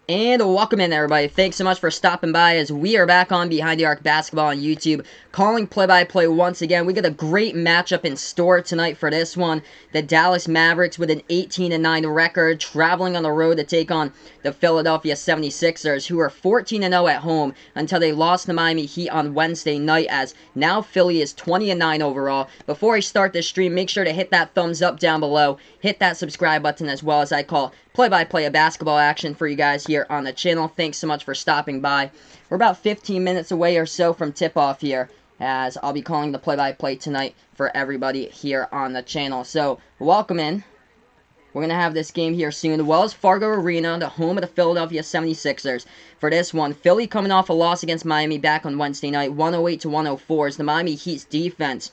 And welcome in, everybody. Thanks so much for stopping by as we are back on Behind the Arc Basketball on YouTube, calling play-by-play once again. We got a great matchup in store tonight for this one. The Dallas Mavericks with an 18-9 record, traveling on the road to take on the Philadelphia 76ers, who are 14-0 at home until they lost to Miami Heat on Wednesday night, as now Philly is 20-9 overall. Before I start this stream, make sure to hit that thumbs up down below, hit that subscribe button as well, as I call play-by-play of basketball action for you guys here on the channel. Thanks so much for stopping by. We're about 15 minutes away or so from tip-off here, as I'll be calling the play-by-play tonight for everybody here on the channel. So, welcome in. We're going to have this game here soon. The Wells Fargo Arena, the home of the Philadelphia 76ers. For this one, Philly coming off a loss against Miami back on Wednesday night, 108-104, as the Miami Heat's defense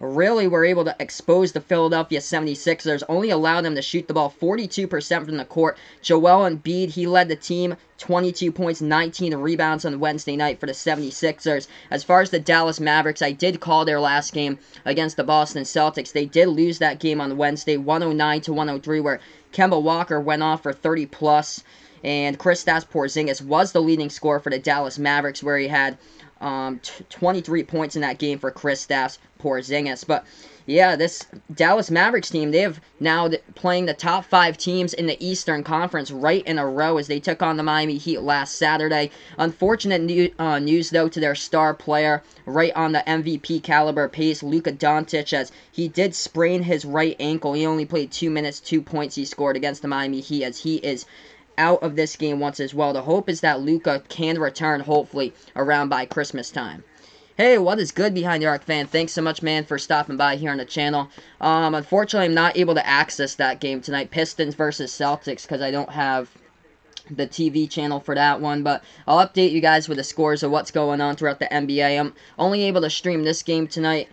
really were able to expose the Philadelphia 76ers, only allowed them to shoot the ball 42% from the court. Joel Embiid, he led the team, 22 points, 19 rebounds on Wednesday night for the 76ers. As far as the Dallas Mavericks, I did call their last game against the Boston Celtics. They did lose that game on Wednesday, 109-103, where Kemba Walker went off for 30+, and Kristaps Porzingis was the leading scorer for the Dallas Mavericks, where he had 23 points in that game for Kristaps Porzingis. But yeah, this Dallas Mavericks team, they have now playing the top 5 teams in the Eastern Conference right in a row, as they took on the Miami Heat last Saturday. Unfortunate news, though, to their star player, right on the MVP caliber pace, Luka Doncic, as he did sprain his right ankle. He only played 2 minutes, 2 points he scored against the Miami Heat, as he is out of this game once as well. The hope is that Luka can return, hopefully, around by Christmas time. Hey, what is good, Behind the Arc fan? Thanks so much, man, for stopping by here on the channel. Unfortunately, I'm not able to access that game tonight, Pistons versus Celtics, because I don't have the TV channel for that one, but I'll update you guys with the scores of what's going on throughout the NBA. I'm only able to stream this game tonight,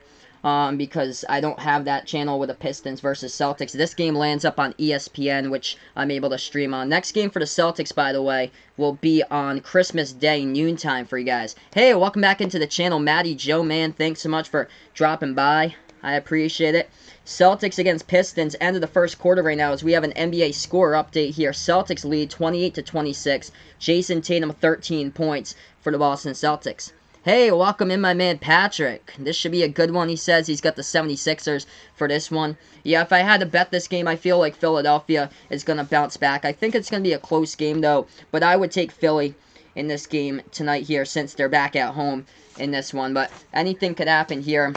because I don't have that channel with the Pistons versus Celtics. This game lands up on ESPN, which I'm able to stream on. Next game for the Celtics, by the way, will be on Christmas Day, noontime for you guys. Hey, welcome back into the channel, Matty Joe, man. Thanks so much for dropping by. I appreciate it. Celtics against Pistons, end of the first quarter right now, as we have an NBA score update here. Celtics lead 28-26. Jason Tatum, 13 points for the Boston Celtics. Hey, welcome in, my man Patrick. This should be a good one. He says he's got the 76ers for this one. Yeah, if I had to bet this game, I feel like Philadelphia is going to bounce back. I think it's going to be a close game, though, but I would take Philly in this game tonight here, since they're back at home in this one. But anything could happen here.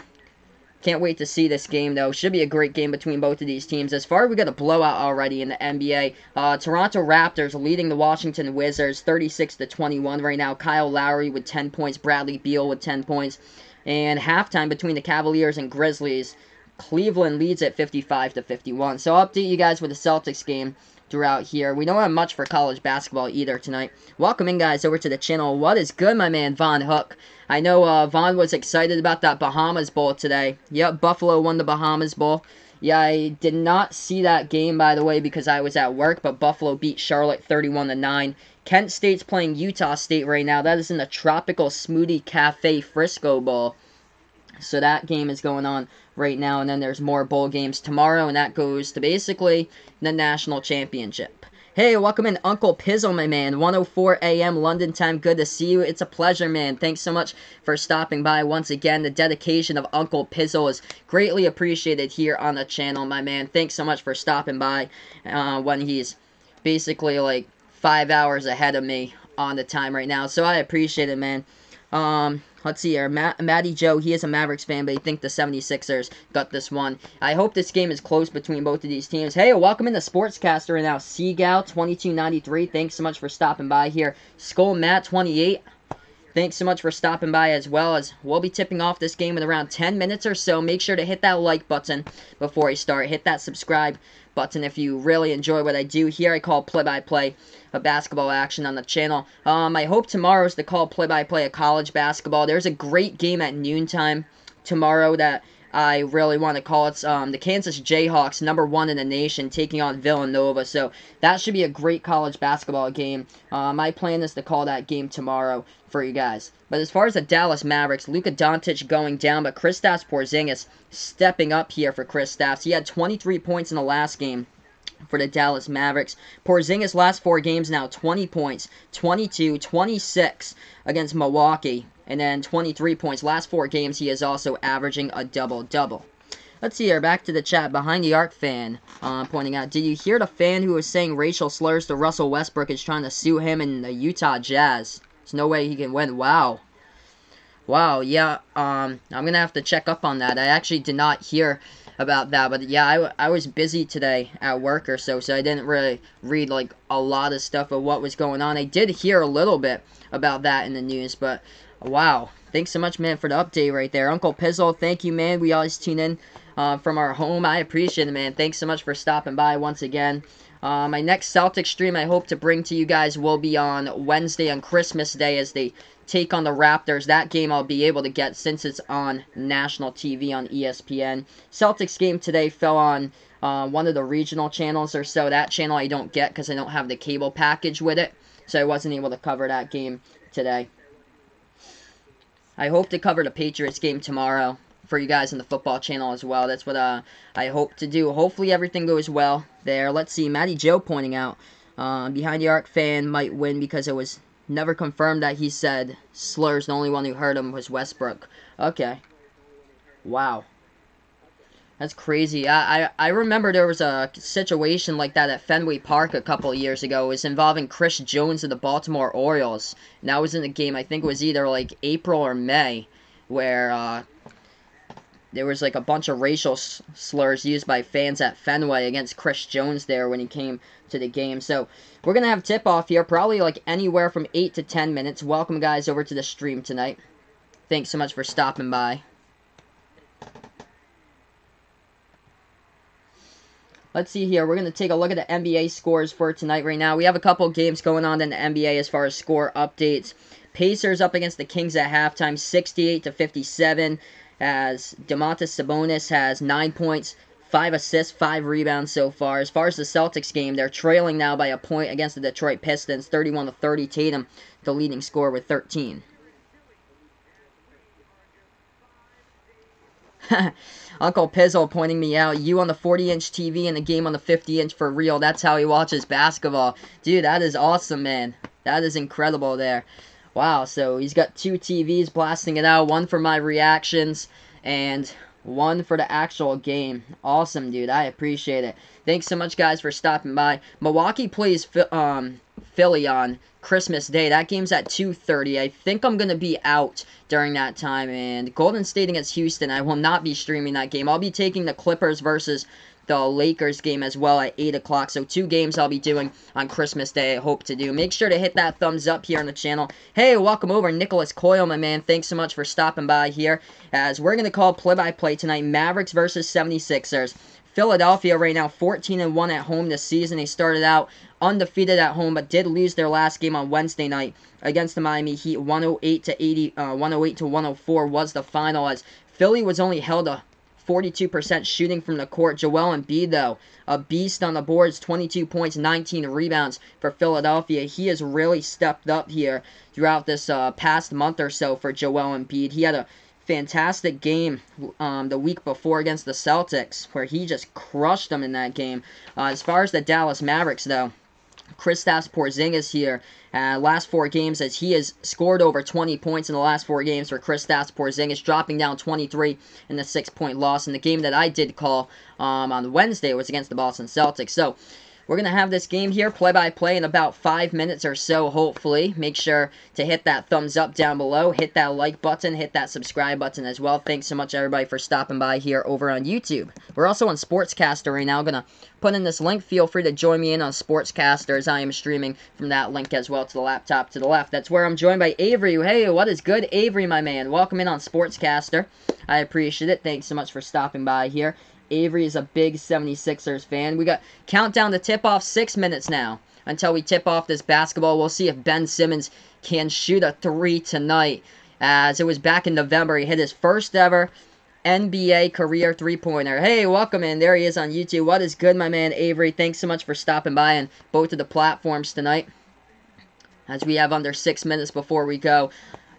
Can't wait to see this game, though. Should be a great game between both of these teams. As far as we got a blowout already in the NBA, Toronto Raptors leading the Washington Wizards 36-21 right now. Kyle Lowry with 10 points, Bradley Beal with 10 points. And halftime between the Cavaliers and Grizzlies, Cleveland leads at 55-51. So I'll update you guys with the Celtics game throughout here. We don't have much for college basketball either tonight. Welcome in, guys, over to the channel. What is good, my man Von Hook? I know Vaughn was excited about that Bahamas Bowl today. Yep, Buffalo won the Bahamas Bowl. Yeah, I did not see that game, by the way, because I was at work, but Buffalo beat Charlotte 31-9. Kent State's playing Utah State right now. That is in the Tropical Smoothie Cafe Frisco Bowl. So that game is going on right now, and then there's more bowl games tomorrow, and that goes to basically the national championship. Hey, welcome in, Uncle Pizzle, my man. 1:04 a.m. London time. Good to see you. It's a pleasure, man. Thanks so much for stopping by once again. The dedication of Uncle Pizzle is greatly appreciated here on the channel, my man. Thanks so much for stopping by when he's basically like 5 hours ahead of me on the time right now. So I appreciate it, man. Let's see here. Matty Joe, he is a Mavericks fan, but I think the 76ers got this one. I hope this game is close between both of these teams. Hey, welcome in the Sportscaster right now. Seagal, 2293. Thanks so much for stopping by here. Skull Matt, 28. Thanks so much for stopping by, as well as we'll be tipping off this game in around 10 minutes or so. Make sure to hit that like button before I start. Hit that subscribe button if you really enjoy what I do here. I call play-by-play of basketball action on the channel. I hope tomorrow is to call play-by-play of college basketball. There's a great game at noontime tomorrow that I really want to call. It's the Kansas Jayhawks, #1 in the nation, taking on Villanova. So that should be a great college basketball game. My plan is to call that game tomorrow for you guys. But as far as the Dallas Mavericks, Luka Doncic going down, but Kristaps Porzingis stepping up here for Kristaps. He had 23 points in the last game. for the Dallas Mavericks. Porzingis' last 4 games now 20 points, 22, 26 against Milwaukee, and then 23 points. Last 4 games he is also averaging a double-double. Let's see here, back to the chat. Behind the Arc fan pointing out, did you hear the fan who was saying racial slurs to Russell Westbrook is trying to sue him in the Utah Jazz? There's no way he can win. Wow. Wow, yeah, I'm going to have to check up on that. I actually did not hear about that, but yeah, I was busy today at work or so I didn't really read, like, a lot of stuff of what was going on. I did hear a little bit about that in the news, but wow. Thanks so much, man, for the update right there. Uncle Pizzle, thank you, man. We always tune in from our home. I appreciate it, man. Thanks so much for stopping by once again. My next Celtics stream I hope to bring to you guys will be on Wednesday on Christmas Day as they take on the Raptors. That game I'll be able to get since it's on national TV on ESPN. Celtics game today fell on one of the regional channels or so. That channel I don't get because I don't have the cable package with it, so I wasn't able to cover that game today. I hope to cover the Patriots game tomorrow for you guys on the football channel as well. That's what I hope to do. Hopefully everything goes well there. Let's see. Matty Joe pointing out, Behind the Arc fan might win because it was never confirmed that he said slurs. The only one who heard him was Westbrook. Okay. Wow. That's crazy. I remember there was a situation like that at Fenway Park a couple of years ago. It was involving Chris Jones of the Baltimore Orioles. And that was in the game, I think it was either like April or May, where there was like a bunch of racial slurs used by fans at Fenway against Chris Jones there when he came to the game. So we're going to have tip-off here, probably like anywhere from 8 to 10 minutes. Welcome, guys, over to the stream tonight. Thanks so much for stopping by. Let's see here. We're going to take a look at the NBA scores for tonight right now. We have a couple games going on in the NBA as far as score updates. Pacers up against the Kings at halftime, 68-57, as Domantas Sabonis has 9 points, 5 assists, 5 rebounds so far. As far as the Celtics game, they're trailing now by a point against the Detroit Pistons, 31-30. Tatum, the leading scorer, with 13. Uncle Pizzle pointing me out. You on the 40-inch TV and the game on the 50-inch for real. That's how he watches basketball. Dude, that is awesome, man. That is incredible there. Wow, so he's got 2 TVs blasting it out. One for my reactions and one for the actual game. Awesome, dude. I appreciate it. Thanks so much, guys, for stopping by. Milwaukee plays Philly on Christmas Day. That game's at 2:30. I think I'm going to be out during that time. And Golden State against Houston, I will not be streaming that game. I'll be taking the Clippers versus the Lakers game as well at 8 o'clock. So 2 games I'll be doing on Christmas Day, I hope to do. Make sure to hit that thumbs up here on the channel. Hey, welcome over, Nicholas Coyle, my man. Thanks so much for stopping by here, as we're going to call play-by-play tonight. Mavericks versus 76ers. Philadelphia right now 14-1 at home this season. They started out undefeated at home, but did lose their last game on Wednesday night against the Miami Heat. 108-104 was the final, as Philly was only held a 42% shooting from the court. Joel Embiid, though, a beast on the boards, 22 points, 19 rebounds for Philadelphia. He has really stepped up here throughout this past month or so for Joel Embiid. He had a fantastic game the week before against the Celtics, where he just crushed them in that game. As far as the Dallas Mavericks, though, Kristaps Porzingis here, last 4 games, as he has scored over 20 points in the last 4 games for Kristaps Porzingis, dropping down 23 in the 6-point loss. In the game that I did call on Wednesday was against the Boston Celtics. So we're going to have this game here, play-by-play, in about 5 minutes or so, hopefully. Make sure to hit that thumbs up down below, hit that like button, hit that subscribe button as well. Thanks so much, everybody, for stopping by here over on YouTube. We're also on Sportscaster right now. I'm going to put in this link. Feel free to join me in on Sportscaster, as I am streaming from that link as well to the laptop to the left. That's where I'm joined by Avery. Hey, what is good, Avery, my man? Welcome in on Sportscaster. I appreciate it. Thanks so much for stopping by here. Avery is a big 76ers fan. We got countdown to tip-off, 6 minutes now until we tip off this basketball. We'll see if Ben Simmons can shoot a 3 tonight, as it was back in November. He hit his first ever NBA career 3-pointer. Hey, welcome in. There he is on YouTube. What is good, my man Avery? Thanks so much for stopping by on both of the platforms tonight, as we have under 6 minutes before we go.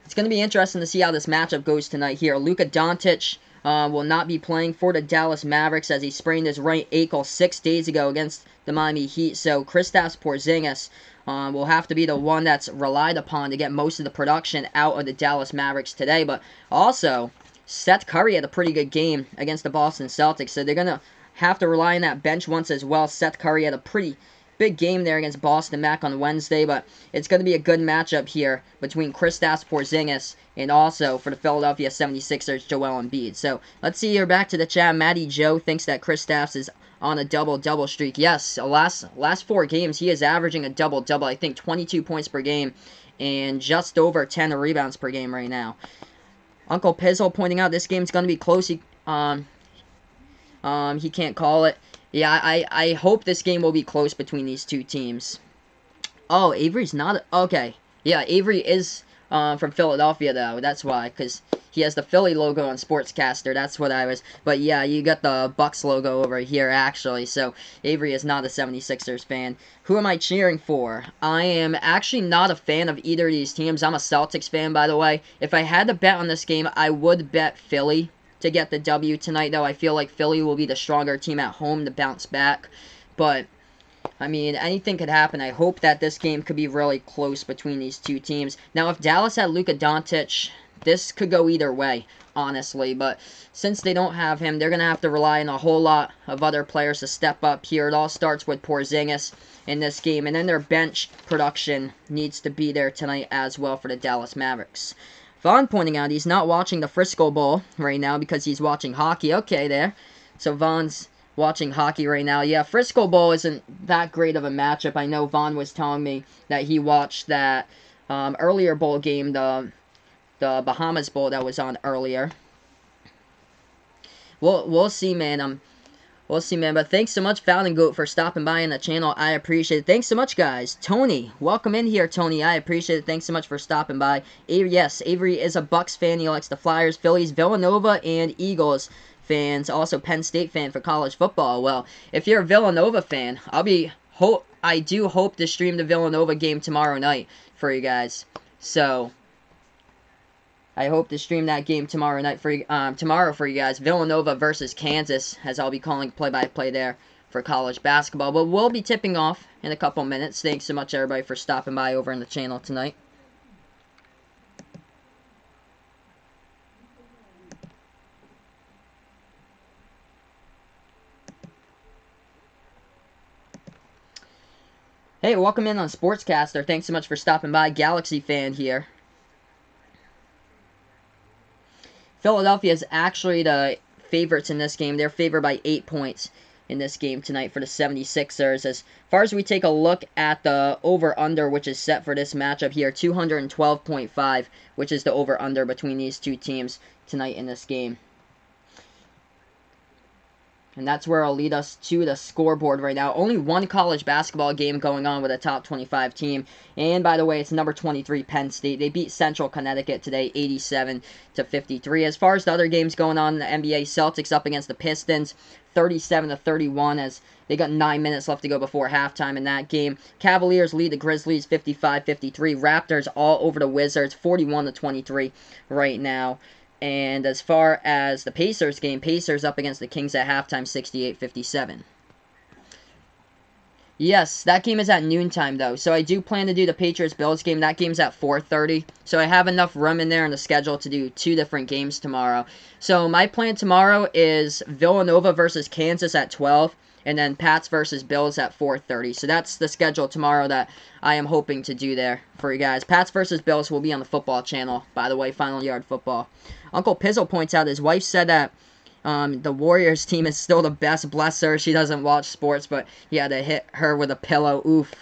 It's going to be interesting to see how this matchup goes tonight here. Luka Doncic will not be playing for the Dallas Mavericks as he sprained his right ankle 6 days ago against the Miami Heat. So Kristaps Porzingis will have to be the one that's relied upon to get most of the production out of the Dallas Mavericks today. But also, Seth Curry had a pretty good game against the Boston Celtics, so they're going to have to rely on that bench once as well. Seth Curry had a pretty big game there against Boston back on Wednesday, but it's going to be a good matchup here between Kristaps Porzingis and also for the Philadelphia 76ers, Joel Embiid. So let's see here, back to the chat. Matty Joe thinks that Kristaps is on a double-double streak. Yes, last 4 games, he is averaging a double-double. I think 22 points per game and just over 10 rebounds per game right now. Uncle Pizzle pointing out this game's going to be close. He can't call it. Yeah, I hope this game will be close between these two teams. Oh, Avery's not... Okay. Yeah, Avery is from Philadelphia, though. That's why, because he has the Philly logo on Sportscaster. That's what I was... But yeah, you got the Bucks logo over here, actually. So, Avery is not a 76ers fan. Who am I cheering for? I am actually not a fan of either of these teams. I'm a Celtics fan, by the way. If I had to bet on this game, I would bet Philly to get the W tonight, though. I feel like Philly will be the stronger team at home to bounce back. But, I mean, anything could happen. I hope that this game could be really close between these two teams. Now, if Dallas had Luka Doncic, this could go either way, honestly. But since they don't have him, they're going to have to rely on a whole lot of other players to step up here. It all starts with Porzingis in this game. And then their bench production needs to be there tonight as well for the Dallas Mavericks. Vaughn pointing out he's not watching the Frisco Bowl right now because he's watching hockey. Okay, there. So Vaughn's watching hockey right now. Yeah, Frisco Bowl isn't that great of a matchup. I know Vaughn was telling me that he watched that earlier bowl game, the Bahamas Bowl that was on earlier. We'll see, man. We'll see, man. But thanks so much, Fountain Goat, for stopping by on the channel. I appreciate it. Thanks so much, guys. Tony, welcome in here, Tony. I appreciate it. Thanks so much for stopping by. Yes, Avery is a Bucks fan. He likes the Flyers, Phillies, Villanova, and Eagles fans. Also, Penn State fan for college football. Well, if you're a Villanova fan, I do hope to stream the Villanova game tomorrow night for you guys. So I hope to stream that game tomorrow night for tomorrow for you guys. Villanova versus Kansas, as I'll be calling play-by-play there for college basketball. But we'll be tipping off in a couple minutes. Thanks so much, everybody, for stopping by over on the channel tonight. Hey, welcome in on Sportscaster. Thanks so much for stopping by. Galaxy fan here. Philadelphia is actually the favorites in this game. They're favored by 8 points in this game tonight for the 76ers. As far as we take a look at the over-under, which is set for this matchup here, 212.5, which is the over-under between these two teams tonight in this game. And that's where I'll lead us to the scoreboard right now. Only one college basketball game going on with a top 25 team. And by the way, it's number 23 Penn State. They beat Central Connecticut today 87-53. As far as the other games going on in the NBA, Celtics up against the Pistons 37-31 as they got 9 minutes left to go before halftime in that game. Cavaliers lead the Grizzlies 55-53. Raptors all over the Wizards 41-23 right now. And as far as the Pacers game, Pacers up against the Kings at halftime, 68-57. Yes, that game is at noontime, though. So I do plan to do the Patriots-Bills game. That game's at 4:30. So I have enough room in there in the schedule to do 2 different games tomorrow. So my plan tomorrow is Villanova versus Kansas at 12. And then Pats versus Bills at 4:30. So that's the schedule tomorrow that I am hoping to do there for you guys. Pats versus Bills will be on the football channel, by the way, Final Yard Football. Uncle Pizzle points out his wife said that the Warriors team is still the best. Bless her. She doesn't watch sports, but he had to hit her with a pillow. Oof.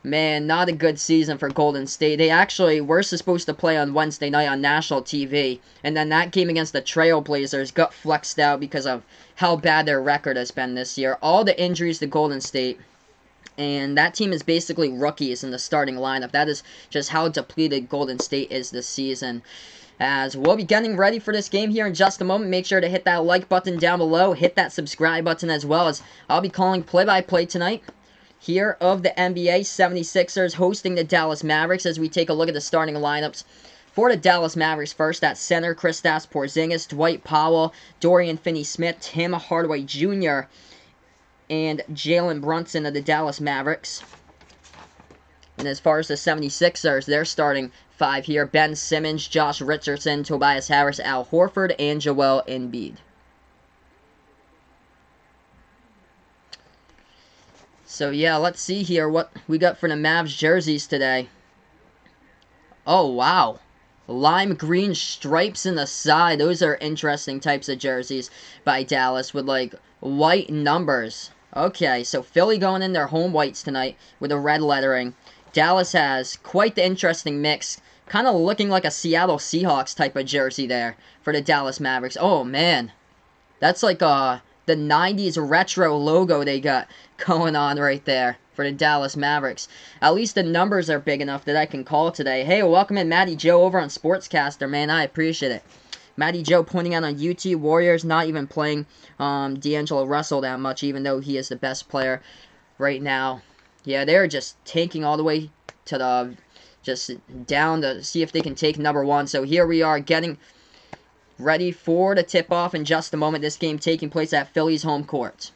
Man, not a good season for Golden State. They actually were supposed to play on Wednesday night on national TV. And then that game against the Trailblazers got flexed out because of how bad their record has been this year. All the injuries to Golden State. And that team is basically rookies in the starting lineup. That is just how depleted Golden State is this season. As we'll be getting ready for this game here in just a moment. Make sure to hit that like button down below. Hit that subscribe button as well, as I'll be calling play-by-play tonight here of the NBA. 76ers hosting the Dallas Mavericks as we take a look at the starting lineups For the Dallas Mavericks first, at center, Kristaps Porzingis, Dwight Powell, Dorian Finney-Smith, Tim Hardaway Jr., and Jalen Brunson of the Dallas Mavericks. And as far as the 76ers, they're starting 5 here. Ben Simmons, Josh Richardson, Tobias Harris, Al Horford, and Joel Embiid. So yeah, let's see here what we got for the Mavs jerseys today. Oh, wow. Lime green stripes in the side. Those are interesting types of jerseys by Dallas with, like, white numbers. Okay, so Philly going in their home whites tonight with the red lettering. Dallas has quite the interesting mix. Kind of looking like a Seattle Seahawks type of jersey there for the Dallas Mavericks. Oh, man. That's like the 90s retro logo they got going on right there for the Dallas Mavericks. At least the numbers are big enough that I can call today. Hey, welcome in Matty Joe over on Sportscaster, man. I appreciate it. Matty Joe pointing out on YouTube, Warriors not even playing D'Angelo Russell that much, even though he is the best player right now. Yeah, they're just tanking all the way to the, just down to see if they can take number 1. So here we are getting ready for the tip-off in just a moment. This game taking place at Philly's home court.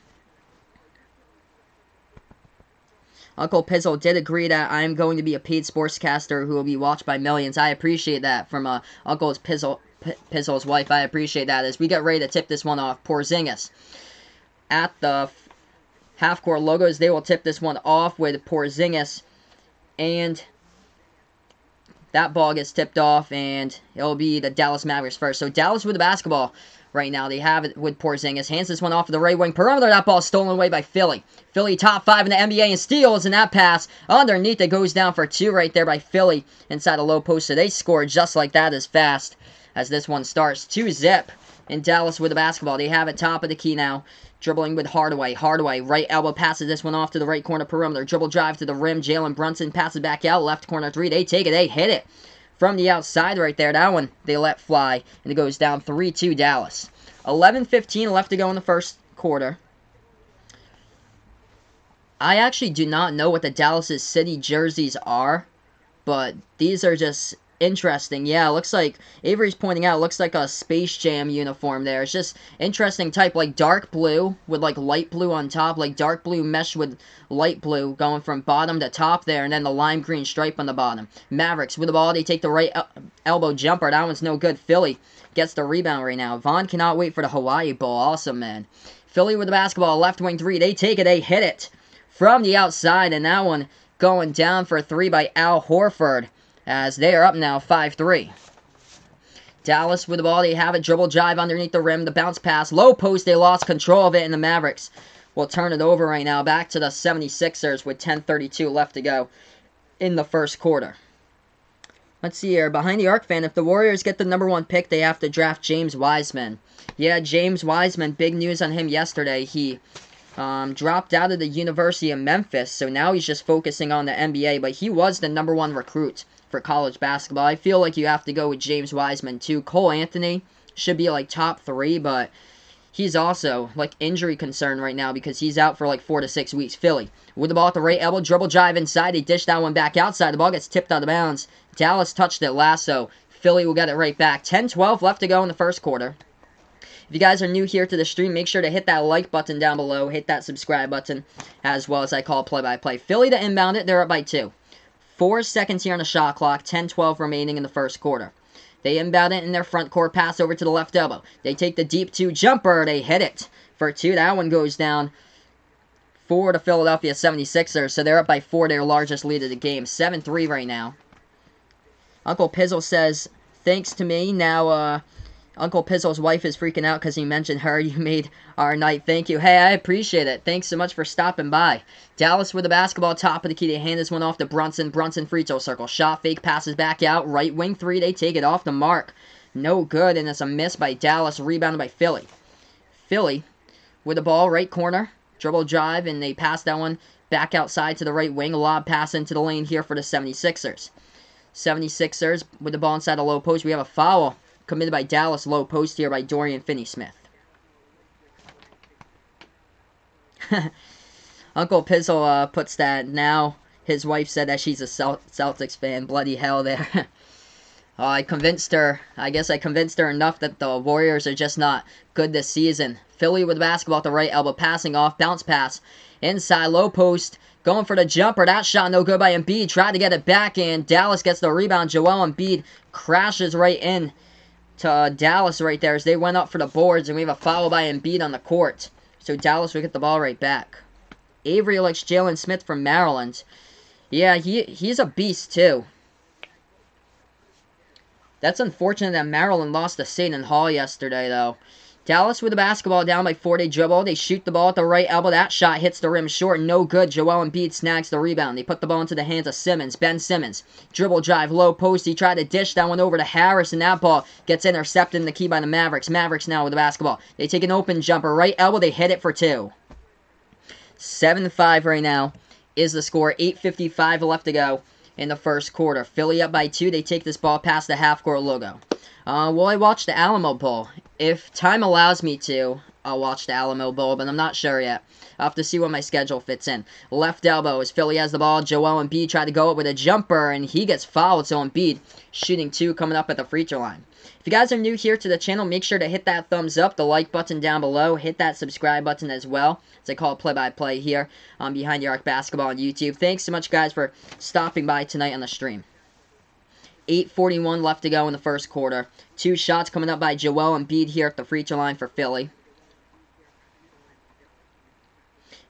Uncle Pizzle did agree that I am going to be a paid sportscaster who will be watched by millions. I appreciate that from Uncle Pizzle's wife. I appreciate that as we get ready to tip this one off. Porzingis at the half-court logos. They will tip this one off with Porzingis, and that ball gets tipped off, and it'll be the Dallas Mavericks first. So Dallas with the basketball right now. They have it with Porzingis. Hands this one off to the right wing perimeter. That ball stolen away by Philly. Philly top 5 in the NBA in steals, and that pass underneath it goes down for 2 right there by Philly inside the low post. So they score just like that as fast as this one starts. 2-zip in Dallas with the basketball. They have it top of the key now. Dribbling with Hardaway. Hardaway, right elbow, passes this one off to the right corner perimeter. Dribble drive to the rim. Jalen Brunson passes back out. Left corner 3. They take it. They hit it from the outside right there. That one they let fly, and it goes down 3-2 Dallas. 11:15 left to go in the first quarter. I actually do not know what the Dallas City jerseys are, but these are just interesting. Yeah, it looks like, Avery's pointing out, it looks like a Space Jam uniform there. It's just interesting type, like dark blue with like light blue on top, like dark blue mesh with light blue going from bottom to top there, and then the lime green stripe on the bottom. Mavericks with the ball, they take the right elbow jumper. That one's no good. Philly gets the rebound right now. Vaughn cannot wait for the Hawaii Bowl. Awesome, man. Philly with the basketball, left wing 3. They take it, they hit it from the outside, and that one going down for 3 by Al Horford, as they are up now 5-3. Dallas with the ball. They have a dribble drive underneath the rim. The bounce pass. Low post. They lost control of it, and the Mavericks will turn it over right now. Back to the 76ers with 10:32 left to go in the first quarter. Let's see here. Behind the arc fan, if the Warriors get the number 1 pick, they have to draft James Wiseman. Yeah, James Wiseman. Big news on him yesterday. He dropped out of the University of Memphis, so now he's just focusing on the NBA, but he was the number 1 recruit for college basketball. I feel like you have to go with James Wiseman too. Cole Anthony should be like top 3, but he's also like injury concern right now because he's out for like 4 to 6 weeks. Philly with the ball at the right elbow, dribble drive inside. They dish that one back outside. The ball gets tipped out of bounds. Dallas touched it last, so Philly will get it right back. 10-12 left to go in the first quarter. If you guys are new here to the stream, make sure to hit that like button down below. Hit that subscribe button as well as I call play-by-play. Philly to inbound it. They're up by 2. 4 seconds here on the shot clock. 10-12 remaining in the first quarter. They inbound it in their front court. Pass over to the left elbow. They take the deep 2 jumper. They hit it for 2. That one goes down for the Philadelphia 76ers. So they're up by 4. Their largest lead of the game. 7-3 right now. Uncle Pizzle says, thanks to me. Now, Uncle Pizzle's wife is freaking out because he mentioned her. You made our night. Thank you. Hey, I appreciate it. Thanks so much for stopping by. Dallas with the basketball, top of the key. They hand this one off to Brunson. Brunson free throw circle. Shot fake, passes back out. Right wing 3. They take it off the mark. No good, and it's a miss by Dallas. Rebounded by Philly. Philly with the ball, right corner. Dribble drive, and they pass that one back outside to the right wing. Lob pass into the lane here for the 76ers. 76ers with the ball inside the low post. We have a foul committed by Dallas, low post here by Dorian Finney-Smith. Uncle Pizzle puts that now. His wife said that she's a Celtics fan. Bloody hell there. I convinced her. I guess I convinced her enough that the Warriors are just not good this season. Philly with the basketball at the right elbow, passing off, bounce pass. Inside, low post, going for the jumper. That shot no good by Embiid. Tried to get it back in. Dallas gets the rebound. Joel Embiid crashes right in to Dallas right there as they went up for the boards. And we have a foul by Embiid on the court. So Dallas will get the ball right back. Avery likes Jalen Smith from Maryland. Yeah, he's a beast too. That's unfortunate that Maryland lost to Seton Hall yesterday, though. Dallas with the basketball down by 4. They dribble. They shoot the ball at the right elbow. That shot hits the rim short. No good. Joel Embiid snags the rebound. They put the ball into the hands of Simmons. Ben Simmons. Dribble drive. Low post. He tried to dish that one over to Harris, and that ball gets intercepted in the key by the Mavericks. Mavericks now with the basketball. They take an open jumper. Right elbow. They hit it for 2. 7-5 right now is the score. 8:55 left to go in the first quarter. Philly up by 2. They take this ball past the half-court logo. Will I watch the Alamo Bowl? If time allows me to, I'll watch the Alamo Bowl, but I'm not sure yet. I'll have to see what my schedule fits in. Left elbow as Philly has the ball. Joel Embiid tried to go up with a jumper, and he gets fouled, so Embiid shooting 2 coming up at the free throw line. If you guys are new here to the channel, make sure to hit that thumbs up, the like button down below, hit that subscribe button as well, as I call it play-by-play here on Behind the Arc Basketball on YouTube. Thanks so much, guys, for stopping by tonight on the stream. 8:41 left to go in the first quarter. 2 shots coming up by Joel Embiid here at the free throw line for Philly.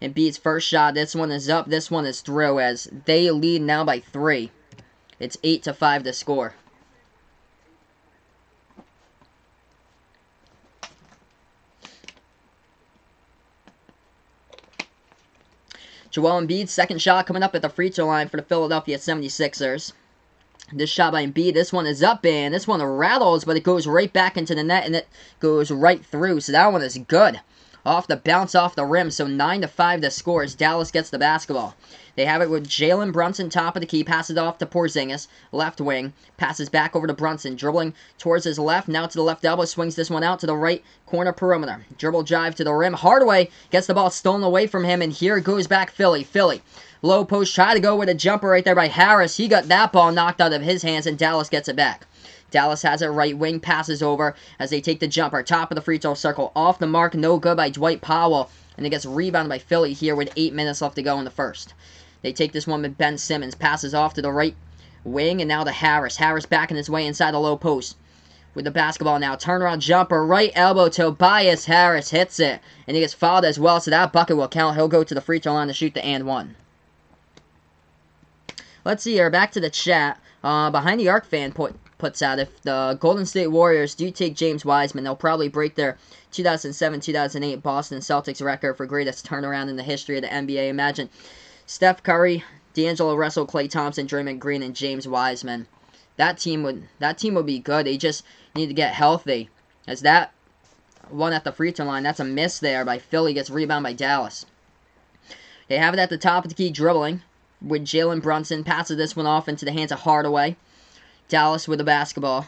Embiid's first shot, this one is up, this one is through as they lead now by 3. It's 8-5 to score. Joel Embiid's second shot coming up at the free throw line for the Philadelphia 76ers. This shot by Embiid, this one is up, and this one rattles, but it goes right back into the net, and it goes right through, so that one is good. Off the bounce off the rim, so 9-5 to score as Dallas gets the basketball. They have it with Jalen Brunson, top of the key, passes off to Porzingis, left wing, passes back over to Brunson, dribbling towards his left, now to the left elbow, swings this one out to the right corner perimeter. Dribble drive to the rim, Hardaway gets the ball stolen away from him, and here goes back Philly. Low post, try to go with a jumper right there by Harris. He got that ball knocked out of his hands, and Dallas gets it back. Dallas has it right wing, passes over as they take the jumper. Top of the free throw circle, off the mark, no good by Dwight Powell. And it gets rebounded by Philly here with 8 minutes left to go in the first. They take this one with Ben Simmons, passes off to the right wing, and now to Harris. Harris backing his way inside the low post. With the basketball now, turnaround jumper, right elbow, Tobias Harris hits it. And he gets fouled as well, so that bucket will count. He'll go to the free throw line to shoot the and 1. Let's see here, back to the chat. Behind the Arc fan puts out, if the Golden State Warriors do take James Wiseman, they'll probably break their 2007-2008 Boston Celtics record for greatest turnaround in the history of the NBA. Imagine Steph Curry, D'Angelo Russell, Klay Thompson, Draymond Green, and James Wiseman. That team would be good. They just need to get healthy. As that one at the free throw line, that's a miss there by Philly, gets rebound by Dallas. They have it at the top of the key, dribbling with Jalen Brunson, passes this one off into the hands of Hardaway. Dallas with the basketball.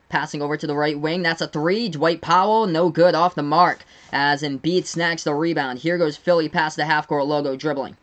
Passing over to the right wing. That's a 3. Dwight Powell, no good, off the mark. As Embiid snags the rebound. Here goes Philly past the half-court logo, dribbling.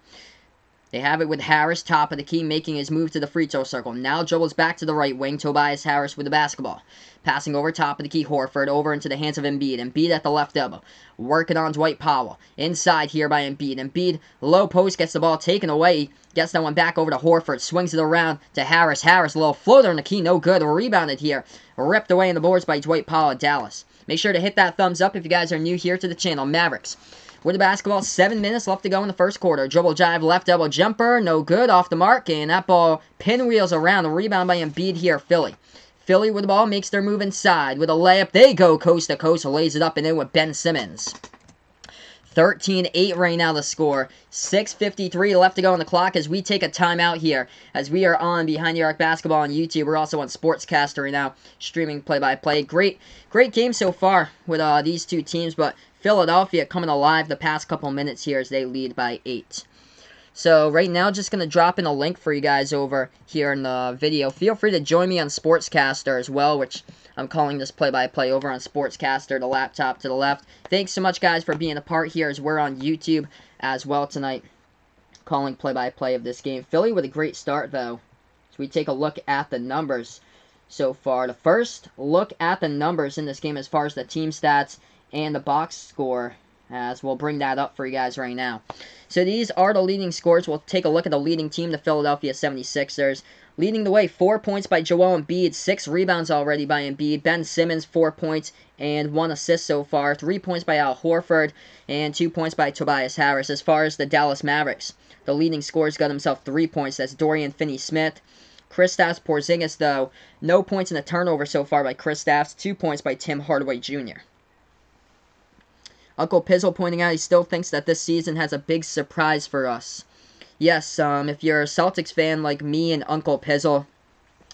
They have it with Harris, top of the key, making his move to the free throw circle. Now dribbles back to the right wing. Tobias Harris with the basketball. Passing over top of the key, Horford, over into the hands of Embiid. Embiid at the left elbow. Working on Dwight Powell. Inside here by Embiid. Embiid, low post, gets the ball taken away. Gets that one back over to Horford. Swings it around to Harris. Harris, a little floater in the key, no good. Rebounded here. Ripped away in the boards by Dwight Powell at Dallas. Make sure to hit that thumbs up if you guys are new here to the channel. Mavericks with the basketball, 7 minutes left to go in the first quarter. Dribble drive, left elbow jumper, no good, off the mark, and that ball pinwheels around. A rebound by Embiid here, Philly. Philly with the ball, makes their move inside. With a layup, they go coast to coast, lays it up and in with Ben Simmons. 13-8 right now the score. 6:53 left to go on the clock as we take a timeout here. As we are on Behind the Arc Basketball on YouTube. We're also on Sportscaster right now, streaming play-by-play. Great game so far with these two teams, but Philadelphia coming alive the past couple minutes here as they lead by 8. So right now, just going to drop in a link for you guys over here in the video. Feel free to join me on Sportscaster as well, which I'm calling this play-by-play over on Sportscaster, the laptop to the left. Thanks so much, guys, for being a part here as we're on YouTube as well tonight, calling play-by-play of this game. Philly with a great start, though. So we take a look at the numbers. so far. The first look at the numbers in this game as far as the team stats and the box score, as we'll bring that up for you guys right now. So these are the leading scores. We'll take a look at the leading team, the Philadelphia 76ers. Leading the way, 4 points by Joel Embiid, 6 rebounds already by Embiid. Ben Simmons, 4 points and 1 assist so far. 3 points by Al Horford and 2 points by Tobias Harris. As far as the Dallas Mavericks, the leading scorers got himself 3 points. That's Dorian Finney-Smith. Kristaps Porzingis, though, no points in a turnover so far by Kristaps. 2 points by Tim Hardaway Jr. Uncle Pizzle pointing out he still thinks that this season has a big surprise for us. Yes, if you're a Celtics fan like me and Uncle Pizzle,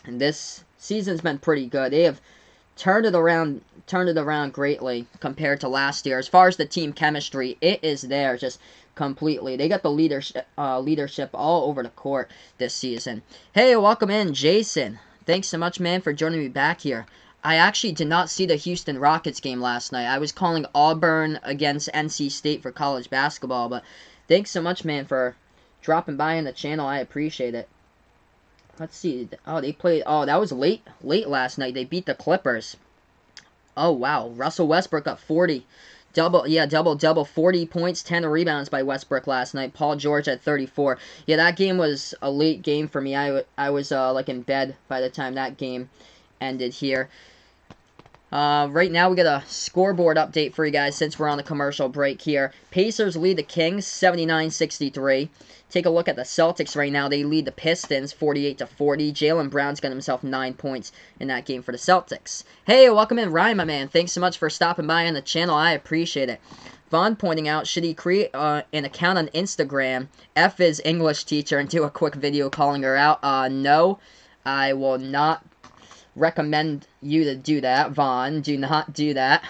and this season's been pretty good. They have turned it around greatly compared to last year. As far as the team chemistry, it is there just completely. They got the leadership all over the court this season. Hey, welcome in, Jason. Thanks so much, man, for joining me back here. I actually did not see the Houston Rockets game last night. I was calling Auburn against NC State for college basketball, but thanks so much, man, for dropping by on the channel. I appreciate it. Let's see. Oh, they played. Oh, that was late last night. They beat the Clippers. Oh, wow. Russell Westbrook got 40. Double. 40 points, 10 rebounds by Westbrook last night. Paul George at 34. Yeah, that game was a late game for me. I was like in bed by the time that game ended here. Right now, we got a scoreboard update for you guys since we're on the commercial break here. Pacers lead the Kings 79-63. Take a look at the Celtics right now. They lead the Pistons 48-40. Jaylen Brown's got himself 9 points in that game for the Celtics. Hey, welcome in, Ryan, my man. Thanks so much for stopping by on the channel. I appreciate it. Vaughn pointing out, should he create an account on Instagram, F his English teacher, and do a quick video calling her out? No, I will not recommend you to do that, Vaughn. Do not do that.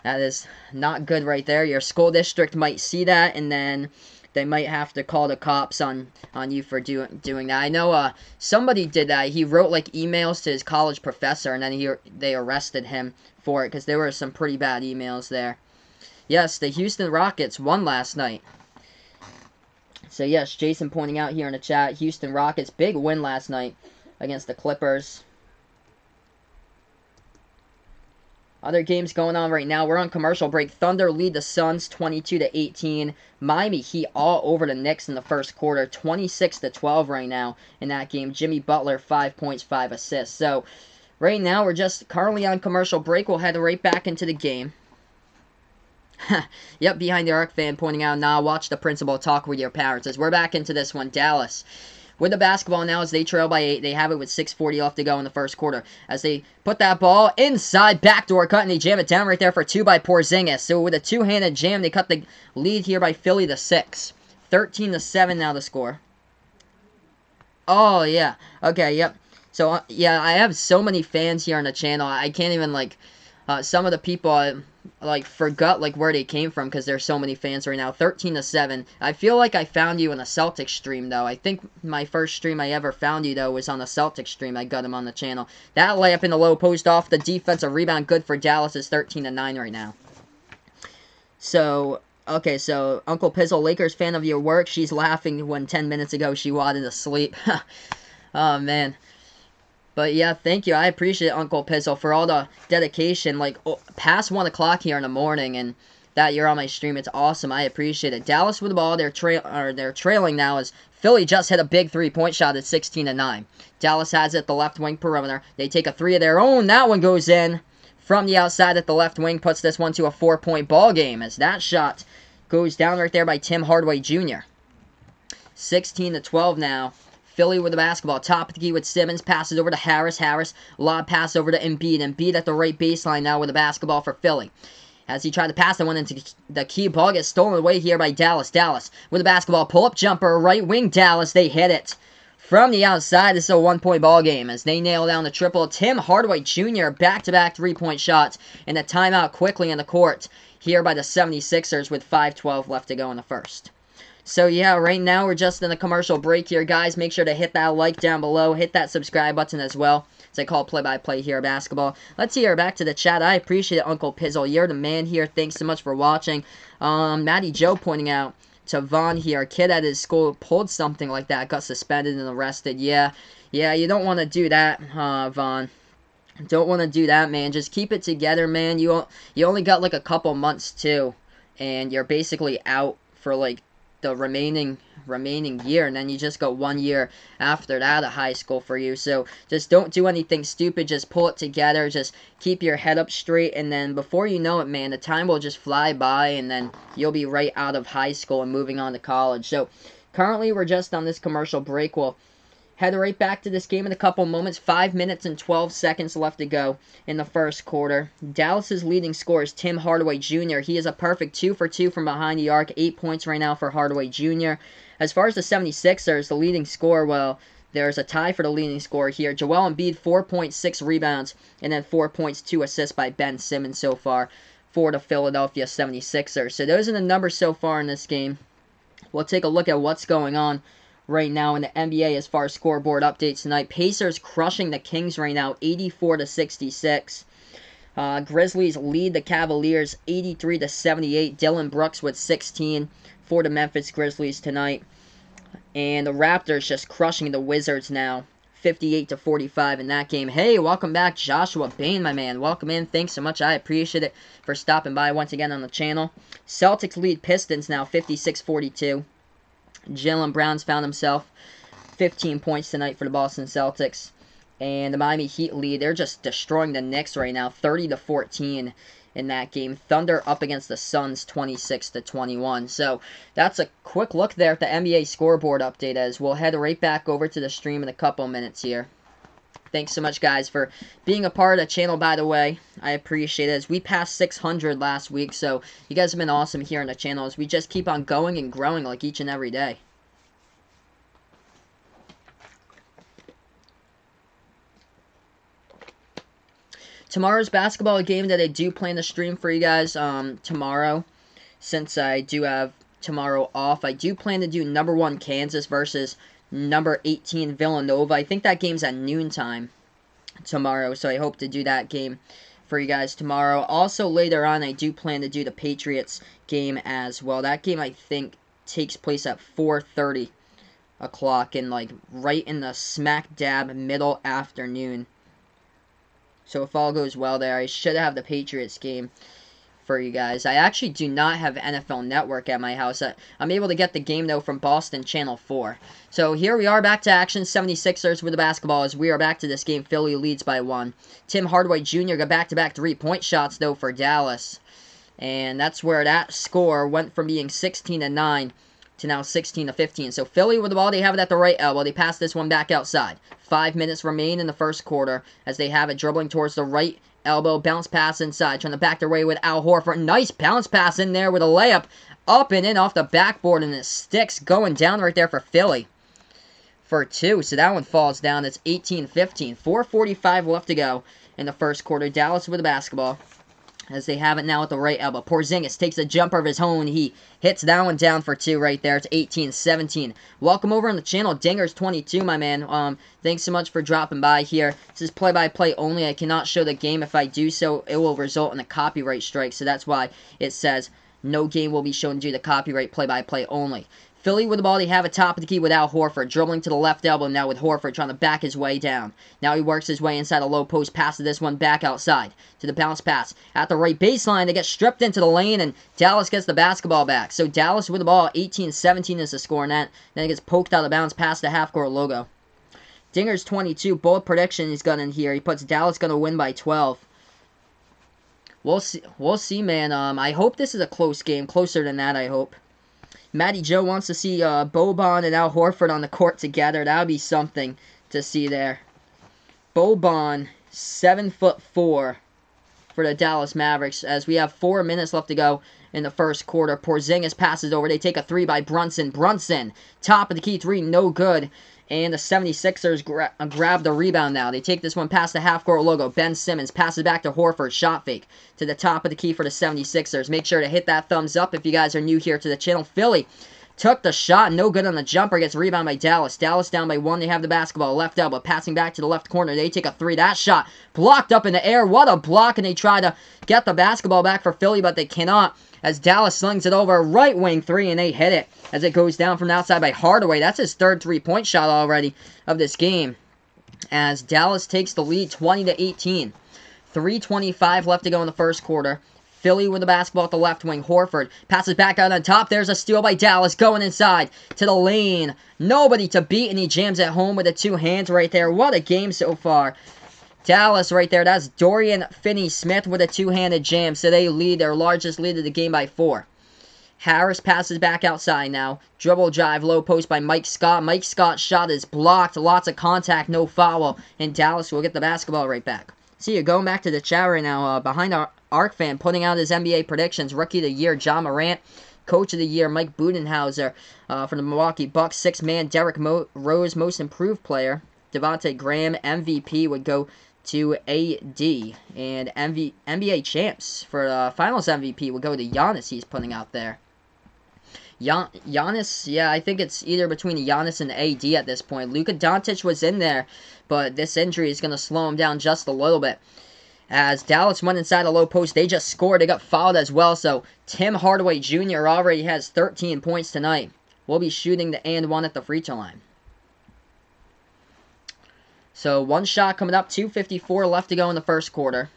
That is not good right there. Your school district might see that, and then they might have to call the cops on you for doing that. I know somebody did that. He wrote like emails to his college professor, and then they arrested him for it because there were some pretty bad emails there. Yes, the Houston Rockets won last night. So yes, Jason pointing out here in the chat, Houston Rockets, big win last night against the Clippers. Other games going on right now. We're on commercial break. Thunder lead the Suns 22-18. Miami Heat all over the Knicks in the first quarter. 26-12 right now in that game. Jimmy Butler, 5 points, 5 assists. So, right now, we're just currently on commercial break. We'll head right back into the game. Yep, Behind the Arc fan pointing out, nah, watch the principal talk with your parents. As we're back into this one, Dallas with the basketball now as they trail by 8. They have it with 6:40 left to go in the first quarter. As they put that ball inside, backdoor cut, and they jam it down right there for 2 by Porzingis. So with a two-handed jam, they cut the lead here by Philly to 6. 13-7 now the score. Oh, yeah. Okay, yep. So, yeah, I have so many fans here on the channel. I can't even, like, some of the people, I forgot, like, where they came from because there's so many fans right now. 13-7. I feel like I found you in a Celtics stream, though. I think my first stream I ever found you, though, was on a Celtics stream. I got him on the channel. That layup in the low post off the defensive rebound. Good for Dallas. Is 13-9 right now. So, okay, so Uncle Pizzle, Lakers fan of your work. She's laughing when 10 minutes ago she wanted to sleep. Oh, man. But yeah, thank you. I appreciate Uncle Pizzle for all the dedication. Like, past 1 o'clock here in the morning, and that you're on my stream. It's awesome. I appreciate it. Dallas with the ball. They're trailing now as Philly just hit a big three-point shot at 16-9. Dallas has it at the left wing perimeter. They take a 3 of their own. That one goes in from the outside at the left wing. Puts this one to a 4-point ball game as that shot goes down right there by Tim Hardaway Jr. 16-12 now. Philly with the basketball. Top of the key with Simmons. Passes over to Harris. Harris. Lob pass over to Embiid. Embiid at the right baseline now with the basketball for Philly. As he tried to pass that one into the key ball. Gets stolen away here by Dallas. Dallas with the basketball. Pull-up jumper. Right wing Dallas. They hit it. From the outside, this is a 1-point ball game as they nail down the triple. Tim Hardaway Jr. back-to-back 3-point shots. And a timeout quickly in the court here by the 76ers with 5:12 left to go in the first. So yeah, right now we're just in a commercial break here, guys. Make sure to hit that like down below. Hit that subscribe button as well, as I call play-by-play here at basketball. Let's hear back to the chat. I appreciate it, Uncle Pizzle. You're the man here. Thanks so much for watching. Matty Joe pointing out, to Vaughn here. A kid at his school pulled something like that, got suspended and arrested. Yeah, you don't want to do that, Vaughn. Don't want to do that, man. Just keep it together, man. You only got like a couple months too, and you're basically out for like the remaining year, and then you just got 1 year after that of high school for you. So just don't do anything stupid. Just pull it together. Just keep your head up straight, and then before you know it, man, the time will just fly by, and then you'll be right out of high school and moving on to college. So currently, we're just on this commercial break. We'll head right back to this game in a couple moments. 5 minutes and 12 seconds left to go in the first quarter. Dallas's leading scorer is Tim Hardaway Jr. He is a perfect 2 for 2 from behind the arc. 8 points right now for Hardaway Jr. As far as the 76ers, the leading scorer, well, there's a tie for the leading scorer here. Joel Embiid, 4.6 rebounds, and then 4 points, 2 assists by Ben Simmons so far for the Philadelphia 76ers. So those are the numbers so far in this game. We'll take a look at what's going on right now in the NBA as far as scoreboard updates tonight. Pacers crushing the Kings right now, 84-66. Grizzlies lead the Cavaliers 83-78. Dylan Brooks with 16 for the Memphis Grizzlies tonight. And the Raptors just crushing the Wizards now, 58-45 in that game. Hey, welcome back, Joshua Bain, my man. Welcome in. Thanks so much. I appreciate it for stopping by once again on the channel. Celtics lead Pistons now, 56-42. Jaylen Brown's found himself 15 points tonight for the Boston Celtics. And the Miami Heat lead. They're just destroying the Knicks right now, 30-14 in that game. Thunder up against the Suns, 26-21. So that's a quick look there at the NBA scoreboard update, as we'll head right back over to the stream in a couple minutes here. Thanks so much, guys, for being a part of the channel, by the way. I appreciate it. As we passed 600 last week, so you guys have been awesome here on the channel as we just keep on going and growing like each and every day. Tomorrow's basketball game that I do plan to stream for you guys tomorrow, since I do have tomorrow off, I do plan to do number 1 Kansas versus number 18 Villanova. I think that game's at noontime tomorrow, so I hope to do that game for you guys tomorrow. Also, later on, I do plan to do the Patriots game as well. That game, I think, takes place at 4:30 o'clock, and like right in the smack dab middle afternoon. So if all goes well there, I should have the Patriots game for you guys. I actually do not have NFL Network at my house. I'm able to get the game, though, from Boston Channel 4. So here we are back to action. 76ers with the basketball as we are back to this game. Philly leads by 1. Tim Hardaway Jr. got back-to-back 3-point shots, though, for Dallas. And that's where that score went from being 16-9 to now 16-15. So Philly with the ball, they have it at the right elbow. They pass this one back outside. 5 minutes remain in the first quarter as they have it dribbling towards the right elbow, bounce pass inside, trying to back their way with Al Horford. Nice bounce pass in there with a layup up and in off the backboard, and it sticks going down right there for Philly for 2. So that one falls down. It's 18-15. 4:45 left to go in the first quarter. Dallas with the basketball as they have it now at the right elbow. Porzingis takes a jumper of his own. He hits that one down for 2 right there. It's 18-17. Welcome over on the channel, Dingers22, my man. Thanks so much for dropping by here. This is play-by-play only. I cannot show the game. If I do so, it will result in a copyright strike. So that's why it says no game will be shown due to copyright play-by-play only. Philly with the ball, they have a top of the key with Al Horford, dribbling to the left elbow now with Horford trying to back his way down. Now he works his way inside a low post, passes this one back outside to the bounce pass. At the right baseline, they get stripped into the lane, and Dallas gets the basketball back. So Dallas with the ball, 18-17 is the score, and then it gets poked out of bounds past the half-court logo. Dinger's 22, bold prediction he's got in here. He puts Dallas going to win by 12. We'll see, man. I hope this is a close game, closer than that, I hope. Matty Joe wants to see Boban and Al Horford on the court together. That would be something to see there. Boban, 7'4" for the Dallas Mavericks as we have 4 minutes left to go in the first quarter. Porzingis passes over. They take a 3 by Brunson. Brunson, top of the key 3, no good. And the 76ers grab the rebound now. They take this one past the half-court logo. Ben Simmons passes back to Horford. Shot fake to the top of the key for the 76ers. Make sure to hit that thumbs up if you guys are new here to the channel. Philly took the shot. No good on the jumper. Gets rebound by Dallas. Dallas down by 1. They have the basketball. Left elbow. Passing back to the left corner. They take a 3. That shot blocked up in the air. What a block. And they try to get the basketball back for Philly, but they cannot. as Dallas slings it over right wing three, and they hit it as it goes down from the outside by Hardaway. That's his third three-point shot already of this game, as Dallas takes the lead 20-18. 3:25 left to go in the first quarter. Philly with the basketball at the left wing. Horford passes back out on top. There's a steal by Dallas going inside to the lane. Nobody to beat, and he jams it home with the two hands right there. What a game so far. Dallas right there. That's Dorian Finney-Smith with a two-handed jam. So they lead their largest lead of the game by 4. Harris passes back outside now. Dribble drive, low post by Mike Scott. Mike Scott's shot is blocked. Lots of contact, no foul. And Dallas will get the basketball right back. See you going back to the chat right now. Behind our Arc fan putting out his NBA predictions. Rookie of the Year, John Morant. Coach of the Year, Mike Budenhauser for the Milwaukee Bucks. Sixth man, Derrick Rose, Most Improved Player. Devontae Graham, MVP would go to AD. And NBA champs for the Finals MVP would go to Giannis. He's putting out there. Giannis, yeah, I think it's either between Giannis and AD at this point. Luka Doncic was in there, but this injury is going to slow him down just a little bit. As Dallas went inside the low post, they just scored. They got fouled as well, so Tim Hardaway Jr. already has 13 points tonight. We'll be shooting the and one at the free throw line. So one shot coming up, 2:54 left to go in the first quarter.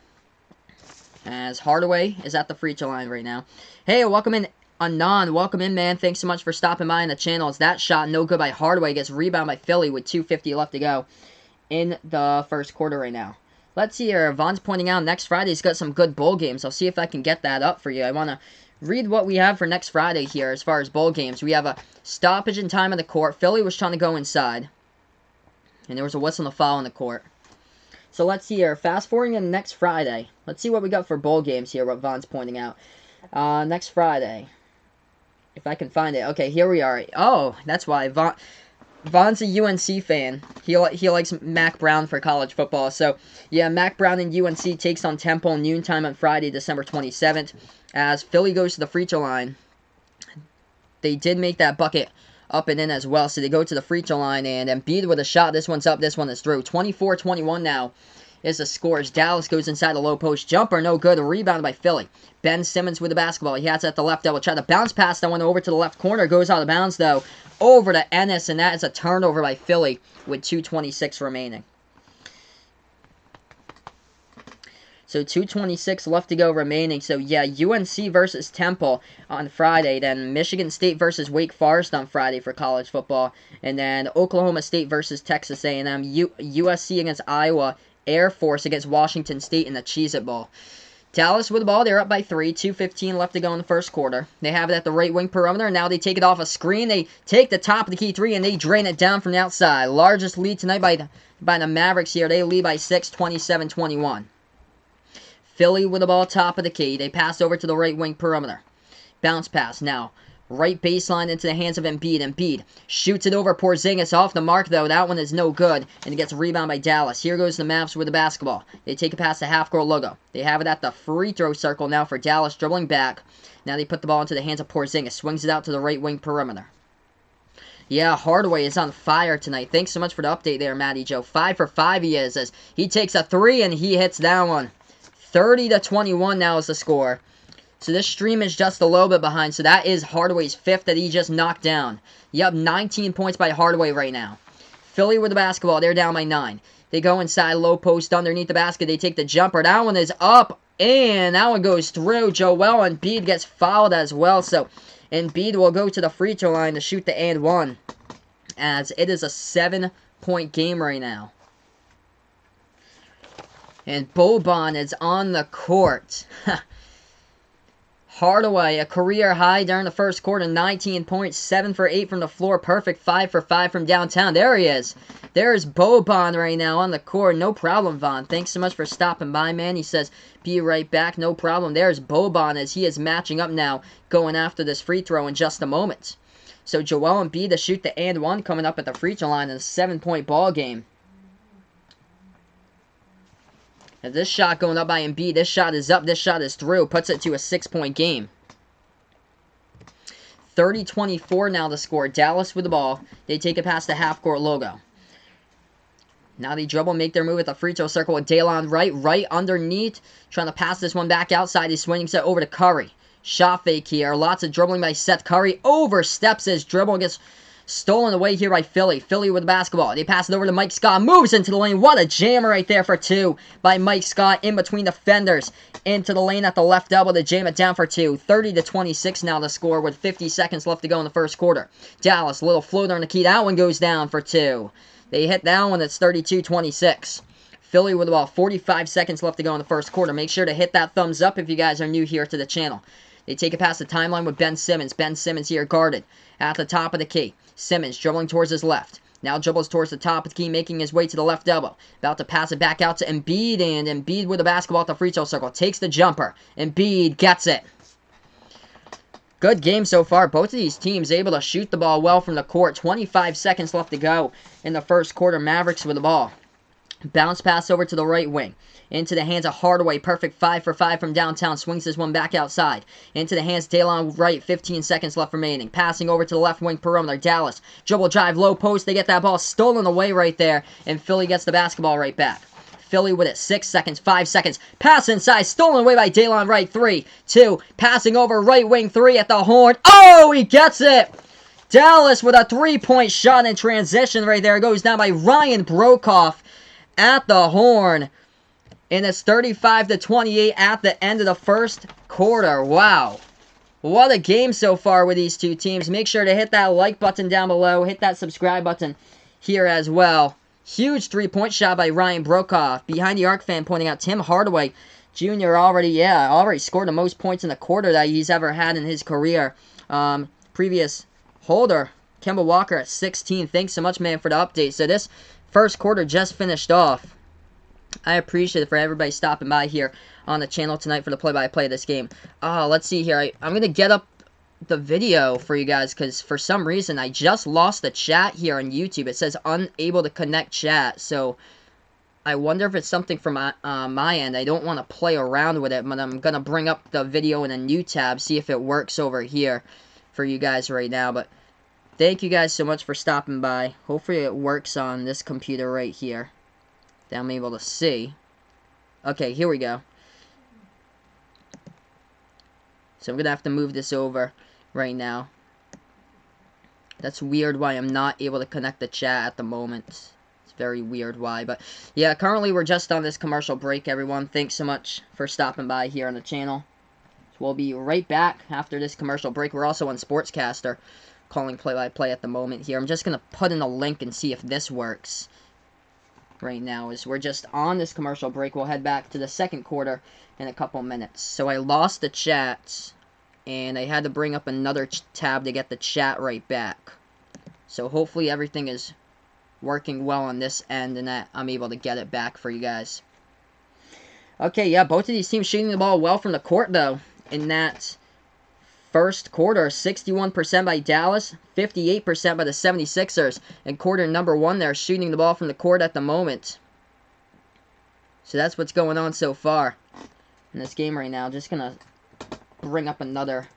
As Hardaway is at the free throw line right now. Hey, welcome in. Anon, welcome in, man. Thanks so much for stopping by on the channel. As that shot, no good by Hardaway, gets rebound by Philly with 2:50 left to go in the first quarter right now. Let's see here. Vaughn's pointing out next Friday's got some good bowl games. I'll see if I can get that up for you. I want to read what we have for next Friday here as far as bowl games. We have a stoppage in time on the court. Philly was trying to go inside, and there was a whistle and a foul on the court. So let's see here. Fast forwarding in next Friday. Let's see what we got for bowl games here, what Vaughn's pointing out. Next Friday. If I can find it. Okay, here we are. Oh, that's why. Vaughn's a UNC fan. He likes Mac Brown for college football. So, yeah, Mac Brown and UNC takes on Temple noontime on Friday, December 27th. As Philly goes to the free throw line. They did make that bucket up and in as well. So they go to the free throw line, and Embiid with a shot. This one's up. This one is through. 24-21 now is the score. As Dallas goes inside the low post. Jumper, no good. Rebound by Philly. Ben Simmons with the basketball. He has it at the left elbow. Try to bounce pass that one over to the left corner. Goes out of bounds, though. Over to Ennis, and that is a turnover by Philly with 2:26 remaining. So 2:26 left to go remaining. So, yeah, UNC versus Temple on Friday. Then Michigan State versus Wake Forest on Friday for college football. And then Oklahoma State versus Texas A&M. USC against Iowa. Air Force against Washington State in the Cheez-It Bowl. Dallas with the ball. They're up by 3. 2:15 left to go in the first quarter. They have it at the right wing perimeter. Now they take it off a screen. They take the top of the key three, and they drain it down from the outside. Largest lead tonight by the Mavericks here. They lead by 6, 27-21. Philly with the ball top of the key. They pass over to the right wing perimeter. Bounce pass now. Right baseline into the hands of Embiid. Embiid shoots it over Porzingis off the mark, though. That one is no good, and it gets a rebound by Dallas. Here goes the Mavs with the basketball. They take it past the half-court logo. They have it at the free throw circle now for Dallas, dribbling back. Now they put the ball into the hands of Porzingis. Swings it out to the right wing perimeter. Yeah, Hardaway is on fire tonight. Thanks so much for the update there, Matty Joe. 5 for 5 he is, as he takes a 3 and he hits that one. 30-21 now is the score. So this stream is just a little bit behind. So that is Hardaway's 5th that he just knocked down. Yep, 19 points by Hardaway right now. Philly with the basketball. They're down by 9. They go inside, low post underneath the basket. They take the jumper. That one is up, and that one goes through. Joel Embiid gets fouled as well. So Embiid will go to the free throw line to shoot the and one, as it is a 7-point game right now. And Boban is on the court. Hardaway, a career high during the first quarter, 19 points, 7 for 8 from the floor, perfect 5 for 5 from downtown. There he is. There's Boban right now on the court. No problem, Vaughn. Thanks so much for stopping by, man. He says, be right back. No problem. There's Boban as he is matching up now, going after this free throw in just a moment. So Joel Embiid to shoot the and one coming up at the free throw line in a 7-point ball game. Now this shot going up by Embiid. This shot is up. This shot is through. Puts it to a 6-point game. 30-24 now the score. Dallas with the ball. They take it past the half-court logo. Now they dribble, make their move at the free throw circle with Daylon Wright. Right underneath. Trying to pass this one back outside. He's swinging it over to Curry. Shot fake here. Lots of dribbling by Seth Curry. Oversteps his dribble. Gets stolen away here by Philly. Philly with the basketball. They pass it over to Mike Scott. Moves into the lane. What a jammer right there for 2 by Mike Scott in between defenders. Into the lane at the left elbow to jam it down for 2. 30-26 now to score with 50 seconds left to go in the first quarter. Dallas, little floater on the key. That one goes down for 2. They hit that one. It's 32-26. Philly with about 45 seconds left to go in the first quarter. Make sure to hit that thumbs up if you guys are new here to the channel. They take it past the timeline with Ben Simmons. Ben Simmons here guarded at the top of the key. Simmons dribbling towards his left. Now dribbles towards the top of the key, making his way to the left elbow. About to pass it back out to Embiid, and Embiid with the basketball at the free throw circle. Takes the jumper. Embiid gets it. Good game so far. Both of these teams able to shoot the ball well from the court. 25 seconds left to go in the first quarter. Mavericks with the ball. Bounce pass over to the right wing. Into the hands of Hardaway. Perfect 5 for 5 from downtown. Swings this one back outside. Into the hands of Daylon Wright. 15 seconds left remaining. Passing over to the left wing perimeter. Dallas. Dribble drive. Low post. They get that ball stolen away right there. And Philly gets the basketball right back. Philly with it. 6 seconds. 5 seconds. Pass inside. Stolen away by Daylon Wright. 3, 2. Passing over right wing 3 at the horn. Oh, he gets it. Dallas with a 3-point shot in transition right there. Goes down by Ryan Brokoff at the horn. And it's 35-28 at the end of the first quarter. Wow. What a game so far with these two teams. Make sure to hit that like button down below. Hit that subscribe button here as well. Huge 3-point shot by Ryan Brokoff. Behind the arc fan pointing out Tim Hardaway Jr. already scored the most points in the quarter that he's ever had in his career. Previous holder, Kemba Walker at 16. Thanks so much, man, for the update. So this first quarter just finished off. I appreciate it for everybody stopping by here on the channel tonight for the play-by-play of this game. Let's see here. I'm going to get up the video for you guys because for some reason I just lost the chat here on YouTube. It says unable to connect chat. So I wonder if it's something from my end. I don't want to play around with it, but I'm going to bring up the video in a new tab, see if it works over here for you guys right now. But thank you guys so much for stopping by. Hopefully it works on this computer right here that I'm able to see. Okay, here we go. So I'm going to have to move this over right now. That's weird why I'm not able to connect the chat at the moment. It's very weird why. But yeah, currently we're just on this commercial break, everyone. Thanks so much for stopping by here on the channel. So we'll be right back after this commercial break. We're also on Sportscaster calling play-by-play at the moment here. I'm just going to put in a link and see if this works right now. As we're just on this commercial break, we'll head back to the second quarter in a couple minutes. So I lost the chat, and I had to bring up another tab to get the chat right back. So hopefully everything is working well on this end, and that I'm able to get it back for you guys. Okay, yeah, both of these teams shooting the ball well from the court, though, in that first quarter. 61% by Dallas, 58% by the 76ers. And quarter number 1, they're shooting the ball from the court at the moment. So that's what's going on so far in this game right now. Just going to bring up another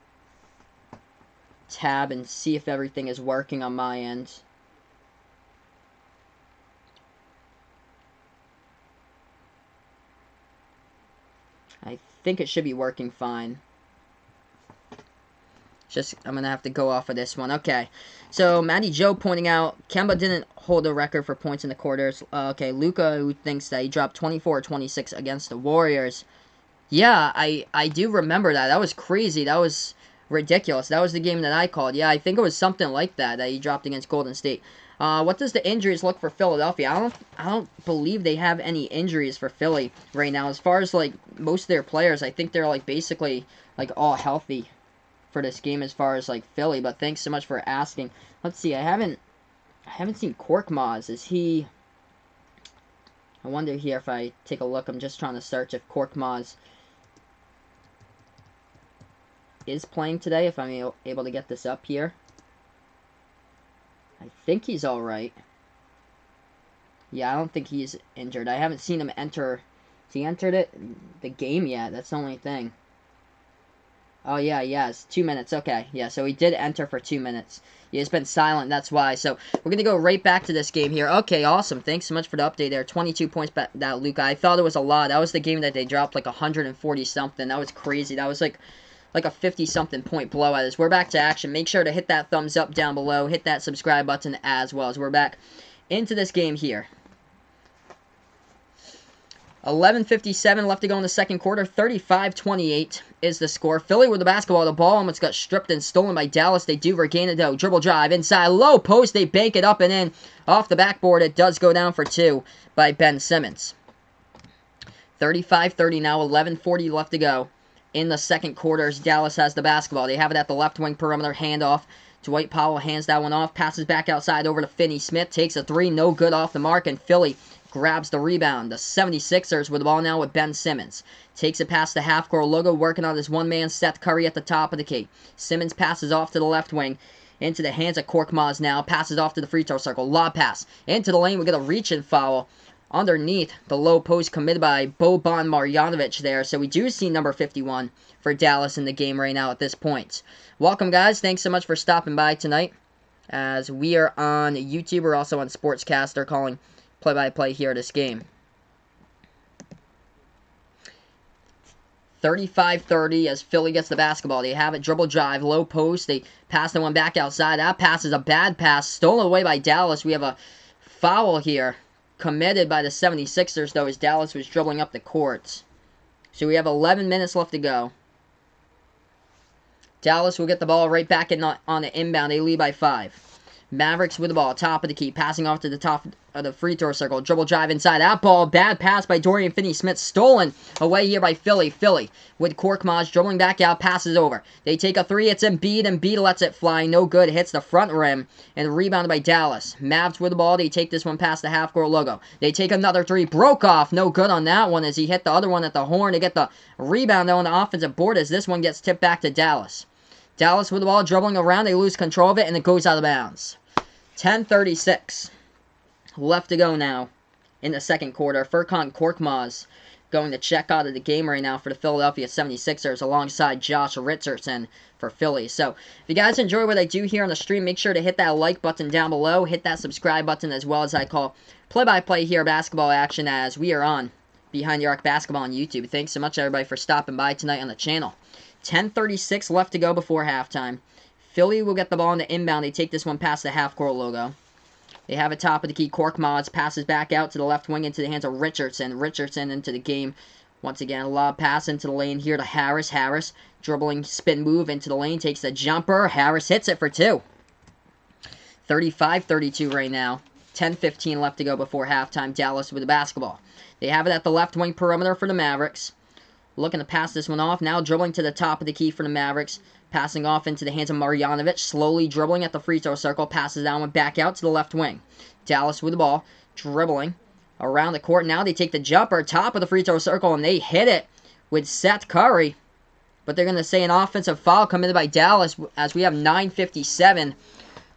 tab and see if everything is working on my end. I think it should be working fine. I'm going to have to go off of this one. Okay. So, Matty Joe pointing out, Kemba didn't hold a record for points in the quarters. Okay, Luca, who thinks that he dropped 24 or 26 against the Warriors. Yeah, I do remember that. That was crazy. That was ridiculous. That was the game that I called. Yeah, I think it was something like that he dropped against Golden State. What does the injuries look for Philadelphia? I don't believe they have any injuries for Philly right now. As far as, like, most of their players, I think they're, like, basically, like, all healthy for this game as far as like Philly. But thanks so much for asking. Let's see, I haven't seen Korkmaz. Is he? I wonder here if I take a look. I'm just trying to search if Korkmaz is playing today, if I'm able to get this up here. I think he's alright. Yeah, I don't think he's injured. I haven't seen him enter. Has he entered the game yet? That's the only thing. Oh, yeah, yes. 2 minutes. Okay. Yeah, so he did enter for 2 minutes. He has been silent. That's why. So, we're going to go right back to this game here. Okay, awesome. Thanks so much for the update there. 22 points by that Luka. I thought it was a lot. That was the game that they dropped like 140-something. That was crazy. That was like like a 50-something point blowout is. We're back to action. Make sure to hit that thumbs up down below. Hit that subscribe button as well, as we're back into this game here. 11:57 left to go in the second quarter. 35-28 is the score. Philly with the basketball. The ball almost got stripped and stolen by Dallas. They do regain it, though. Dribble drive inside. Low post. They bank it up and in. Off the backboard, it does go down for two by Ben Simmons. 35-30 now. 11:40 left to go in the second quarter as Dallas has the basketball. They have it at the left wing perimeter. Handoff. Dwight Powell hands that one off. Passes back outside over to Finney Smith. Takes a three. No good off the mark. And Philly grabs the rebound. The 76ers with the ball now with Ben Simmons. Takes it past the half-court logo, working on his one-man Seth Curry at the top of the key. Simmons passes off to the left wing. Into the hands of Korkmaz now. Passes off to the free throw circle. Lob pass. Into the lane. We get a reach-in foul underneath the low post committed by Boban Marjanovic there. So we do see number 51 for Dallas in the game right now at this point. Welcome, guys. Thanks so much for stopping by tonight. As we are on YouTube, we're also on Sportscaster calling play-by-play here of this game. 35-30 as Philly gets the basketball. They have it, dribble drive, low post. They pass the one back outside. That pass is a bad pass, stolen away by Dallas. We have a foul here committed by the 76ers, though, as Dallas was dribbling up the court. So we have 11 minutes left to go. Dallas will get the ball right back in on the inbound. They lead by 5. Mavericks with the ball, top of the key, passing off to the top of the free throw circle. Dribble drive inside. That ball, bad pass by Dorian Finney-Smith, stolen away here by Philly. Philly with Korkmaz dribbling back out, passes over. They take a three, it's Embiid. Embiid lets it fly, no good, hits the front rim, and rebounded by Dallas. Mavs with the ball, they take this one past the half-court logo. They take another three, broke off, no good on that one as he hit the other one at the horn to get the rebound though on the offensive board as this one gets tipped back to Dallas. Dallas with the ball, dribbling around, they lose control of it, and it goes out of bounds. 10:36 left to go now in the second quarter. Furkan Korkmaz going to check out of the game right now for the Philadelphia 76ers alongside Josh Richardson for Philly. So, if you guys enjoy what I do here on the stream, make sure to hit that like button down below. Hit that subscribe button as well as I call play-by-play here basketball action as we are on Behind the Arc Basketball on YouTube. Thanks so much, everybody, for stopping by tonight on the channel. 10:36 left to go before halftime. Philly will get the ball in the inbound. They take this one past the half-court logo. They have it top of the key. Korkmaz passes back out to the left wing into the hands of Richardson. Richardson into the game. Once again, lob pass into the lane here to Harris. Harris dribbling spin move into the lane. Takes the jumper. Harris hits it for two. 35-32 right now. 10:15 left to go before halftime. Dallas with the basketball. They have it at the left wing perimeter for the Mavericks. Looking to pass this one off. Now dribbling to the top of the key for the Mavericks. Passing off into the hands of Marjanovic. Slowly dribbling at the free throw circle. Passes that one back out to the left wing. Dallas with the ball. Dribbling around the court. Now they take the jumper. Top of the free throw circle. And they hit it with Seth Curry. But they're going to say an offensive foul committed by Dallas as we have 9:57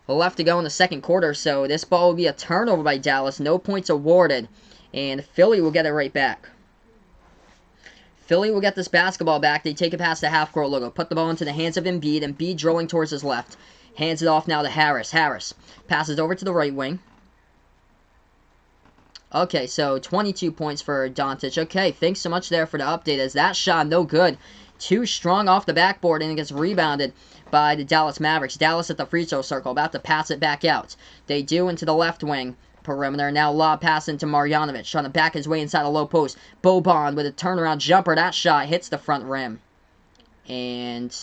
left to go in the second quarter. So this ball will be a turnover by Dallas. No points awarded. And Philly will get it right back. Philly will get this basketball back. They take it past the half-court logo. Put the ball into the hands of Embiid. Embiid drilling towards his left. Hands it off now to Harris. Harris passes over to the right wing. Okay, so 22 points for Doncic. Okay, thanks so much there for the update as that shot no good. Too strong off the backboard and it gets rebounded by the Dallas Mavericks. Dallas at the free throw circle, about to pass it back out. They do into the left wing perimeter. Now lob pass into Marjanovic, trying to back his way inside a low post. Boban with a turnaround jumper. That shot hits the front rim. And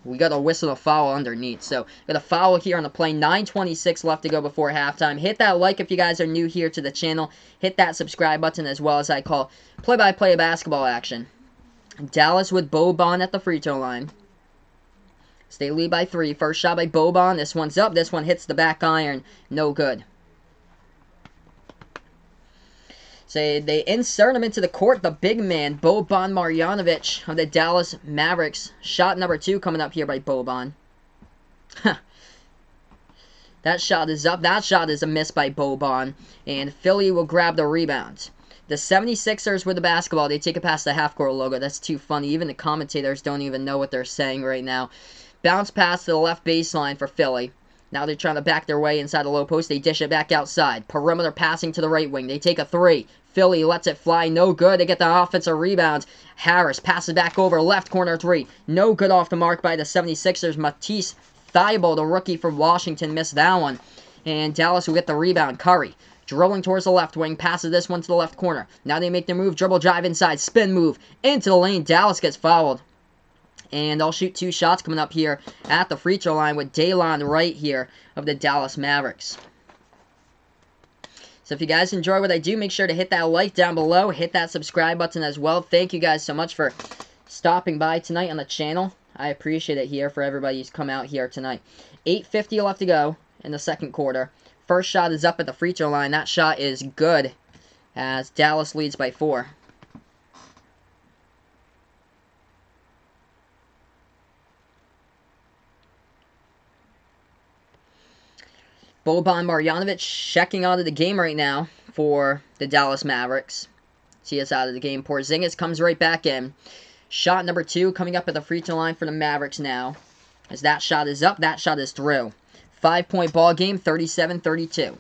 we got a whistle of foul underneath. So, got a foul here on the play. 9:26 left to go before halftime. Hit that like if you guys are new here to the channel. Hit that subscribe button as well as I call play-by-play basketball action. Dallas with Boban at the free throw line. They lead by 3. First shot by Boban. This one's up. This one hits the back iron. No good. So they insert him into the court. The big man, Boban Marjanovic of the Dallas Mavericks. Shot number 2 coming up here by Boban. That shot is up. That shot is a miss by Boban. And Philly will grab the rebound. The 76ers with the basketball. They take it past the half-court logo. That's too funny. Even the commentators don't even know what they're saying right now. Bounce pass to the left baseline for Philly. Now they're trying to back their way inside the low post. They dish it back outside. Perimeter passing to the right wing. They take a 3. Philly lets it fly. No good. They get the offensive rebound. Harris passes back over. Left corner three. No good off the mark by the 76ers. Matisse Thybulle, the rookie from Washington, missed that one. And Dallas will get the rebound. Curry dribbling towards the left wing. Passes this one to the left corner. Now they make their move. Dribble drive inside. Spin move into the lane. Dallas gets fouled. And they'll shoot 2 shots coming up here at the free throw line with Daylon Wright here of the Dallas Mavericks. So if you guys enjoy what I do, make sure to hit that like down below. Hit that subscribe button as well. Thank you guys so much for stopping by tonight on the channel. I appreciate it here for everybody who's come out here tonight. 8:50 left to go in the second quarter. First shot is up at the free throw line. That shot is good as Dallas leads by 4. Boban Marjanovic checking out of the game right now for the Dallas Mavericks. See us out of the game. Porzingis comes right back in. Shot number 2 coming up at the free throw line for the Mavericks now. As that shot is up, that shot is through. 5-point ball game, 37-32.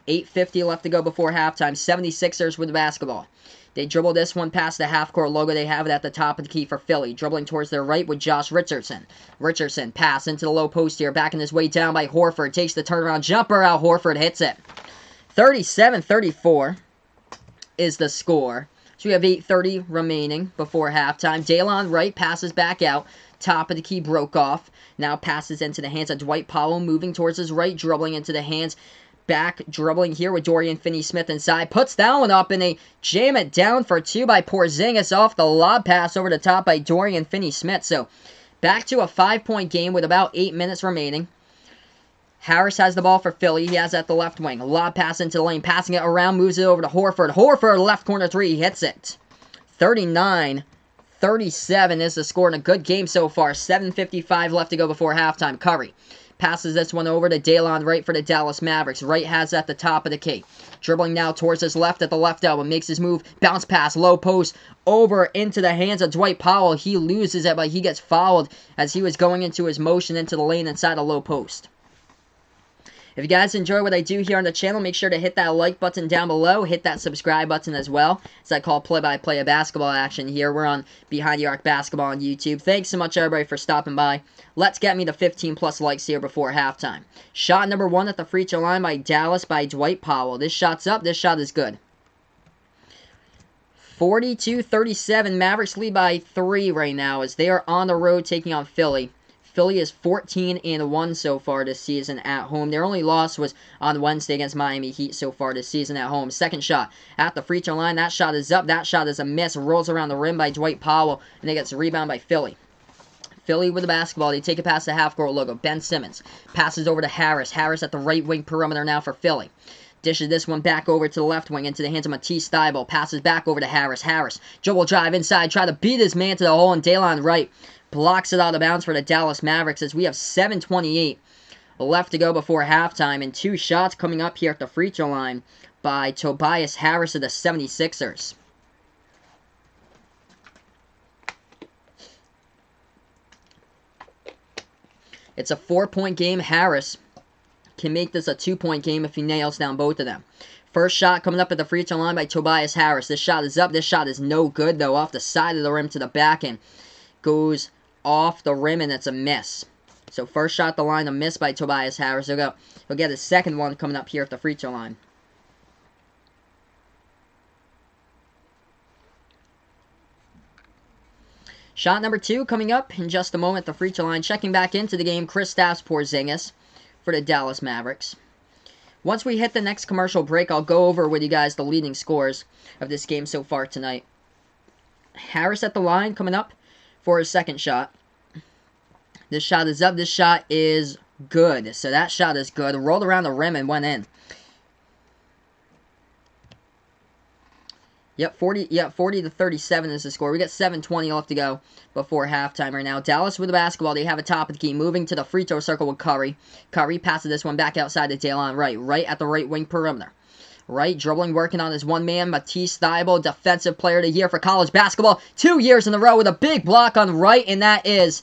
8:50 left to go before halftime. 76ers with the basketball. They dribble this one past the half-court logo. They have it at the top of the key for Philly. Dribbling towards their right with Josh Richardson. Richardson pass into the low post here. Backing his way down by Horford. Takes the turnaround jumper out. Horford hits it. 37-34 is the score. So we have 8:30 remaining before halftime. Daylon Wright passes back out. Top of the key broke off. Now passes into the hands of Dwight Powell. Moving towards his right. Dribbling into the hands. Back dribbling here with Dorian Finney-Smith inside. Puts that one up and they jam it down for 2 by Porzingis off the lob pass over the top by Dorian Finney-Smith. So back to a 5-point game with about 8 minutes remaining. Harris has the ball for Philly. He has it at the left wing. Lob pass into the lane. Passing it around. Moves it over to Horford. Horford left corner 3. Hits it. 39-37 is the score in a good game so far. 7:55 left to go before halftime. Curry passes this one over to Daylon Wright for the Dallas Mavericks. Wright has at the top of the key. Dribbling now towards his left at the left elbow. Makes his move. Bounce pass. Low post. Over into the hands of Dwight Powell. He loses it, but he gets fouled as he was going into his motion into the lane inside a low post. If you guys enjoy what I do here on the channel, make sure to hit that like button down below. Hit that subscribe button as well, as I call play-by-play of basketball action here. We're on Behind the Arc Basketball on YouTube. Thanks so much, everybody, for stopping by. Let's get me the 15-plus likes here before halftime. Shot number 1 at the free throw line by Dallas by Dwight Powell. This shot's up. This shot is good. 42-37. Mavericks lead by 3 right now as they are on the road taking on Philly. Philly is 14-1 so far this season at home. Their only loss was on Wednesday against Miami Heat so far this season at home. Second shot at the free throw line. That shot is up. That shot is a miss. Rolls around the rim by Dwight Powell, and it gets a rebound by Philly. Philly with the basketball. They take it past the half-court logo. Ben Simmons passes over to Harris. Harris at the right wing perimeter now for Philly. Dishes this one back over to the left wing into the hands of Matisse Thybulle. Passes back over to Harris. Harris, dribble drive inside. Try to beat his man to the hole, and Daylon Wright blocks it out of bounds for the Dallas Mavericks as we have 7:28 left to go before halftime. And 2 shots coming up here at the free throw line by Tobias Harris of the 76ers. It's a 4-point game. Harris can make this a 2-point game if he nails down both of them. First shot coming up at the free throw line by Tobias Harris. This shot is up. This shot is no good, though, off the side of the rim to the back end. Goes off the rim, and it's a miss. So first shot at the line, a miss by Tobias Harris. He'll get his second one coming up here at the free throw line. Shot number 2 coming up in just a moment at the free throw line. Checking back into the game, Kristaps Porzingis for the Dallas Mavericks. Once we hit the next commercial break, I'll go over with you guys the leading scores of this game so far tonight. Harris at the line coming up for his second shot. This shot is up. This shot is good. So that shot is good. Rolled around the rim and went in. Yep, 40-37 is the score. We got 7:20 left to go before halftime right now. Dallas with the basketball. They have a top of the key. Moving to the free throw circle with Curry. Curry passes this one back outside to Daylon Wright. Right at the right wing perimeter. Right, dribbling, working on his one man, Matisse Thybulle, Defensive Player of the Year for college basketball. 2 years in a row with a big block on Wright, and that is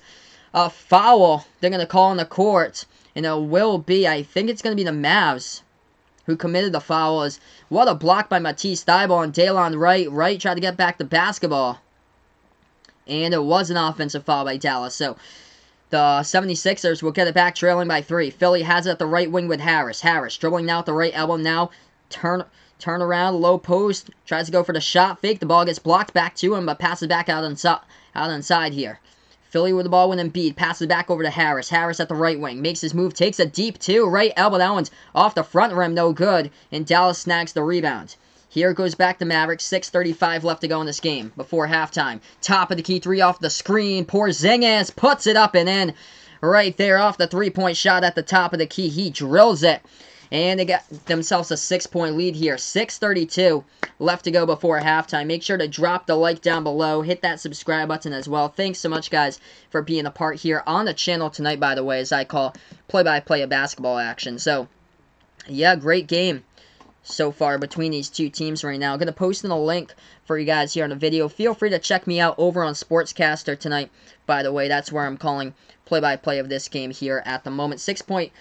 a foul they're going to call on the court. And it will be, I think it's going to be the Mavs who committed the foul. As what a block by Matisse Thybulle and Daylon Wright. Wright tried to get back the basketball. And it was an offensive foul by Dallas. So the 76ers will get it back, trailing by 3. Philly has it at the right wing with Harris. Harris dribbling now at the right elbow. Now turn around, low post. Tries to go for the shot fake. The ball gets blocked back to him, but passes back out inside here. Philly with the ball with Embiid. Passes back over to Harris. Harris at the right wing. Makes his move. Takes a deep 2. Right elbow. That one's off the front rim. No good. And Dallas snags the rebound. Here goes back to Mavericks. 6:35 left to go in this game before halftime. Top of the key 3 off the screen. Porzingis puts it up and in. Right there off the 3-point shot at the top of the key. He drills it. And they got themselves a 6-point lead here. 6:32 left to go before halftime. Make sure to drop the like down below. Hit that subscribe button as well. Thanks so much, guys, for being a part here on the channel tonight, by the way, as I call play-by-play of basketball action. So, yeah, great game so far between these two teams right now. I'm going to post in a link for you guys here on the video. Feel free to check me out over on Sportscaster tonight, by the way. That's where I'm calling play-by-play of this game here at the moment. 6-point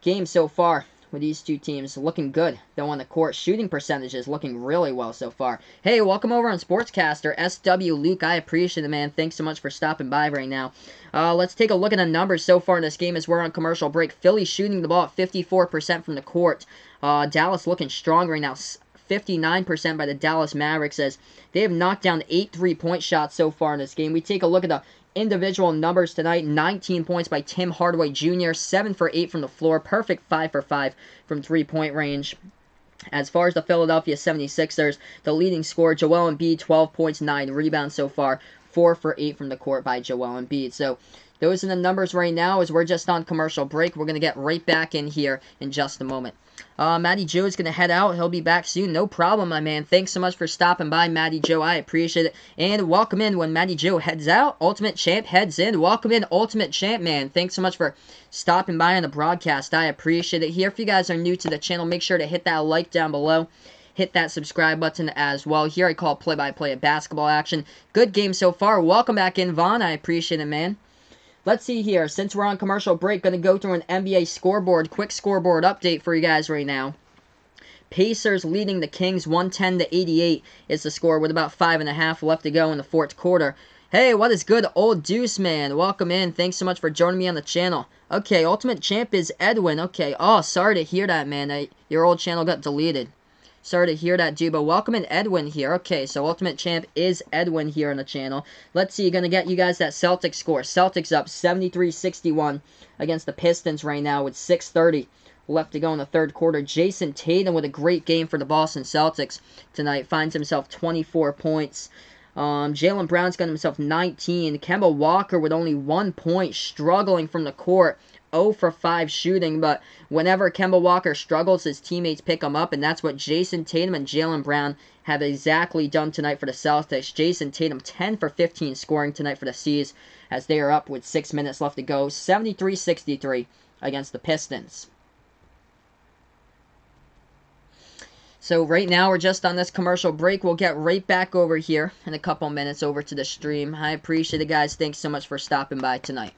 game so far with these two teams, looking good though on the court. Shooting percentages looking really well so far. Hey, welcome over on Sportscaster. SW Luke, I appreciate it, man. Thanks so much for stopping by right now. Let's take a look at the numbers so far in this game as we're on commercial break. Philly shooting the ball at 54% from the court. Dallas looking strong right now. 59% by the Dallas Mavericks, as they have knocked down 8 3-point shots so far in this game. We take a look at the individual numbers tonight. 19 points by Tim Hardaway Jr. 7 for 8 from the floor. Perfect 5 for 5 from 3-point range. As far as the Philadelphia 76ers, the leading scorer, Joel Embiid, 12 points, 9 rebounds so far. 4 for 8 from the court by Joel Embiid. So those are the numbers right now as we're just on commercial break. We're going to get right back in here in just a moment. Matty Joe is going to head out. He'll be back soon. No problem, my man. Thanks so much for stopping by, Matty Joe. I appreciate it. And welcome in when Matty Joe heads out. Ultimate Champ heads in. Welcome in, Ultimate Champ, man. Thanks so much for stopping by on the broadcast. I appreciate it. Here, if you guys are new to the channel, make sure to hit that like down below. Hit that subscribe button as well. Here I call play-by-play of basketball action. Good game so far. Welcome back in, Vaughn. I appreciate it, man. Let's see here. Since we're on commercial break, going to go through an NBA scoreboard, quick scoreboard update for you guys right now. Pacers leading the Kings 110-88 is the score with about 5.5 left to go in the fourth quarter. Hey, what is good, Old Deuce Man? Welcome in. Thanks so much for joining me on the channel. Okay, Ultimate Champ is Edwin. Okay. Oh, sorry to hear that, man. Your old channel got deleted. Sorry to hear that, dude, but welcome in Edwin here. Okay, so Ultimate Champ is Edwin here on the channel. Let's see, going to get you guys that Celtics score. Celtics up 73-61 against the Pistons right now with 6:30 left to go in the third quarter. Jason Tatum with a great game for the Boston Celtics tonight. Finds himself 24 points. Jaylen Brown's got himself 19. Kemba Walker with only 1 point, struggling from the court. 0 for 5 shooting, but whenever Kemba Walker struggles, his teammates pick him up, and that's what Jason Tatum and Jaylen Brown have exactly done tonight for the Celtics. Jason Tatum 10 for 15 scoring tonight for the C's as they are up with 6 minutes left to go. 73-63 against the Pistons. So right now we're just on this commercial break. We'll get right back over here in a couple minutes over to the stream. I appreciate it, guys. Thanks so much for stopping by tonight.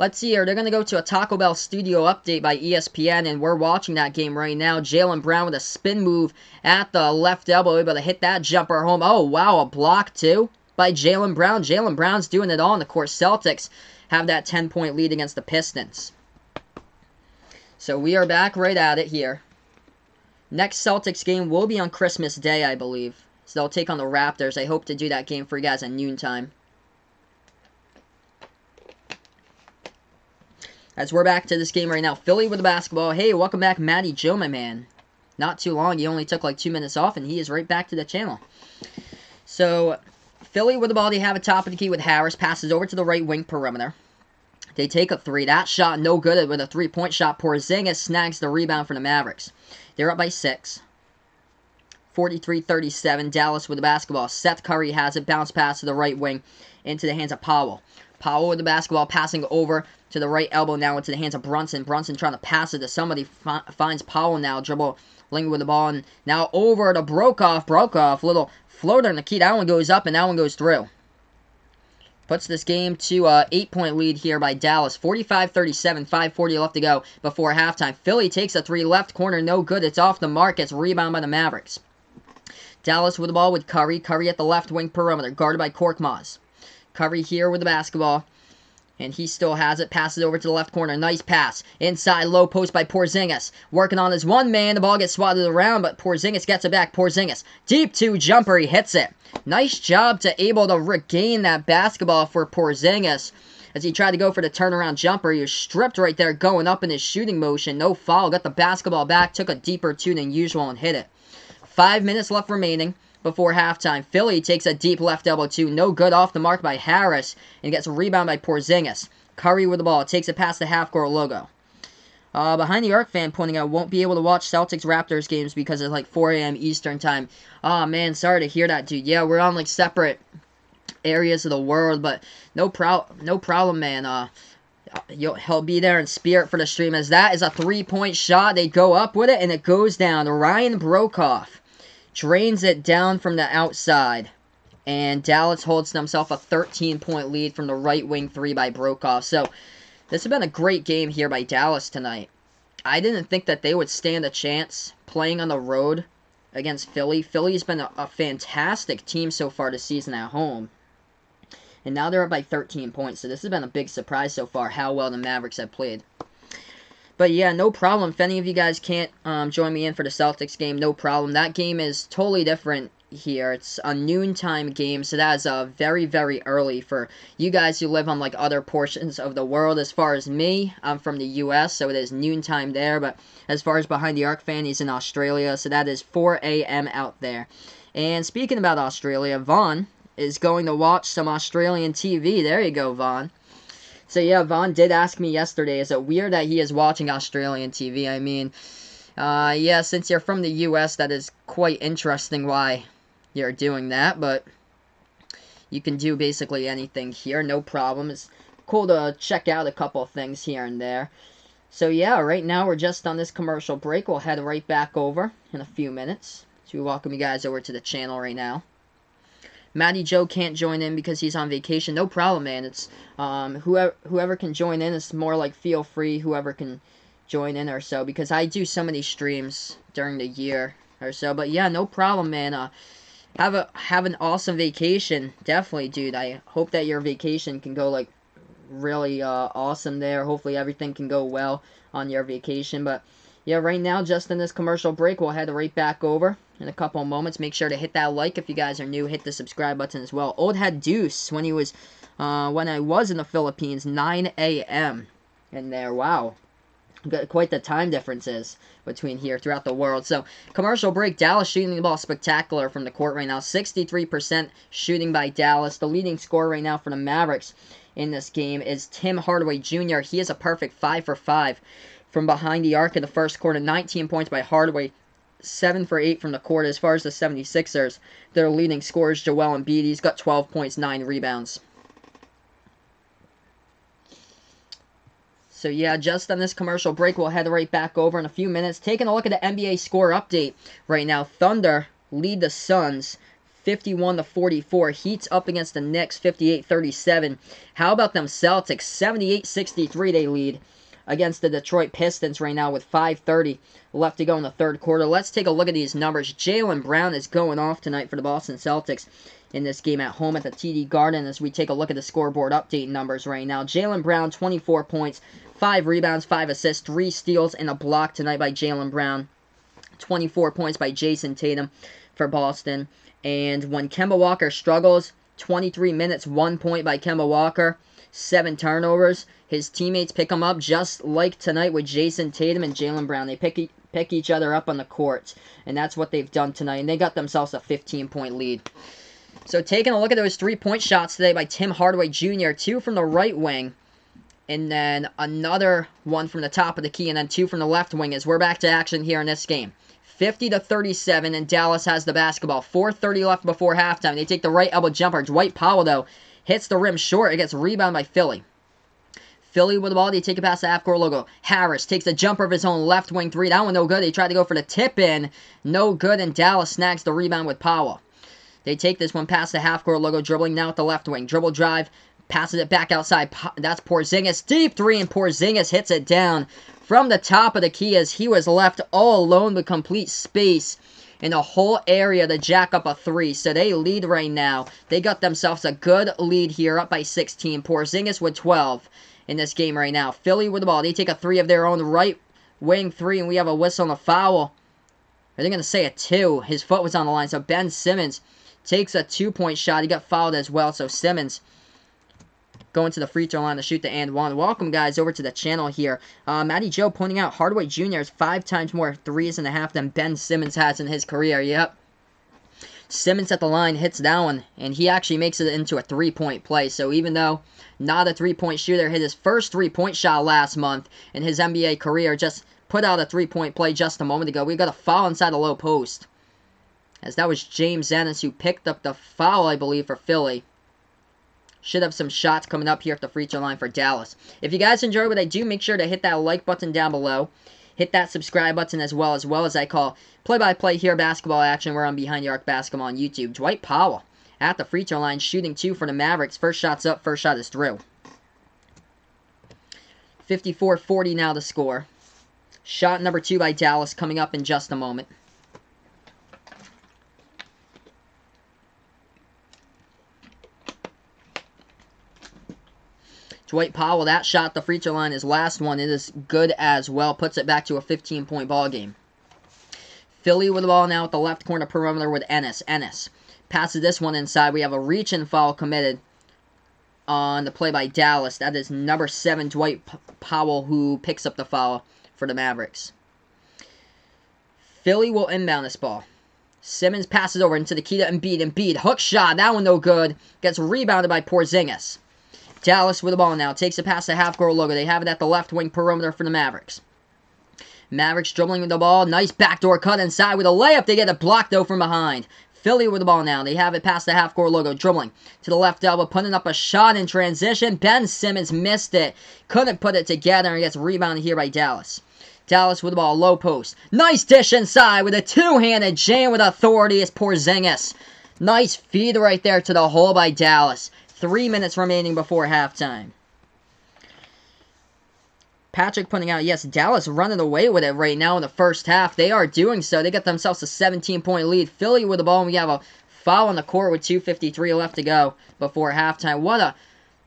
Let's see here. They're going to go to a Taco Bell studio update by ESPN, and we're watching that game right now. Jaylen Brown with a spin move at the left elbow, able to hit that jumper home. Oh, wow, a block, too, by Jaylen Brown. Jaylen Brown's doing it all, and of course, Celtics have that 10-point lead against the Pistons. So we are back right at it here. Next Celtics game will be on Christmas Day, I believe. So they'll take on the Raptors. I hope to do that game for you guys at noontime. As we're back to this game right now. Philly with the basketball. Hey, welcome back, Matty Joe, my man. Not too long. He only took like 2 minutes off, and he is right back to the channel. So, Philly with the ball. They have a top of the key with Harris. Passes over to the right wing perimeter. They take a 3. That shot no good with a 3-point shot. Porzingis snags the rebound for the Mavericks. They're up by 6. 43-37. Dallas with the basketball. Seth Curry has it. Bounce pass to the right wing into the hands of Powell. Powell with the basketball, passing over to the right elbow now into the hands of Brunson. Brunson trying to pass it to somebody. Finds Powell now. Dribbling with the ball. And now over to Brokoff. Brokoff, little floater in the key. That one goes up and that one goes through. Puts this game to a 8-point lead here by Dallas. 45-37, 5:40 left to go before halftime. Philly takes a 3 left corner, no good. It's off the mark. It's rebound by the Mavericks. Dallas with the ball with Curry. Curry at the left wing perimeter, guarded by Korkmaz. Curry here with the basketball. And he still has it. Passes over to the left corner. Nice pass. Inside, low post by Porzingis. Working on his one man. The ball gets swatted around, but Porzingis gets it back. Porzingis. Deep 2 jumper. He hits it. Nice job to able to regain that basketball for Porzingis. As he tried to go for the turnaround jumper, he was stripped right there going up in his shooting motion. No foul. Got the basketball back. Took a deeper 2 than usual and hit it. 5 minutes left remaining before halftime. Philly takes a deep left elbow 2. No good, off the mark by Harris. And gets a rebound by Porzingis. Curry with the ball. Takes it past the half-court logo. Behind the arc fan pointing out, won't be able to watch Celtics-Raptors games because it's like 4 a.m. Eastern time. Oh, man, sorry to hear that, dude. Yeah, we're on like separate areas of the world, but no problem, man. He'll be there in spirit for the stream, as that is a 3-point shot. They go up with it, and it goes down. Ryan Brokoff drains it down from the outside. And Dallas holds themselves a 13-point lead from the right wing 3 by Brokoff. So, this has been a great game here by Dallas tonight. I didn't think that they would stand a chance playing on the road against Philly. Philly's been a fantastic team so far this season at home. And now they're up by 13 points. So this has been a big surprise so far, how well the Mavericks have played. But yeah, no problem. If any of you guys can't join me in for the Celtics game, no problem. That game is totally different here. It's a noontime game, so that is very, very early for you guys who live on like other portions of the world. As far as me, I'm from the U.S., so it is noontime there. But as far as Behind the Arc fan, he's in Australia, so that is 4 a.m. out there. And speaking about Australia, Vaughn is going to watch some Australian TV. There you go, Vaughn. So yeah, Vaughn did ask me yesterday, is it weird that he is watching Australian TV? I mean, yeah, since you're from the U.S., that is quite interesting why you're doing that, but you can do basically anything here, no problem. It's cool to check out a couple of things here and there. So yeah, right now we're just on this commercial break. We'll head right back over in a few minutes. So we welcome you guys over to the channel right now. Matty Joe can't join in because he's on vacation. No problem, man. It's whoever can join in. It's more like feel free, whoever can join in or so, because I do so many streams during the year or so. But yeah, no problem, man. Have an awesome vacation. Definitely, dude. I hope that your vacation can go like really awesome there. Hopefully everything can go well on your vacation. But yeah, right now, just in this commercial break, we'll head right back over in a couple of moments. Make sure to hit that like if you guys are new. Hit the subscribe button as well. Old had Deuce when I was in the Philippines, 9 a.m. in there. Wow. Quite the time differences between here throughout the world. So, commercial break. Dallas shooting the ball spectacular from the court right now. 63% shooting by Dallas. The leading scorer right now for the Mavericks in this game is Tim Hardaway Jr. He is a perfect 5 for 5 from behind the arc in the first quarter. 19 points by Hardaway. 7 for 8 from the court. As far as the 76ers, their leading scorer is Joel Embiid. He's got 12 points, 9 rebounds. So yeah, just on this commercial break, we'll head right back over in a few minutes. Taking a look at the NBA score update right now. Thunder lead the Suns 51-44. Heat's up against the Knicks 58-37. How about them Celtics? 78-63 they lead against the Detroit Pistons right now with 5:30 left to go in the third quarter. Let's take a look at these numbers. Jaylen Brown is going off tonight for the Boston Celtics in this game at home at the TD Garden as we take a look at the scoreboard update numbers right now. Jaylen Brown, 24 points, 5 rebounds, 5 assists, 3 steals, and a block tonight by Jaylen Brown. 24 points by Jason Tatum for Boston. And when Kemba Walker struggles, 23 minutes, 1 point by Kemba Walker, 7 turnovers. His teammates pick him up just like tonight with Jason Tatum and Jaylen Brown. They pick each other up on the court, and that's what they've done tonight. And they got themselves a 15-point lead. So taking a look at those 3-point shots today by Tim Hardaway Jr., 2 from the right wing, and then another one from the top of the key, and then 2 from the left wing as we're back to action here in this game. 50-37, and Dallas has the basketball. 4:30 left before halftime. They take the right elbow jumper. Dwight Powell, though, hits the rim short. It gets rebounded by Philly. Philly with the ball. They take it past the half-court logo. Harris takes a jumper of his own left wing 3. That one no good. They tried to go for the tip-in. No good, and Dallas snags the rebound with Powell. They take this one past the half-court logo, dribbling now at the left wing. Dribble drive, Passes it back outside. That's Porzingis. Deep three, and Porzingis hits it down from the top of the key as he was left all alone with complete space in the whole area to jack up a three. So they lead right now. They got themselves a good lead here, up by 16. Porzingis with 12 in this game right now. Philly with the ball. They take a three of their own, right wing three, and we have a whistle and a foul. Are they going to say a two? His foot was on the line, so Ben Simmons takes a 2-point shot. He got fouled as well, so Simmons going to the free throw line to shoot the and one. Welcome, guys, over to the channel here. Matty Joe pointing out Hardaway Jr. has 5 times more threes and a half than Ben Simmons has in his career. Yep. Simmons at the line hits that one, and he actually makes it into a 3-point play. So even though not a 3-point shooter, hit his first 3-point shot last month in his NBA career, just put out a 3-point play just a moment ago. We got a foul inside the low post, as that was James Ennis who picked up the foul, I believe, for Philly. Should have some shots coming up here at the free throw line for Dallas. If you guys enjoy what I do, make sure to hit that like button down below. Hit that subscribe button as well as I call play-by-play here basketball action. We're on Behind the Arc Basketball on YouTube. Dwight Powell at the free throw line, shooting 2 for the Mavericks. First shot's up, first shot is through. 54-40 now to score. Shot number 2 by Dallas coming up in just a moment. Dwight Powell, that shot, the free throw line, his last one, it is good as well. Puts it back to a 15-point ball game. Philly with the ball now at the left corner perimeter with Ennis. Ennis passes this one inside. We have a reach and foul committed on the play by Dallas. That is number 7, Dwight Powell, who picks up the foul for the Mavericks. Philly will inbound this ball. Simmons passes over into the key to Embiid. Embiid, hook shot, that one no good. Gets rebounded by Porzingis. Dallas with the ball now. Takes it past the half-court logo. They have it at the left wing perimeter for the Mavericks. Mavericks dribbling with the ball. Nice backdoor cut inside with a layup. They get it blocked, though, from behind. Philly with the ball now. They have it past the half-court logo. Dribbling to the left elbow. Putting up a shot in transition. Ben Simmons missed it. Couldn't put it together. And gets rebounded here by Dallas. Dallas with the ball. Low post. Nice dish inside with a two-handed jam with authority is Porzingis. Nice feed right there to the hole by Dallas. 3 minutes remaining before halftime. Patrick pointing out, yes, Dallas running away with it right now in the first half. They are doing so. They got themselves a 17-point lead. Philly with the ball, and we have a foul on the court with 2:53 left to go before halftime. What a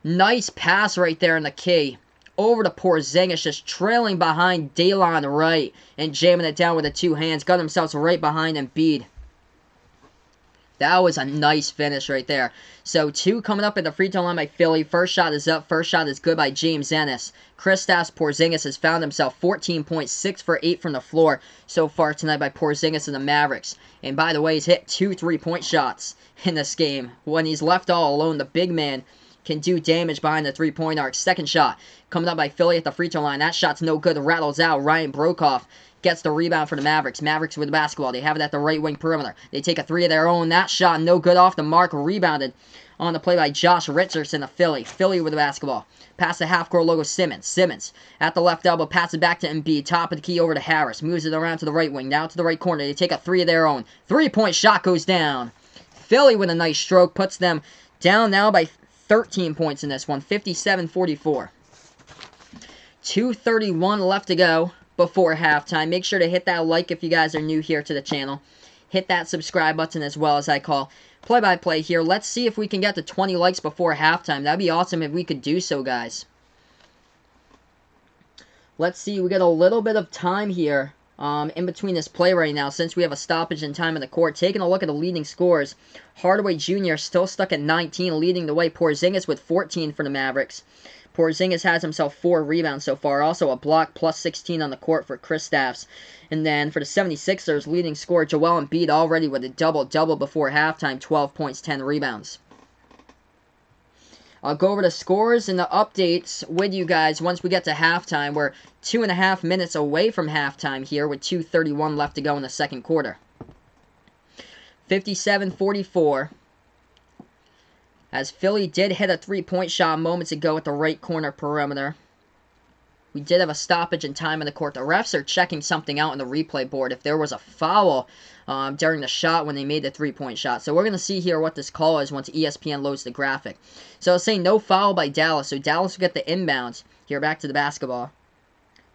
nice pass right there in the key. Over to Porzingis, just trailing behind Daylon Wright and jamming it down with the 2 hands. Got themselves right behind Embiid. That was a nice finish right there. So 2 coming up at the free throw line by Philly. First shot is up. First shot is good by James Ennis. Kristaps Porzingis has found himself 14 points, 6 for 8 from the floor so far tonight by Porzingis and the Mavericks. And by the way, he's hit 2 3-point shots in this game. When he's left all alone, the big man can do damage behind the 3-point arc. Second shot coming up by Philly at the free throw line. That shot's no good. Rattles out. Ryan Brokoff gets the rebound for the Mavericks. Mavericks with the basketball. They have it at the right wing perimeter. They take a 3 of their own. That shot no good off the mark. Rebounded on the play by Josh Richardson of Philly. Philly with the basketball. Pass the half-court logo Simmons. Simmons at the left elbow. Pass it back to Embiid. Top of the key over to Harris. Moves it around to the right wing. Now to the right corner. They take a 3 of their own. 3-point shot goes down. Philly with a nice stroke. Puts them down now by 13 points in this one. 57-44. 2:31 left to go before halftime. Make sure to hit that like if you guys are new here to the channel. Hit that subscribe button as well as I call play-by-play here. Let's see if we can get to 20 likes before halftime. That'd be awesome if we could do so, guys. Let's see. We got a little bit of time here in between this play right now since we have a stoppage in time in the court. Taking a look at the leading scores. Hardaway Jr. still stuck at 19, leading the way. Porzingis with 14 for the Mavericks. Porzingis has himself 4 rebounds so far. Also a block, plus 16 on the court for Kristaps. And then for the 76ers, leading scorer Joel Embiid already with a double-double before halftime. 12 points, 10 rebounds. I'll go over the scores and the updates with you guys once we get to halftime. We're 2.5 minutes away from halftime here with 2:31 left to go in the second quarter. 57-44. As Philly did hit a 3-point shot moments ago at the right corner perimeter. we did have a stoppage in time in the court. The refs are checking something out on the replay board if there was a foul during the shot when they made the three-point shot. So we're going to see here what this call is once ESPN loads the graphic. So it's saying no foul by Dallas. So Dallas will get the inbounds. Here, back to the basketball.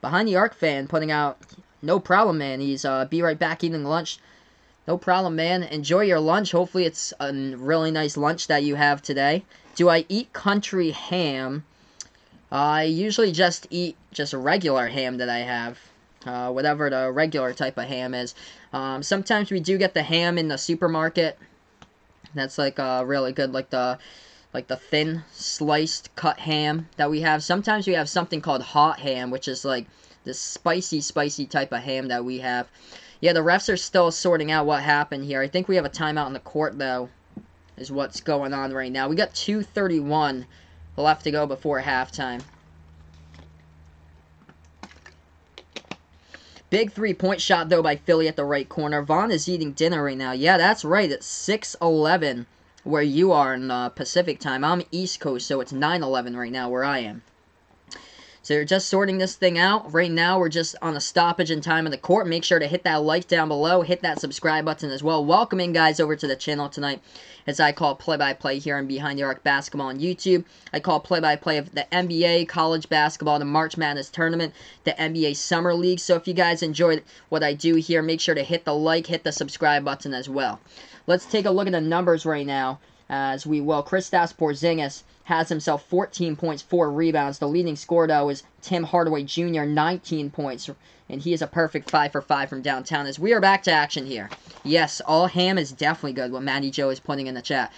Behind the arc fan putting out, no problem, man. He's be right back eating lunch. No problem, man. Enjoy your lunch. Hopefully it's a really nice lunch that you have today. Do I eat country ham? I usually just eat just a regular ham that I have. Whatever the regular type of ham is. Sometimes we do get the ham in the supermarket. That's like really good, like the thin sliced cut ham that we have. Sometimes we have something called hot ham, which is like this spicy type of ham that we have. Yeah, the refs are still sorting out what happened here. I think we have a timeout in the court, though, is what's going on right now. We got 2:31 left to go before halftime. Big three-point shot, though, by Philly at the right corner. Vaughn is eating dinner right now. Yeah, that's right. It's 6:11 where you are in Pacific time. I'm East Coast, so it's 9:11 right now where I am. So they're just sorting this thing out. Right now, we're just on a stoppage in time in the court. Make sure to hit that like down below. Hit that subscribe button as well. Welcome in, guys, over to the channel tonight as I call play-by-play here on Behind the Arc Basketball on YouTube. I call play-by-play of the NBA, college basketball, the March Madness Tournament, the NBA Summer League. So if you guys enjoyed what I do here, make sure to hit the like, hit the subscribe button as well. Let's take a look at the numbers right now as we will. Kristaps Porzingis has himself 14 points, 4 rebounds. The leading scorer, though, is Tim Hardaway Jr., 19 points. And he is a perfect 5 for 5 from downtown as we are back to action here. Yes, all ham is definitely good, what Matty Joe is putting in the chat.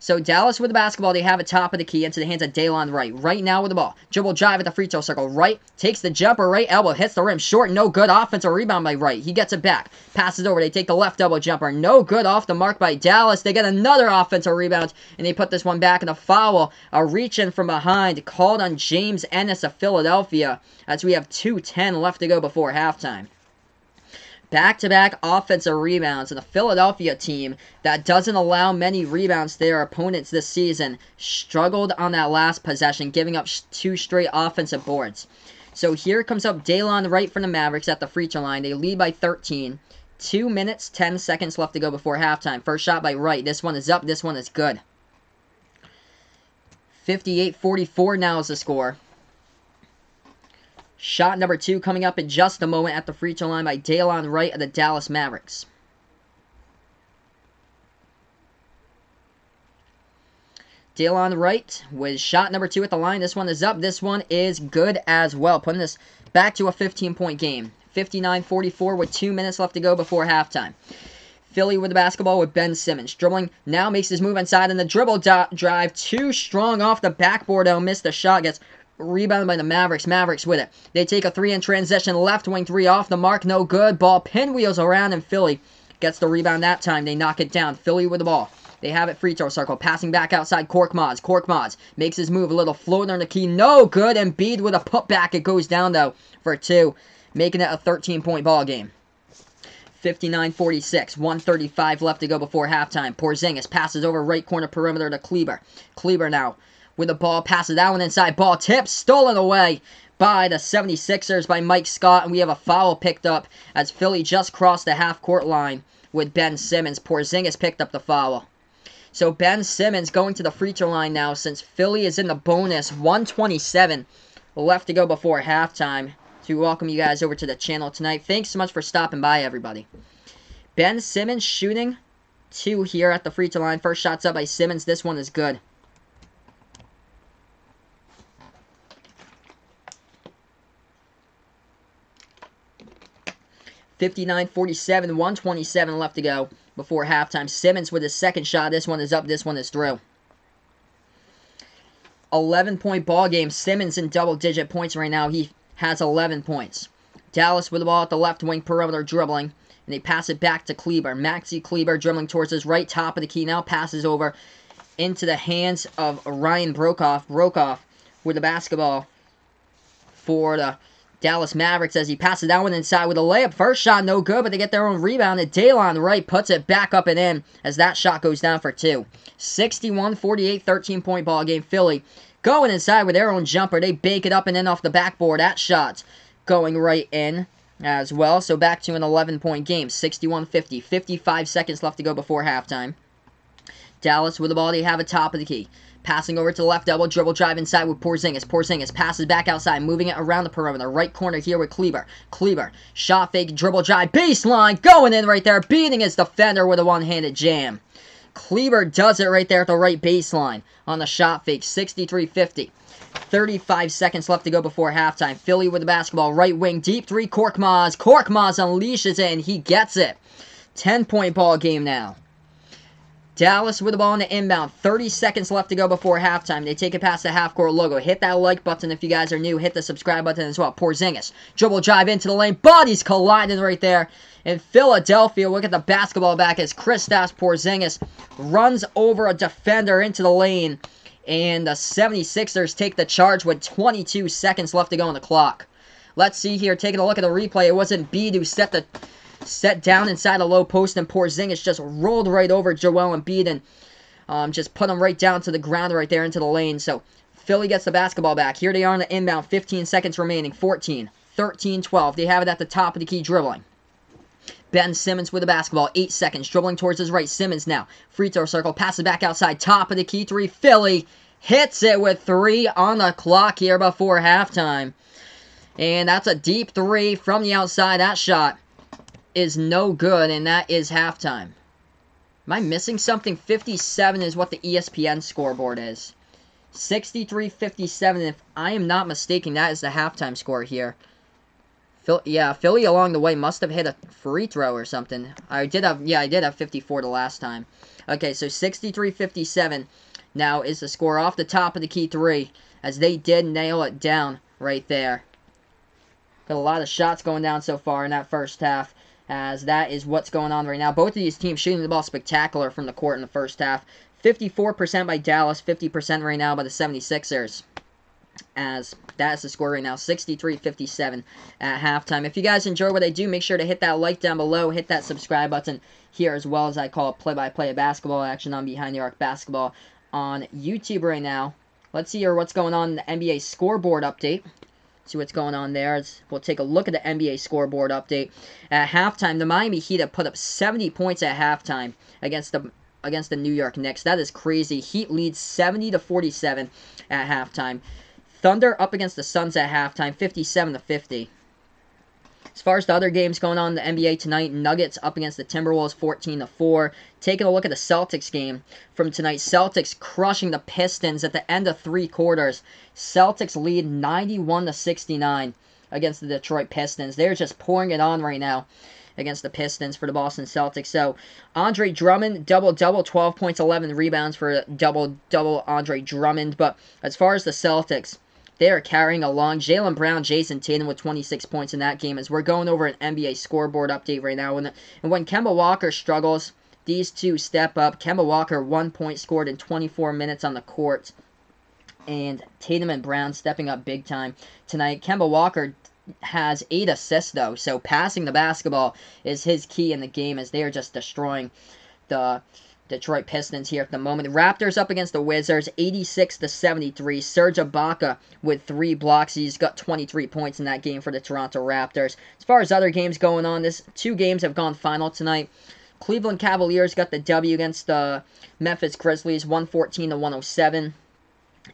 So Dallas with the basketball, they have it top of the key into the hands of Daylon Wright. Right now with the ball. Dribble drive at the free throw circle. Wright takes the jumper, right elbow, hits the rim. Short, no good. Offensive rebound by Wright. He gets it back. Passes over. They take the left elbow jumper. No good off the mark by Dallas. They get another offensive rebound, and they put this one back in a foul. A reach in from behind called on James Ennis of Philadelphia as we have 2:10 left to go before halftime. Back-to-back offensive rebounds, and the Philadelphia team that doesn't allow many rebounds to their opponents this season struggled on that last possession, giving up 2 straight offensive boards. So here comes up Daylon Wright from the Mavericks at the free throw line. They lead by 13. 2 minutes, 10 seconds left to go before halftime. First shot by Wright. This one is up. This one is good. 58-44 now is the score. Shot number 2 coming up in just a moment at the free throw line by Daylon Wright of the Dallas Mavericks. Daylon Wright with shot number 2 at the line. This one is up. This one is good as well. Putting this back to a 15-point game. 59-44 with 2 minutes left to go before halftime. Philly with the basketball with Ben Simmons. Dribbling now, makes his move inside, and the dribble drive too strong off the backboard. They'll miss the shot. Gets rebounded by the Mavericks. Mavericks with it. They take a 3 in transition. Left wing 3 off the mark. No good. Ball pinwheels around, and Philly gets the rebound that time. They knock it down. Philly with the ball. They have it free throw circle. Passing back outside. Korkmaz. Korkmaz makes his move. A little floater in the key. No good. Embiid with a putback. It goes down, though, for 2. Making it a 13-point ball game. 59-46. 1:35 left to go before halftime. Porzingis passes over right corner perimeter to Kleber. Kleber now with the ball, passes that one inside. Ball tips, stolen away by the 76ers by Mike Scott. And we have a foul picked up as Philly just crossed the half-court line with Ben Simmons. Porzingis picked up the foul. So Ben Simmons going to the free throw line now since Philly is in the bonus. 1:27 left to go before halftime. To welcome you guys over to the channel tonight. Thanks so much for stopping by, everybody. Ben Simmons shooting 2 here at the free throw line. First shot's up by Simmons. This one is good. (59-47), 1:27 left to go before halftime. Simmons with his second shot. This one is up. This one is through. 11-point ball game. Simmons in double-digit points right now. He has 11 points. Dallas with the ball at the left wing perimeter dribbling. And they pass it back to Kleber. Maxi Kleber dribbling towards his right top of the key. Now passes over into the hands of Ryan Brokoff. Brokoff with the basketball for the Dallas Mavericks as he passes that one inside with a layup. First shot no good, but they get their own rebound. And Daylon Wright puts it back up and in as that shot goes down for 2. 61-48, 13-point ball game. Philly going inside with their own jumper. They bake it up and in off the backboard. That shot going right in as well. So back to an 11-point game, 61-50. 55 seconds left to go before halftime. Dallas with the ball. They have a top of the key. Passing over to the left elbow, dribble drive inside with Porzingis. Porzingis passes back outside, moving it around the perimeter. Right corner here with Kleber. Kleber, shot fake, dribble drive, baseline, going in right there, beating his defender with a one-handed jam. Kleber does it right there at the right baseline on the shot fake, 63-50. 35 seconds left to go before halftime. Philly with the basketball, right wing, deep three, Korkmaz. Korkmaz unleashes it, and he gets it. 10-point ball game now. Dallas with the ball in the inbound. 30 seconds left to go before halftime. They take it past the half-court logo. Hit that like button if you guys are new. Hit the subscribe button as well. Porzingis. Dribble drive into the lane. Bodies colliding right there. In Philadelphia, look at the basketball back as Kristaps Porzingis runs over a defender into the lane. And the 76ers take the charge with 22 seconds left to go on the clock. Let's see here. Taking a look at the replay. It wasn't Embiid who set down inside the low post, and Porzingis just rolled right over Joel Embiid and just put him right down to the ground right there into the lane. So Philly gets the basketball back. Here they are on the inbound. 15 seconds remaining. 14, 13, 12. They have it at the top of the key dribbling. Ben Simmons with the basketball. 8 seconds. Dribbling towards his right. Simmons now. Free throw circle. Passes back outside. Top of the key. 3. Philly hits it with 3 on the clock here before halftime. And that's a deep 3 from the outside. That shot is no good, and that is halftime. Am I missing something? 57 is what the ESPN scoreboard is. 63-57, if I am not mistaken, that is the halftime score here. Philly along the way must have hit a free throw or something. I did have 54 the last time. Okay, so 63-57 now is the score off the top of the key 3, as they did nail it down right there. Got a lot of shots going down so far in that first half, as that is what's going on right now. Both of these teams shooting the ball spectacular from the court in the first half. 54% by Dallas, 50% right now by the 76ers. As that's the score right now, 63-57 at halftime. If you guys enjoy what I do, make sure to hit that like down below. Hit that subscribe button here, as well as I call it play-by-play of basketball action on Behind the Arc Basketball on YouTube right now. Let's see here what's going on in the NBA scoreboard update. See what's going on there. We'll take a look at the NBA scoreboard update. At halftime, the Miami Heat have put up 70 points at halftime against the New York Knicks. That is crazy. Heat leads 70-47 at halftime. Thunder up against the Suns at halftime, 57-50. As far as the other games going on in the NBA tonight, Nuggets up against the Timberwolves, 14-4. Taking a look at the Celtics game from tonight. Celtics crushing the Pistons at the end of 3 quarters. Celtics lead 91-69 against the Detroit Pistons. They're just pouring it on right now against the Pistons for the Boston Celtics. So, Andre Drummond, double-double, 12 points, 11 rebounds for double-double Andre Drummond. But as far as the Celtics, they are carrying along. Jaylen Brown, Jason Tatum with 26 points in that game, as we're going over an NBA scoreboard update right now. And when Kemba Walker struggles, these two step up. Kemba Walker, 1 point scored in 24 minutes on the court. And Tatum and Brown stepping up big time tonight. Kemba Walker has 8 assists, though. So passing the basketball is his key in the game, as they are just destroying the Detroit Pistons here at the moment. The Raptors up against the Wizards, 86-73. Serge Ibaka with 3 blocks. He's got 23 points in that game for the Toronto Raptors. As far as other games going on, 2 games have gone final tonight. Cleveland Cavaliers got the W against the Memphis Grizzlies, 114-107.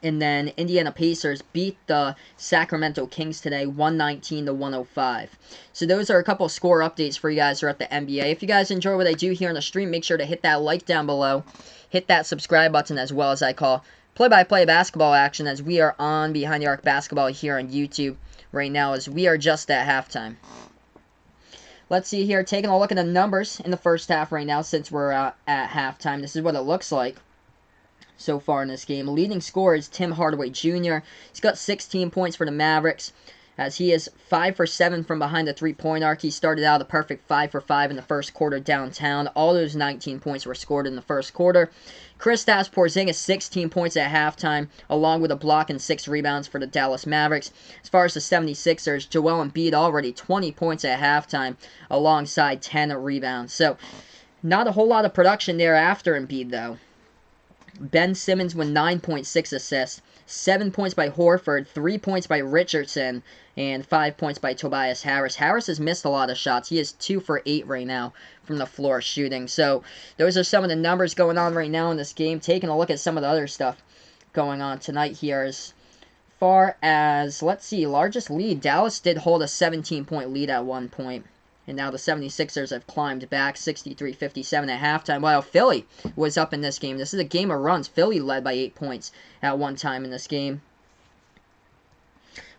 And then Indiana Pacers beat the Sacramento Kings today, 119-105. So those are a couple of score updates for you guys throughout the NBA. If you guys enjoy what I do here on the stream, make sure to hit that like down below. Hit that subscribe button, as well as I call play-by-play basketball action, as we are on Behind the Arc Basketball here on YouTube right now, as we are just at halftime. Let's see here, taking a look at the numbers in the first half right now since we're at halftime. This is what it looks like so far in this game. Leading scorer is Tim Hardaway Jr. He's got 16 points for the Mavericks, as he is 5 for 7 from behind the three-point arc. He started out a perfect 5 for 5 in the first quarter downtown. All those 19 points were scored in the first quarter. Kristaps Porzingis, 16 points at halftime, along with a block and 6 rebounds for the Dallas Mavericks. As far as the 76ers, Joel Embiid already 20 points at halftime, alongside 10 rebounds. So, not a whole lot of production there after Embiid, though. Ben Simmons with 9.6 assists. 7 points by Horford, 3 points by Richardson, and 5 points by Tobias Harris. Harris has missed a lot of shots. He is 2 for 8 right now from the floor shooting. So those are some of the numbers going on right now in this game. Taking a look at some of the other stuff going on tonight here is far as, let's see, largest lead. Dallas did hold a 17-point lead at one point. And now the 76ers have climbed back 63-57 at halftime, while Philly was up in this game. This is a game of runs. Philly led by 8 points at one time in this game.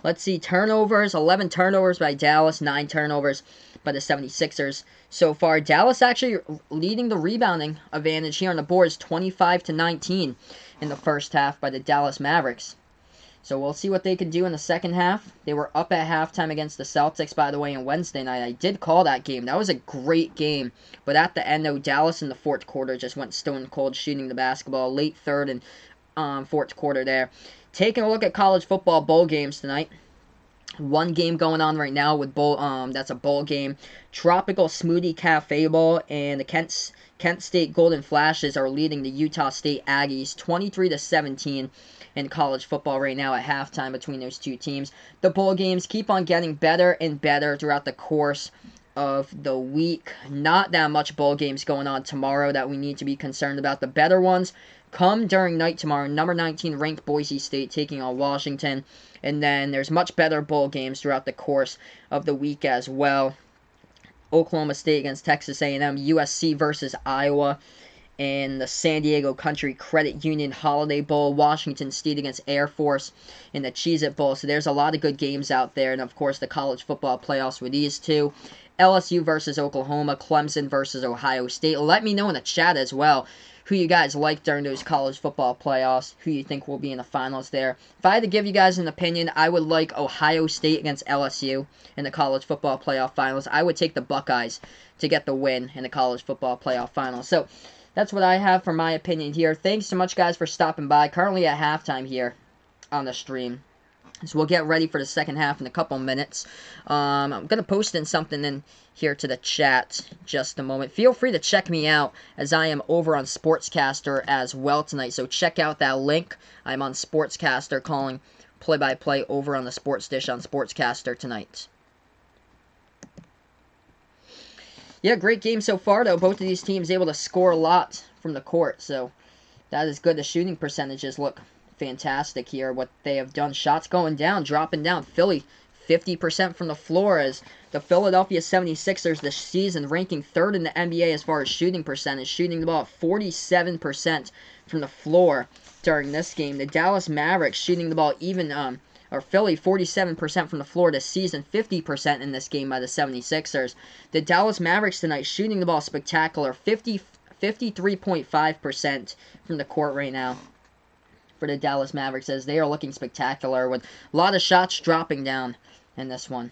Let's see, turnovers, 11 turnovers by Dallas, 9 turnovers by the 76ers so far. Dallas actually leading the rebounding advantage here on the boards, 25-19 in the first half by the Dallas Mavericks. So we'll see what they can do in the second half. They were up at halftime against the Celtics, by the way, on Wednesday night. I did call that game. That was a great game. But at the end, though, Dallas in the fourth quarter just went stone cold shooting the basketball. Late third and fourth quarter there. Taking a look at college football bowl games tonight. One game going on right now with that's a bowl game. Tropical Smoothie Cafe Bowl and the Kent State Golden Flashes are leading the Utah State Aggies 23-17 in college football right now at halftime between those two teams. The bowl games keep on getting better and better throughout the course of the week. Not that much bowl games going on tomorrow that we need to be concerned about. The better ones come during night tomorrow. Number 19 ranked Boise State taking on Washington. And then there's much better bowl games throughout the course of the week as well. Oklahoma State against Texas A&M, USC versus Iowa, and the San Diego Country Credit Union Holiday Bowl, Washington State against Air Force in the Cheez-It Bowl. So there's a lot of good games out there. And, of course, the college football playoffs with these two. LSU versus Oklahoma, Clemson versus Ohio State. Let me know in the chat as well who you guys like during those college football playoffs, who you think will be in the finals there. If I had to give you guys an opinion, I would like Ohio State against LSU in the college football playoff finals. I would take the Buckeyes to get the win in the college football playoff finals. So that's what I have for my opinion here. Thanks so much, guys, for stopping by. Currently at halftime here on the stream. So we'll get ready for the second half in a couple minutes. I'm going to post in something in here to the chat just a moment. Feel free to check me out as I am over on Sportscaster as well tonight. So check out that link. I'm on Sportscaster calling play-by-play over on the Sports Dish on Sportscaster tonight. Yeah, great game so far, though. Both of these teams able to score a lot from the court, so that is good. The shooting percentages look fantastic here, what they have done. Shots going down, dropping down. Philly, 50% from the floor, as the Philadelphia 76ers this season ranking third in the NBA as far as shooting percentage, shooting the ball at 47% from the floor during this game. The Dallas Mavericks shooting the ball Philly, 47% from the floor this season, 50% in this game by the 76ers. The Dallas Mavericks tonight shooting the ball spectacular, 53.5% from the court right now for the Dallas Mavericks, as they are looking spectacular with a lot of shots dropping down in this one.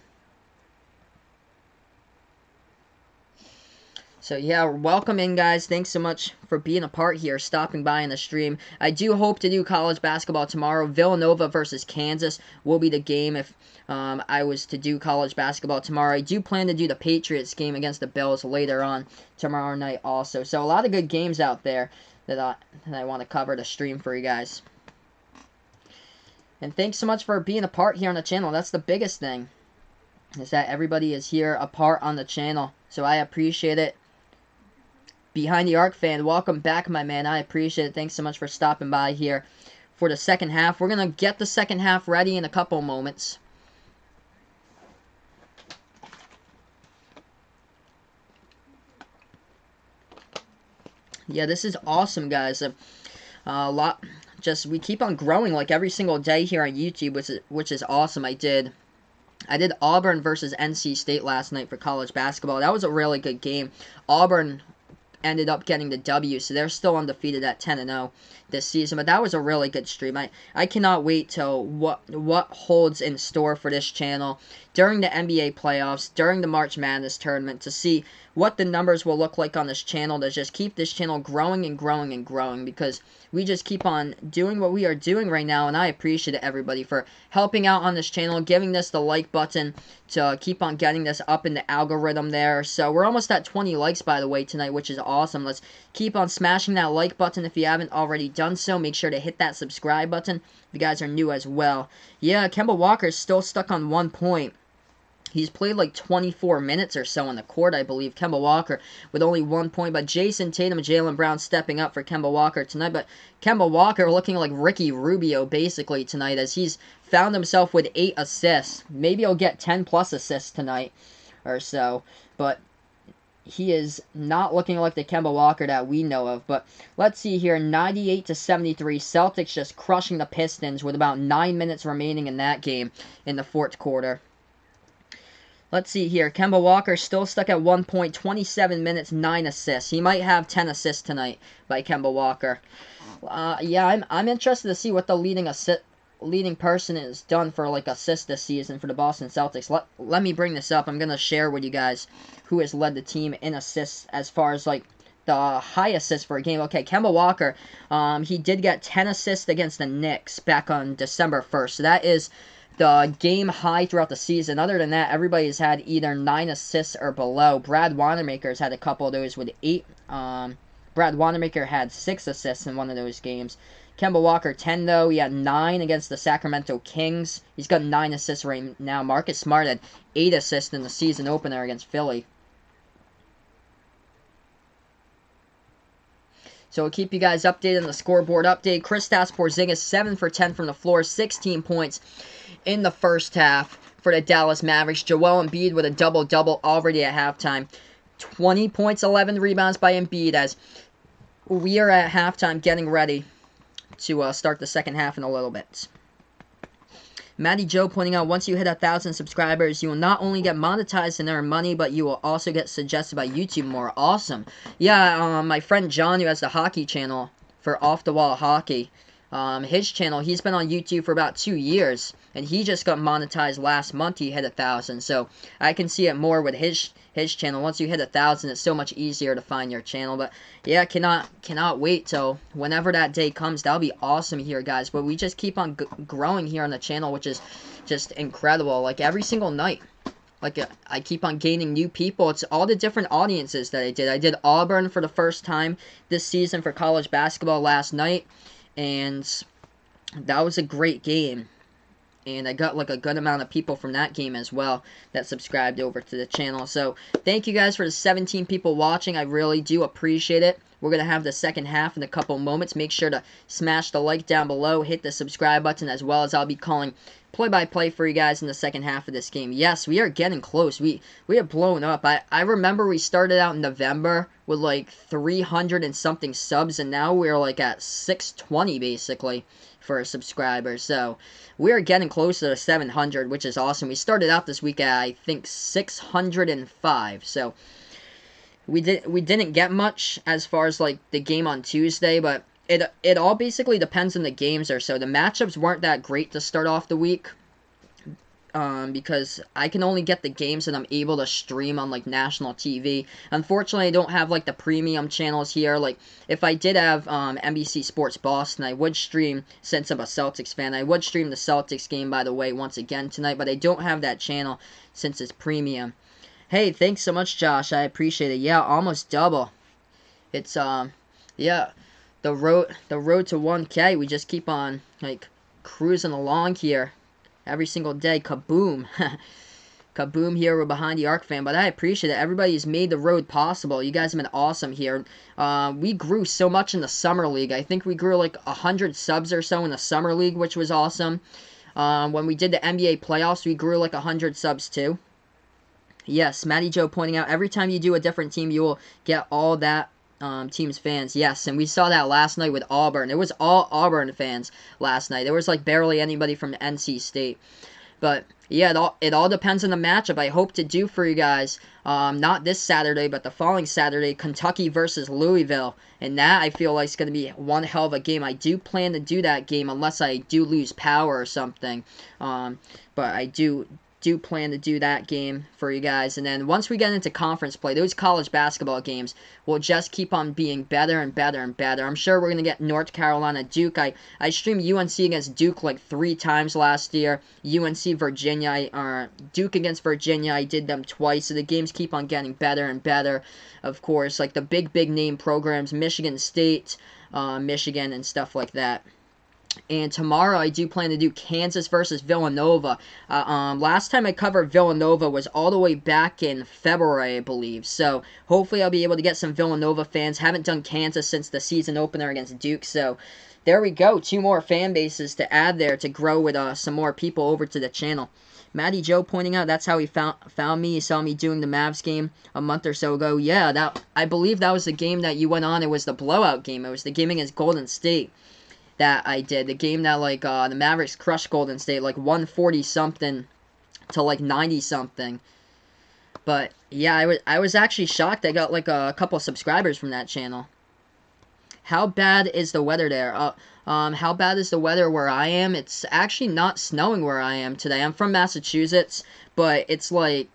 So, yeah, welcome in, guys. Thanks so much for being a part here, stopping by in the stream. I do hope to do college basketball tomorrow. Villanova versus Kansas will be the game if I was to do college basketball tomorrow. I do plan to do the Patriots game against the Bills later on tomorrow night also. So, a lot of good games out there that I want to cover to stream for you guys. And thanks so much for being a part here on the channel. That's the biggest thing, is that everybody is here a part on the channel. So I appreciate it. Behind the Arc fan, welcome back, my man. I appreciate it. Thanks so much for stopping by here for the second half. We're going to get the second half ready in a couple moments. Yeah, this is awesome, guys. We keep on growing like every single day here on YouTube, which is awesome. I did Auburn versus NC State last night for college basketball. That was a really good game. Auburn ended up getting the W, so they're still undefeated at 10-0 this season. But that was a really good stream. I cannot wait till what holds in store for this channel during the NBA playoffs, during the March Madness tournament, to see what the numbers will look like on this channel to just keep this channel growing and growing and growing, because we just keep on doing what we are doing right now, and I appreciate everybody for helping out on this channel, giving this the like button to keep on getting this up in the algorithm there. So we're almost at 20 likes, by the way, tonight, which is awesome. Let's keep on smashing that like button if you haven't already done so. Make sure to hit that subscribe button if you guys are new as well. Yeah, Kemba Walker's still stuck on 1 point. He's played like 24 minutes or so on the court, I believe. Kemba Walker with only 1 point. But Jason Tatum and Jaylen Brown stepping up for Kemba Walker tonight. But Kemba Walker looking like Ricky Rubio basically tonight, as he's found himself with 8 assists. Maybe he'll get 10 plus assists tonight or so. But he is not looking like the Kemba Walker that we know of. But let's see here. 98-73. Celtics just crushing the Pistons with about 9 minutes remaining in that game in the fourth quarter. Let's see here. Kemba Walker still stuck at 1 point, 27 minutes, 9 assists. He might have 10 assists tonight by Kemba Walker. Yeah, I'm interested to see what the leading person is done for like assists this season for the Boston Celtics. Let me bring this up. I'm gonna share with you guys who has led the team in assists as far as like the high assists for a game. Okay, Kemba Walker, he did get 10 assists against the Knicks back on December 1st. So that is the game high throughout the season. Other than that, everybody's had either 9 assists or below. Brad Wanamaker's had a couple of those with 8. Brad Wanamaker had 6 assists in one of those games. Kemba Walker 10 though. He had 9 against the Sacramento Kings. He's got 9 assists right now. Marcus Smart had 8 assists in the season opener against Philly. So we'll keep you guys updated on the scoreboard update. Kristaps Porzingis 7 for 10 from the floor, 16 points in the first half for the Dallas Mavericks. Joel Embiid with a double-double already at halftime. 20 points, 11 rebounds by Embiid, as we are at halftime getting ready to start the second half in a little bit. Matty Joe pointing out, once you hit 1,000 subscribers, you will not only get monetized and earn money, but you will also get suggested by YouTube more. Awesome. Yeah, my friend John, who has the hockey channel for Off the Wall Hockey, his channel, he's been on YouTube for about 2 years, and he just got monetized last month. He hit 1,000, so I can see it more with his channel. Once you hit 1,000, it's so much easier to find your channel. But yeah, cannot wait till whenever that day comes. That'll be awesome here, guys. But we just keep on growing here on the channel, which is just incredible. Like every single night, like I keep on gaining new people. It's all the different audiences that I did. I did Auburn for the first time this season for college basketball last night, and that was a great game. And I got like a good amount of people from that game as well that subscribed over to the channel. So thank you guys for the 17 people watching. I really do appreciate it. We're going to have the second half in a couple moments. Make sure to smash the like down below. Hit the subscribe button, as well as I'll be calling play-by-play for you guys in the second half of this game. Yes, we are getting close. We have blown up. I remember we started out in November with like 300 and something subs, and now we're like at 620 basically for subscribers. So we're getting closer to 700, which is awesome. We started out this week at, I think, 605. So we didn't get much as far as like the game on Tuesday, but it all basically depends on the games or so. The matchups weren't that great to start off the week, because I can only get the games that I'm able to stream on like national TV. Unfortunately, I don't have like the premium channels here. Like if I did have NBC Sports Boston, I would stream, since I'm a Celtics fan, I would stream the Celtics game, by the way, once again tonight, but I don't have that channel since it's premium. Hey, thanks so much, Josh. I appreciate it. Yeah, almost double. It's yeah, the road to 1K. We just keep on like cruising along here every single day. Kaboom. Kaboom here. We're behind the Arc fan, but I appreciate it. Everybody's made the road possible. You guys have been awesome here. We grew so much in the Summer League. I think we grew like 100 subs or so in the Summer League, which was awesome. When we did the NBA playoffs, we grew like 100 subs too. Yes, Matty Joe pointing out, every time you do a different team, you will get all that team's fans. Yes, and we saw that last night with Auburn. It was all Auburn fans last night. There was like barely anybody from NC State. But yeah, it all depends on the matchup. I hope to do for you guys, not this Saturday, but the following Saturday, Kentucky versus Louisville. And that, I feel like, is going to be one hell of a game. I do plan to do that game unless I do lose power or something. But I do do plan to do that game for you guys. And then once we get into conference play, those college basketball games will just keep on being better and better and better. I'm sure we're going to get North Carolina, Duke. I streamed UNC against Duke like 3 times last year. UNC, Virginia, Duke against Virginia, I did them twice. So the games keep on getting better and better, of course. Like the big name programs, Michigan State, Michigan, and stuff like that. And tomorrow I do plan to do Kansas versus Villanova. Last time I covered Villanova was all the way back in February, I believe. So hopefully I'll be able to get some Villanova fans. Haven't done Kansas since the season opener against Duke. So there we go. 2 more fan bases to add there to grow with some more people over to the channel. Matty Joe pointing out that's how he found me. He saw me doing the Mavs game a month or so ago. Yeah, I believe that was the game that you went on. It was the blowout game. It was the game against Golden State that I did. The game that, like, the Mavericks crushed Golden State, like, 140-something to, like, 90-something. But, yeah, I was actually shocked. I got, like, a couple subscribers from that channel. How bad is the weather there? How bad is the weather where I am? It's actually not snowing where I am today. I'm from Massachusetts, but it's, like,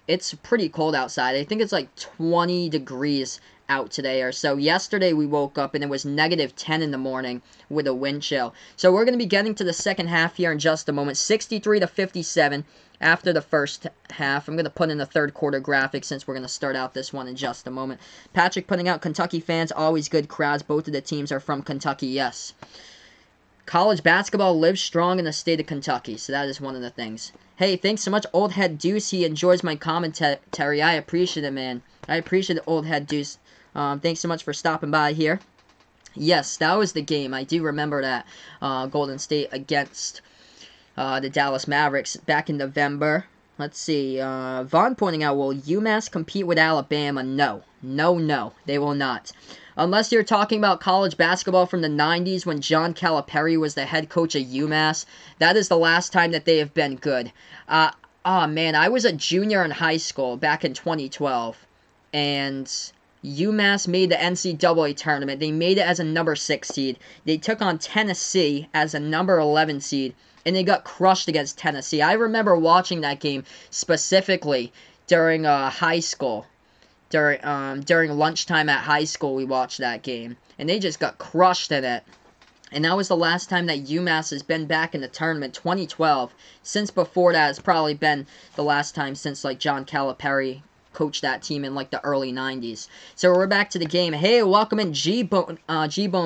it's pretty cold outside. I think it's, like, 20 degrees out today or so. Yesterday we woke up and it was -10 in the morning with a wind chill. So we're going to be getting to the second half here in just a moment. 63-57 after the first half. I'm going to put in the third quarter graphic since we're going to start out this one in just a moment. Patrick putting out Kentucky fans, always good crowds. Both of the teams are from Kentucky, yes. College basketball lives strong in the state of Kentucky, so that is one of the things. Hey, thanks so much, Old Head Deuce. He enjoys my commentary. I appreciate it, man. I appreciate it, Old Head Deuce. Thanks so much for stopping by here. Yes, that was the game. I do remember that. Golden State against the Dallas Mavericks back in November. Let's see. Vaughn pointing out, will UMass compete with Alabama? No. No, they will not. Unless you're talking about college basketball from the 90s when John Calipari was the head coach of UMass. That is the last time that they have been good. Man, I was a junior in high school back in 2012. And UMass made the NCAA tournament. They made it as a number 6 seed. They took on Tennessee as a number 11 seed, and they got crushed against Tennessee. I remember watching that game specifically during high school. During lunchtime at high school, we watched that game, and they just got crushed in it. And that was the last time that UMass has been back in the tournament, 2012. Since before that, it's probably been the last time since, like, John Calipari coached that team in, like, the early 90s. So we're back to the game. Hey, welcome in, G-Bone.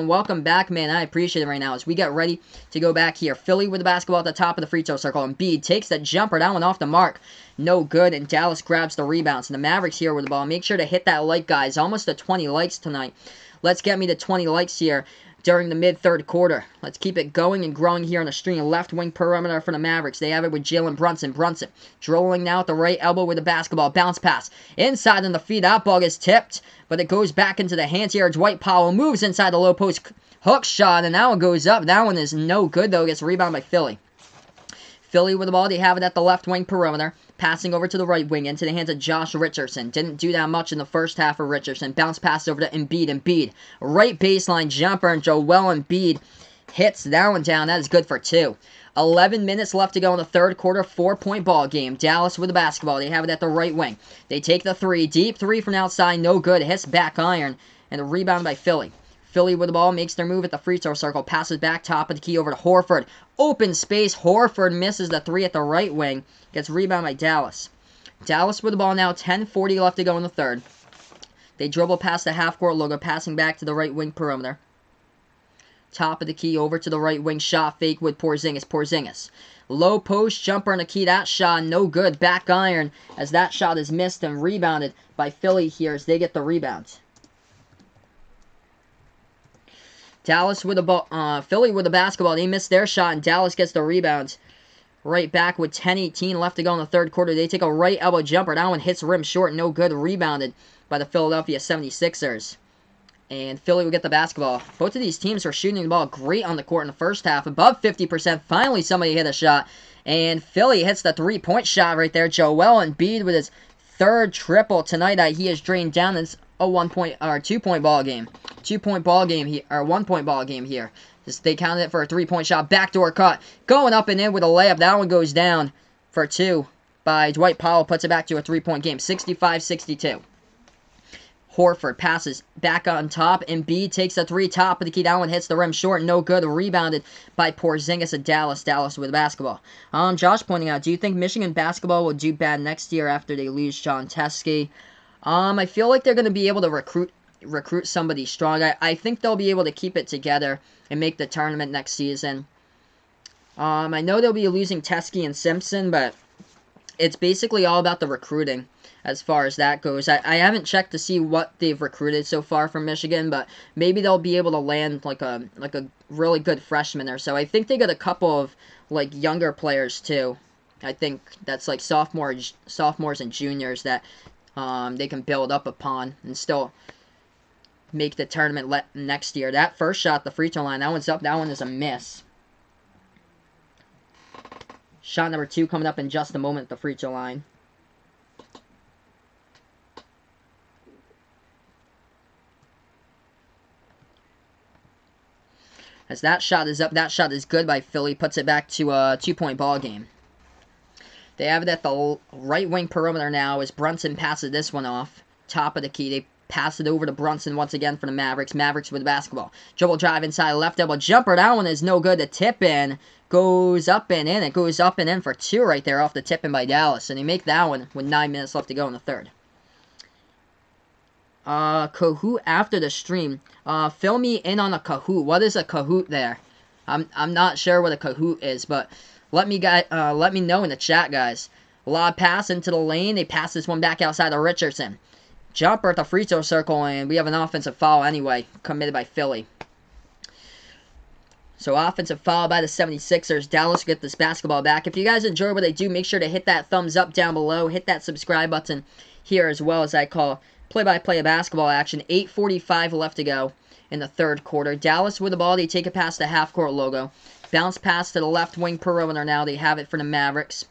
Welcome back, man. I appreciate it right now as we get ready to go back here. Philly with the basketball at the top of the free throw circle. Embiid takes that jumper. That one off the mark. No good, and Dallas grabs the rebounds. And the Mavericks here with the ball. Make sure to hit that like, guys. Almost to 20 likes tonight. Let's get me to 20 likes here during the mid-third quarter. Let's keep it going and growing here on the string. Left wing perimeter for the Mavericks. They have it with Jalen Brunson. Brunson dribbling now at the right elbow with the basketball. Bounce pass. Inside on the feet. That ball is tipped, but it goes back into the hands here. Dwight Powell moves inside the low post. Hook shot, and that one goes up. That one is no good, though. Gets rebounded by Philly. Philly with the ball. They have it at the left wing perimeter. Passing over to the right wing into the hands of Josh Richardson. Didn't do that much in the first half of Richardson. Bounce pass over to Embiid. Embiid. Right baseline jumper, and Joel Embiid hits that one down. That is good for 2. 11 minutes left to go in the third quarter. 4-point ball game. Dallas with the basketball. They have it at the right wing. They take the 3. Deep 3 from outside. No good. Hits back iron. And a rebound by Philly. Philly with the ball, makes their move at the free throw circle, passes back top of the key over to Horford. Open space, Horford misses the 3 at the right wing, gets rebound by Dallas. Dallas with the ball now, 10:40 left to go in the third. They dribble past the half-court logo, passing back to the right wing perimeter. Top of the key over to the right wing, shot fake with Porzingis. Porzingis. Low post jumper on the key, that shot no good. Back iron as that shot is missed and rebounded by Philly here as they get the rebound. Dallas with the ball, Philly with the basketball. They missed their shot, and Dallas gets the rebound. Right back with 10:18 left to go in the third quarter. They take a right elbow jumper. That one hits rim short, no good. Rebounded by the Philadelphia 76ers. And Philly will get the basketball. Both of these teams are shooting the ball great on the court in the first half. Above 50%. Finally, somebody hit a shot. And Philly hits the three-point shot right there. Joel Embiid with his third triple tonight that he has drained down. It's a 2-point ball game. 2-point ball game here, or 1-point ball game here. They counted it for a 3-point shot. Backdoor cut. Going up and in with a layup. That one goes down for 2 by Dwight Powell. Puts it back to a 3-point game. 65-62. Horford passes back on top. Embiid takes a 3, top of the key. That one hits the rim short. No good. Rebounded by Porzingis of Dallas. Dallas with the basketball. Josh pointing out, do you think Michigan basketball will do bad next year after they lose John Teskey? I feel like they're going to be able to recruit somebody strong. I think they'll be able to keep it together and make the tournament next season. I know they'll be losing Teskey and Simpson, but it's basically all about the recruiting as far as that goes. I haven't checked to see what they've recruited so far from Michigan, but maybe they'll be able to land like a really good freshman or so. I think they got a couple of like younger players too. I think that's like sophomores and juniors that they can build up upon and still make the tournament next year. That first shot, the free throw line, that one's up. That one is a miss. Shot number 2 coming up in just a moment at the free throw line. As that shot is up, that shot is good by Philly. Puts it back to a 2-point ball game. They have it at the right wing perimeter now as Brunson passes this one off. Top of the key. They pass it over to Brunson once again for the Mavericks. Mavericks with the basketball. Dribble drive inside, left elbow jumper. That one is no good. The tip in goes up and in. It goes up and in for 2 right there off the tip in by Dallas. And they make that one with 9 minutes left to go in the third. Kahoot after the stream. Fill me in on a Kahoot. What is a Kahoot there? I'm not sure what a Kahoot is, but let me know in the chat, guys. Lob pass into the lane. They pass this one back outside of Richardson. Jumper at the free throw circle, and we have an offensive foul anyway, committed by Philly. So offensive foul by the 76ers. Dallas get this basketball back. If you guys enjoy what I do, make sure to hit that thumbs up down below. Hit that subscribe button here as well, as I call play-by-play basketball action. 8:45 left to go in the third quarter. Dallas with the ball. They take it past the half-court logo. Bounce pass to the left wing perimeter now. They have it for the Mavericks.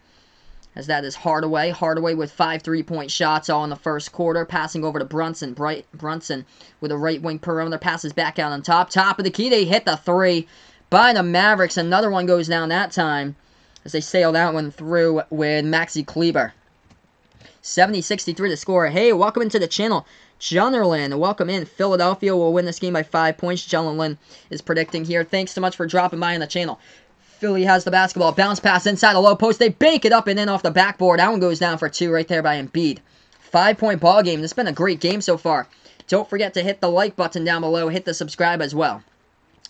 As that is Hardaway. Hardaway with 5 3-point shots all in the first quarter. Passing over to Brunson. Brunson with a right wing perimeter. Passes back out on top. Top of the key. They hit the 3 by the Mavericks. Another one goes down that time as they sail that one through with Maxi Kleber. 70-63 to score. Hey, welcome into the channel. Junnerlin, welcome in. Philadelphia will win this game by 5 points. Junnerlin is predicting here. Thanks so much for dropping by on the channel. Philly has the basketball. Bounce pass inside the low post. They bank it up and in off the backboard. That one goes down for 2 right there by Embiid. 5-point ball game. This has been a great game so far. Don't forget to hit the like button down below. Hit the subscribe as well.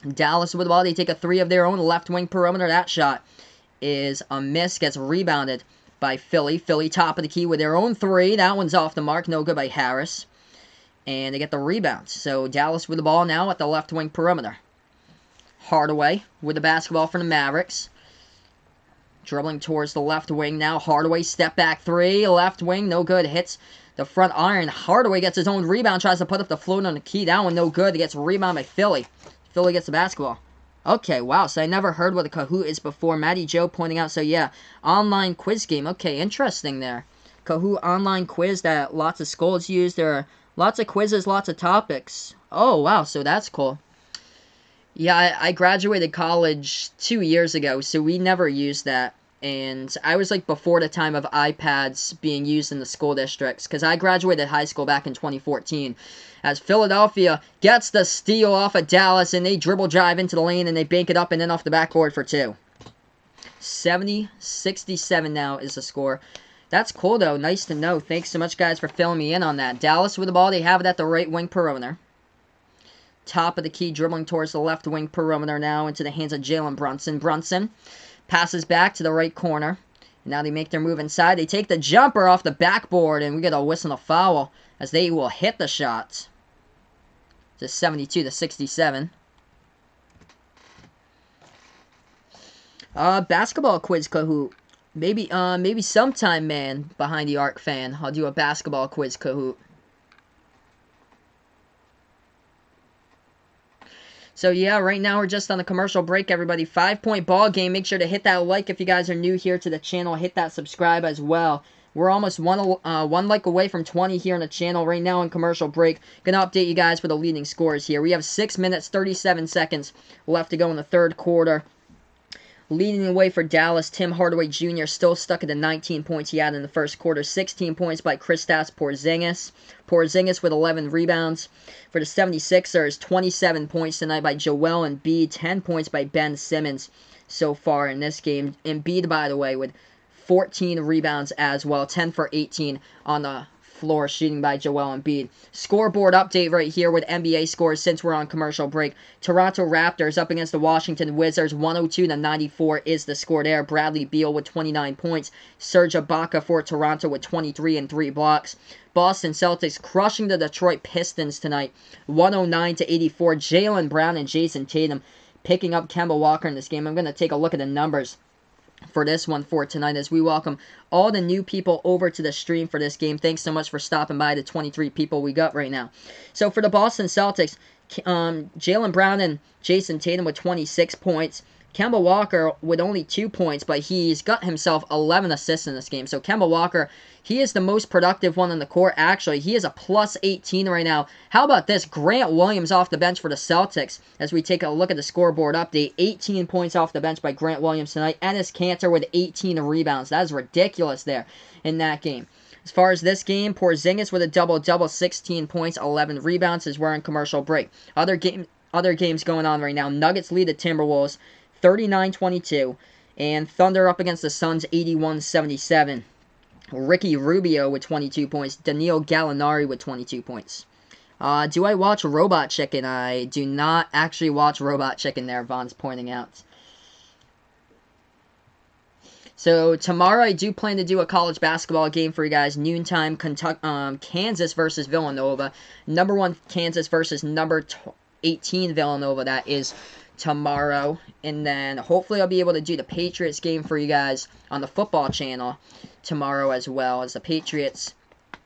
Dallas with the ball. They take a 3 of their own. Left wing perimeter. That shot is a miss. Gets rebounded by Philly. Philly top of the key with their own 3. That one's off the mark. No good by Harris. And they get the rebound. So Dallas with the ball now at the left wing perimeter. Hardaway with the basketball for the Mavericks. Dribbling towards the left wing now. Hardaway step back 3. Left wing, no good. Hits the front iron. Hardaway gets his own rebound. Tries to put up the float on the key. That one no good. He gets a rebound by Philly. Philly gets the basketball. Okay, wow. So I never heard what a Kahoot is before. Matty Joe pointing out. So yeah, online quiz game. Okay, interesting there. Kahoot online quiz that lots of schools use. There are lots of quizzes, lots of topics. Oh, wow. So that's cool. Yeah, I graduated college 2 years ago, so we never used that. And I was like before the time of iPads being used in the school districts, because I graduated high school back in 2014. As Philadelphia gets the steal off of Dallas, and they dribble drive into the lane, and they bank it up and then off the backboard for 2. 70-67 now is the score. That's cool, though. Nice to know. Thanks so much, guys, for filling me in on that. Dallas with the ball. They have it at the right wing perimeter. Top of the key, dribbling towards the left wing perimeter now into the hands of Jalen Brunson. Brunson passes back to the right corner. Now they make their move inside. They take the jumper off the backboard, and we get a whistle and a foul as they will hit the shot. To 72-67. Basketball quiz Kahoot. Maybe sometime, man, behind the arc fan. I'll do a basketball quiz Kahoot. So yeah, right now we're just on a commercial break, everybody. 5-point ball game. Make sure to hit that like if you guys are new here to the channel. Hit that subscribe as well. We're almost one like away from 20 here on the channel right now in commercial break. Gonna update you guys for the leading scores here. We have 6 minutes, 37 seconds left to go in the third quarter. Leading the way for Dallas, Tim Hardaway Jr. still stuck at the 19 points he had in the first quarter. 16 points by Kristaps Porzingis. Porzingis with 11 rebounds. For the 76ers, 27 points tonight by Joel Embiid. 10 points by Ben Simmons so far in this game. Embiid, by the way, with 14 rebounds as well. 10 for 18 on the floor shooting by Joel Embiid. Scoreboard update right here with NBA scores since we're on commercial break. Toronto Raptors up against the Washington Wizards. 102-94 is the score there. Bradley Beal with 29 points. Serge Ibaka for Toronto with 23 and 3 blocks. Boston Celtics crushing the Detroit Pistons tonight. 109-84. Jaylen Brown and Jason Tatum picking up Kemba Walker in this game. I'm going to take a look at the numbers for this one for tonight as we welcome all the new people over to the stream for this game. Thanks so much for stopping by, the 23 people we got right now. So for the Boston Celtics, Jaylen Brown and Jason Tatum with 26 points. Kemba Walker with only 2 points, but he's got himself 11 assists in this game. So Kemba Walker, he is the most productive one on the court. Actually, he is a plus 18 right now. How about this? Grant Williams off the bench for the Celtics as we take a look at the scoreboard update. 18 points off the bench by Grant Williams tonight. Enes Kanter with 18 rebounds. That is ridiculous there in that game. As far as this game, Porzingis with a double-double, 16 points, 11 rebounds as we're in commercial break. Other games going on right now. Nuggets lead the Timberwolves 39-22, and Thunder up against the Suns 81-77. Ricky Rubio with 22 points. Danilo Gallinari with 22 points. Do I watch Robot Chicken? I do not actually watch Robot Chicken there, Vaughn's pointing out. So tomorrow I do plan to do a college basketball game for you guys. Noontime, Kansas versus Villanova. Number 1 Kansas versus number 18 Villanova. That is tomorrow. And then hopefully I'll be able to do the Patriots game for you guys on the football channel tomorrow as well, as the Patriots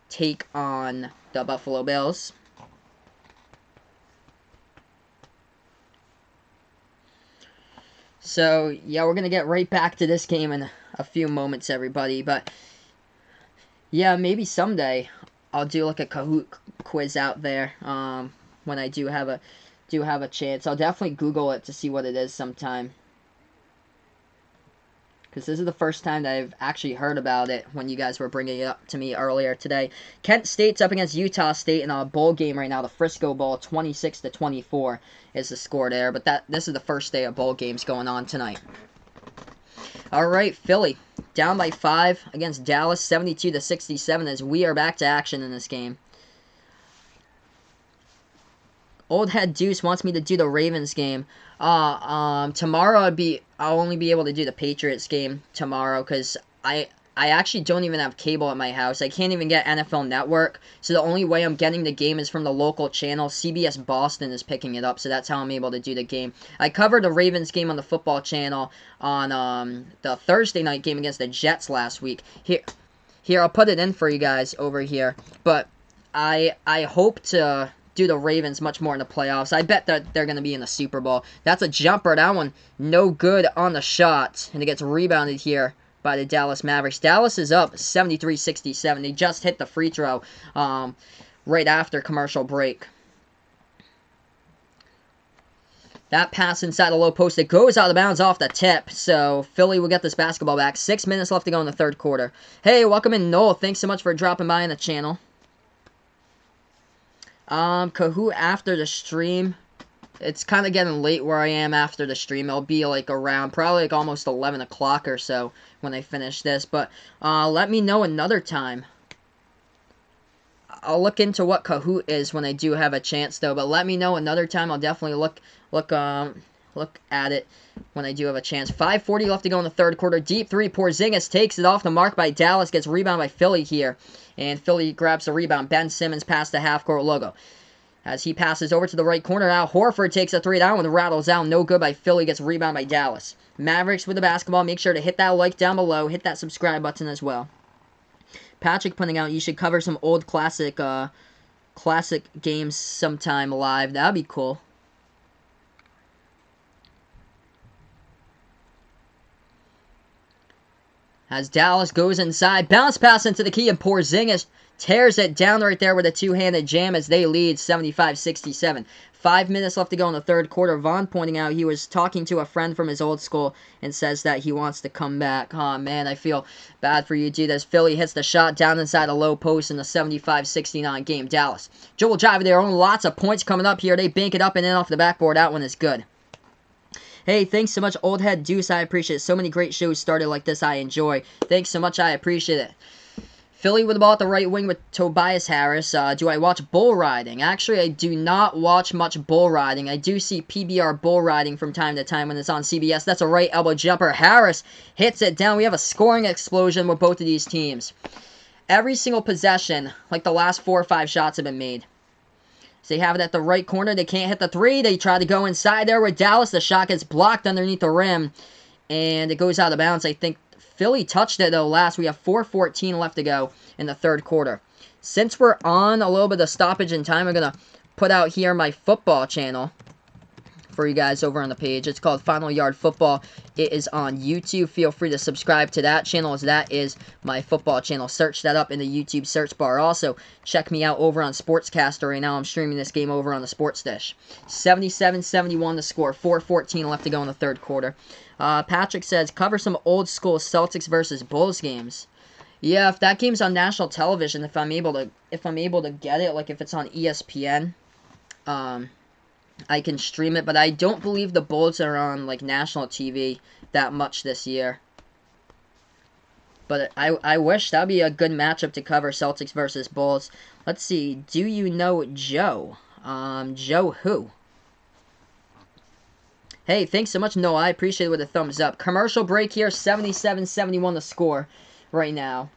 take on the Buffalo Bills. So yeah, we're gonna get right back to this game in a few moments, everybody. But yeah, maybe someday I'll do like a Kahoot quiz out there when I do have a chance. I'll definitely Google it to see what it is sometime, because this is the first time that I've actually heard about it when you guys were bringing it up to me earlier today. Kent State's up against Utah State in a bowl game right now. The Frisco Bowl, 26-24 is the score there. But this is the first day of bowl games going on tonight. All right, Philly down by 5 against Dallas, 72-67, as we are back to action in this game. Old Head Deuce wants me to do the Ravens game. Tomorrow I'll only be able to do the Patriots game tomorrow, because I actually don't even have cable at my house. I can't even get NFL Network, so the only way I'm getting the game is from the local channel. CBS Boston is picking it up, so that's how I'm able to do the game. I covered the Ravens game on the football channel on the Thursday night game against the Jets last week. Here I'll put it in for you guys over here, but I hope to do the Ravens much more in the playoffs. I bet that they're going to be in the Super Bowl. That's a jumper. That one no good on the shot, and it gets rebounded here by the Dallas Mavericks. Dallas is up 73-67. They just hit the free throw right after commercial break. That pass inside the low post, it goes out of bounds off the tip. So Philly will get this basketball back. 6 minutes left to go in the third quarter. Hey, welcome in, Noel. Thanks so much for dropping by on the channel. Kahoot after the stream. It's kind of getting late where I am after the stream. It'll be like around probably like almost 11 o'clock or so when I finish this. But let me know another time. I'll look into what Kahoot is when I do have a chance, though. But let me know another time. I'll definitely look at it when I do have a chance. 5:40 left to go in the third quarter. Deep three. Porzingis takes it off the mark by Dallas. Gets rebound by Philly here. And Philly grabs the rebound. Ben Simmons past the half-court logo. As he passes over to the right corner, Al Horford takes a three. That one rattles out. No good by Philly. Gets rebound by Dallas. Mavericks with the basketball. Make sure to hit that like down below. Hit that subscribe button as well. Patrick pointing out you should cover some old classic games sometime live. That'd be cool. As Dallas goes inside, bounce pass into the key, and Porzingis tears it down right there with a two-handed jam as they lead 75-67. 5 minutes left to go in the third quarter. Vaughn pointing out he was talking to a friend from his old school and says that he wants to come back. Oh, man, I feel bad for you, dude, as Philly hits the shot down inside a low post in the 75-69 game. Dallas. Joel Jive, their own lots of points coming up here. They bank it up and in off the backboard. That one is good. Hey, thanks so much, Old Head Deuce. I appreciate it. So many great shows started like this I enjoy. Thanks so much. I appreciate it. Philly with the ball at the right wing with Tobias Harris. Do I watch bull riding? Actually, I do not watch much bull riding. I do see PBR bull riding from time to time when it's on CBS. That's a right elbow jumper. Harris hits it down. We have a scoring explosion with both of these teams. Every single possession, like the last 4 or 5 shots have been made. So they have it at the right corner. They can't hit the three. They try to go inside there with Dallas. The shot gets blocked underneath the rim, and it goes out of bounds. I think Philly touched it, though, last. We have 4:14 left to go in the third quarter. Since we're on a little bit of stoppage in time, I'm going to put out here my football channel for you guys over on the page. It's called Final Yard Football. It is on YouTube. Feel free to subscribe to that channel, as that is my football channel. Search that up in the YouTube search bar. Also, check me out over on Sportscaster right now. I'm streaming this game over on the Sports Dish. 77-71 the score. 4:14 left to go in the third quarter. Patrick says, cover some old school Celtics versus Bulls games. Yeah, if that game's on national television, if I'm able to get it, like if it's on ESPN, I can stream it, but I don't believe the Bulls are on like national TV that much this year. But I wish that'd be a good matchup to cover, Celtics versus Bulls. Let's see. Do you know Joe? Joe who? Hey, thanks so much, Noah. I appreciate it with a thumbs up. Commercial break here. 77-71 the score right now.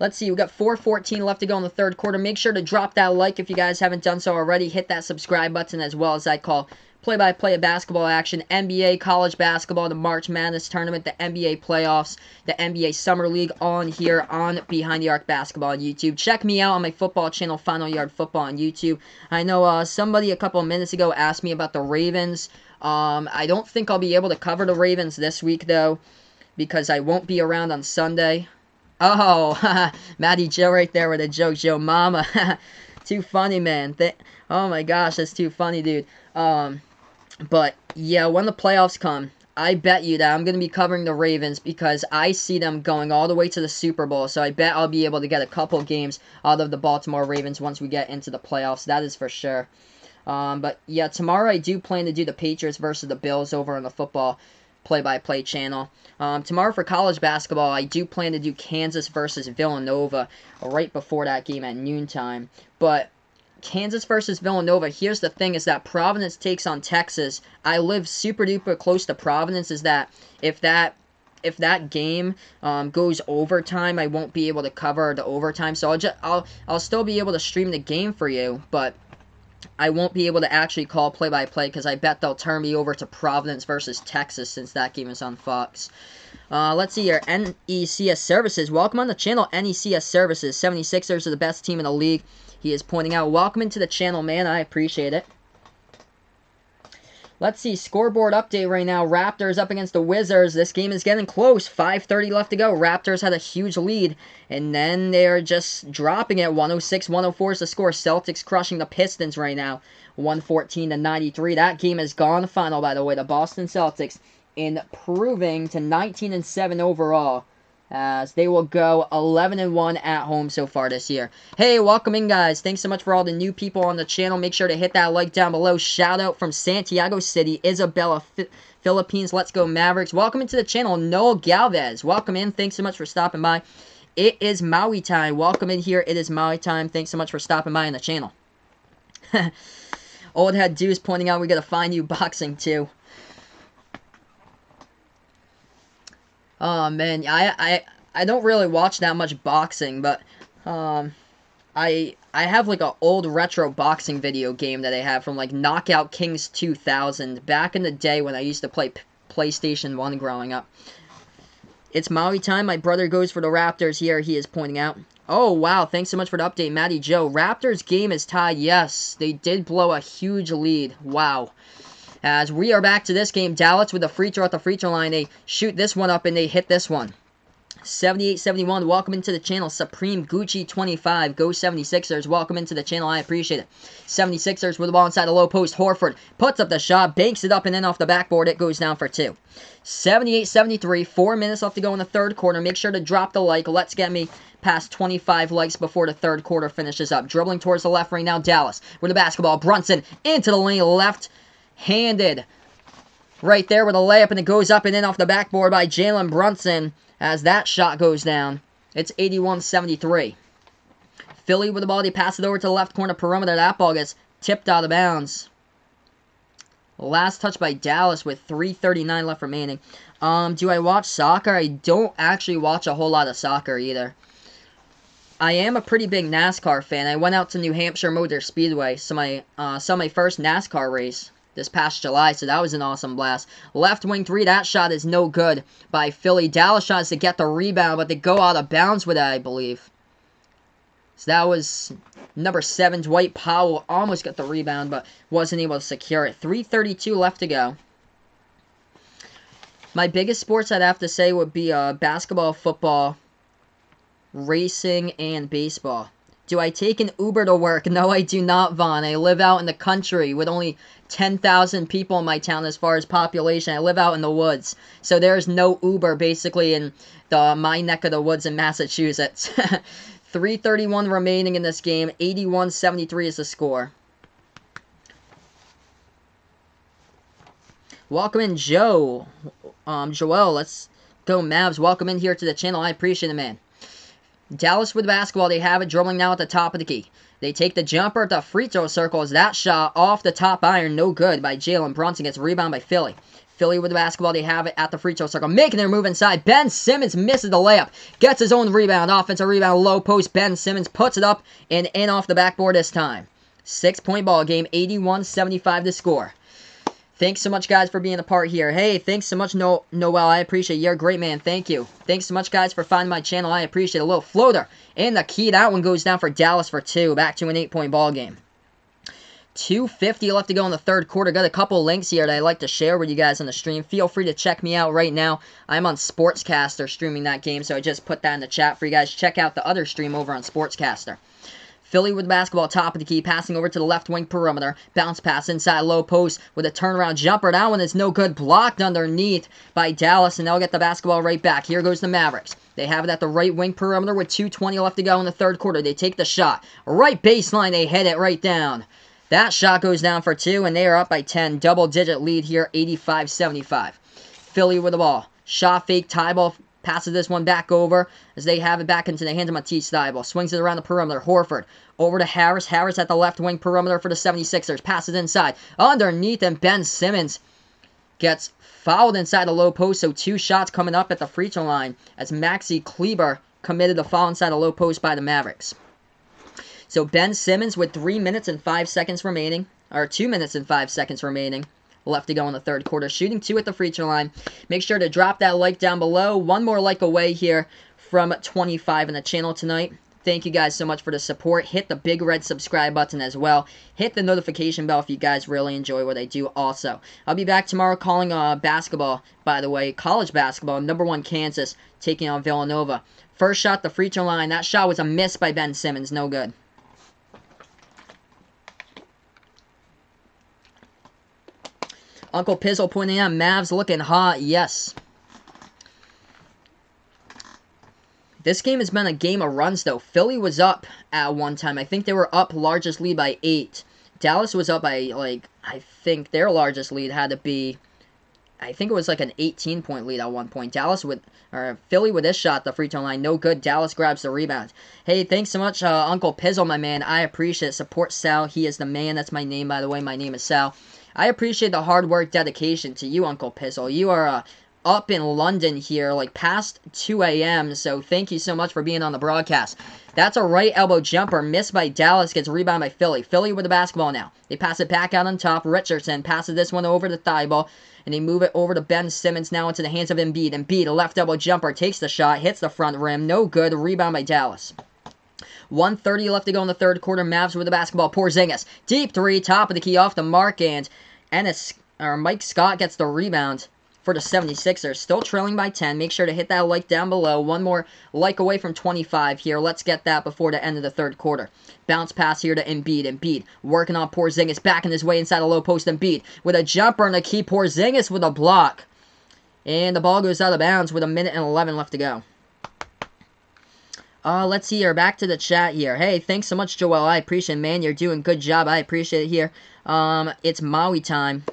Let's see, we've got 4:14 left to go in the third quarter. Make sure to drop that like if you guys haven't done so already. Hit that subscribe button, as well as I call play-by-play of basketball action, NBA, college basketball, the March Madness tournament, the NBA playoffs, the NBA Summer League, on here on Behind the Arc Basketball on YouTube. Check me out on my football channel, Final Yard Football on YouTube. I know somebody a couple of minutes ago asked me about the Ravens. I don't think I'll be able to cover the Ravens this week, though, because I won't be around on Sunday. Oh, Matty Joe right there with a joke, Joe Mama. Too funny, man. Oh my gosh, that's too funny, dude. But yeah, when the playoffs come, I bet you that I'm going to be covering the Ravens because I see them going all the way to the Super Bowl. So I bet I'll be able to get a couple games out of the Baltimore Ravens once we get into the playoffs. That is for sure. But yeah, tomorrow I do plan to do the Patriots versus the Bills over on the football play-by-play channel. Tomorrow for college basketball, I do plan to do Kansas versus Villanova right before that game at noontime. But Kansas versus Villanova, here's the thing, is that Providence takes on Texas. I live super duper close to Providence, is that if that game goes overtime, I won't be able to cover the overtime. So I'll still be able to stream the game for you, but I won't be able to actually call play-by-play because I bet they'll turn me over to Providence versus Texas since that game is on Fox. Let's see here. NECS Services. Welcome on the channel, NECS Services. 76ers are the best team in the league. He is pointing out. Welcome into the channel, man. I appreciate it. Let's see. Scoreboard update right now. Raptors up against the Wizards. This game is getting close. 5:30 left to go. Raptors had a huge lead, and then they're just dropping it. 106-104 is the score. Celtics crushing the Pistons right now. 114-93. That game has gone final, by the way. The Boston Celtics improving to 19-7 overall, as they will go 11-1 at home so far this year. Hey, welcome in, guys. Thanks so much for all the new people on the channel. Make sure to hit that like down below. Shout out from Santiago City, Isabela, Philippines. Let's go Mavericks. Welcome into the channel, Noel Galvez. Welcome in. Thanks so much for stopping by. It is Maui time. Welcome in here. It is Maui time. Thanks so much for stopping by on the channel. Old Head Deuce pointing out we got to find you boxing too. Oh man, I don't really watch that much boxing, but I have like an old retro boxing video game that I have from like Knockout Kings 2000, back in the day when I used to play PlayStation 1 growing up. It's Maui time. My brother goes for the Raptors here, he is pointing out. Oh wow, thanks so much for the update, Matty Joe. Raptors game is tied. Yes, they did blow a huge lead. Wow. As we are back to this game, Dallas with a free throw at the free throw line. They shoot this one up and they hit this one. 7871, welcome into the channel. Supreme Gucci 25, go 76ers, welcome into the channel, I appreciate it. 76ers with the ball inside the low post. Horford puts up the shot, banks it up, and then off the backboard, it goes down for 2. 78-73, 4 minutes left to go in the third quarter. Make sure to drop the like. Let's get me past 25 likes before the third quarter finishes up. Dribbling towards the left right now, Dallas with the basketball. Brunson into the lane, left-handed. Right there with a layup, and it goes up and in off the backboard by Jalen Brunson. As that shot goes down, it's 81-73. Philly with the ball. They pass it over to the left corner perimeter. That ball gets tipped out of bounds. Last touch by Dallas with 3:39 left remaining. Do I watch soccer? I don't actually watch a whole lot of soccer either. I am a pretty big NASCAR fan. I went out to New Hampshire Motor Speedway, so saw my first NASCAR race this past July, so that was an awesome blast. Left wing 3, that shot is no good by Philly. Dallas tries to get the rebound, but they go out of bounds with it, I believe. So that was number 7, Dwight Powell, almost got the rebound, but wasn't able to secure it. 3:32 left to go. My biggest sports, I'd have to say, would be basketball, football, racing, and baseball. Do I take an Uber to work? No, I do not, Vaughn. I live out in the country with only 10,000 people in my town as far as population. I live out in the woods. So there's no Uber basically in my neck of the woods in Massachusetts. 3:31 remaining in this game. 81-73 is the score. Welcome in, Joe. Joel, let's go Mavs. Welcome in here to the channel. I appreciate it, man. Dallas with the basketball. They have it dribbling now at the top of the key. They take the jumper at the free throw circle. As that shot off the top iron, no good by Jalen Brunson. Gets a rebound by Philly. Philly with the basketball. They have it at the free throw circle. Making their move inside. Ben Simmons misses the layup. Gets his own rebound. Offensive rebound. Low post. Ben Simmons puts it up and in off the backboard this time. 6-point ball game. 81-75 to score. Thanks so much, guys, for being a part here. Hey, thanks so much, Noel. I appreciate it. You're a great man. Thank you. Thanks so much, guys, for finding my channel. I appreciate it. A little floater in the key. That one goes down for Dallas for 2. Back to an 8-point ball game. 2:50 left to go in the third quarter. Got a couple links here that I'd like to share with you guys on the stream. Feel free to check me out right now. I'm on Sportscaster streaming that game, so I just put that in the chat for you guys. Check out the other stream over on Sportscaster. Philly with the basketball, top of the key, passing over to the left wing perimeter. Bounce pass inside low post with a turnaround jumper. That one is no good. Blocked underneath by Dallas, and they'll get the basketball right back. Here goes the Mavericks. They have it at the right wing perimeter with 2:20 left to go in the third quarter. They take the shot. Right baseline, they hit it right down. That shot goes down for 2, and they are up by 10. Double-digit lead here, 85-75. Philly with the ball. Shot fake, tie ball. Passes this one back over as they have it back into the hands of Matisse Thybulle. Swings it around the perimeter. Horford over to Harris. Harris at the left wing perimeter for the 76ers. Passes inside. Underneath, and Ben Simmons gets fouled inside the low post. So 2 shots coming up at the free throw line as Maxi Kleber committed the foul inside the low post by the Mavericks. So Ben Simmons with 3 minutes and 5 seconds remaining. Or 2 minutes and 5 seconds remaining. Left to go in the third quarter. Shooting 2 at the free throw line. Make sure to drop that like down below. One more like away here from 25 in the channel tonight. Thank you guys so much for the support. Hit the big red subscribe button as well. Hit the notification bell if you guys really enjoy what I do also. I'll be back tomorrow calling basketball, by the way. College basketball. #1 Kansas taking on Villanova. First shot, the free throw line. That shot was a miss by Ben Simmons. No good. Uncle Pizzle pointing out Mavs looking hot. Yes. This game has been a game of runs, though. Philly was up at one time. I think they were up largest lead by 8. Dallas was up by, like, I think their largest lead had to be, I think it was like an 18-point lead at one point. Philly with this shot, the free throw line, no good. Dallas grabs the rebound. Hey, thanks so much, Uncle Pizzle, my man. I appreciate it. Support Sal. He is the man. That's my name, by the way. My name is Sal. I appreciate the hard work, dedication to you, Uncle Pizzle. You are up in London here, like past 2 a.m., so thank you so much for being on the broadcast. That's a right elbow jumper, missed by Dallas, gets rebound by Philly. Philly with the basketball now. They pass it back out on top. Richardson passes this one over to Thybulle, and they move it over to Ben Simmons now into the hands of Embiid. Embiid, a left elbow jumper, takes the shot, hits the front rim, no good, rebound by Dallas. 1:30 left to go in the third quarter. Mavs with the basketball. Porzingis, deep 3, top of the key, off the mark, and Mike Scott gets the rebound. for the 76ers. Still trailing by 10. Make sure to hit that like down below. One more like away from 25 here. Let's get that before the end of the third quarter. Bounce pass here to Embiid. Embiid working on Porzingis. Backing his way inside a low post. Embiid with a jumper and a key. Porzingis with a block. And the ball goes out of bounds with 1:11 left to go. Let's see here. Back to the chat here. Hey, thanks so much, Joel. I appreciate it, man. You're doing a good job. I appreciate it here. It's Maui time.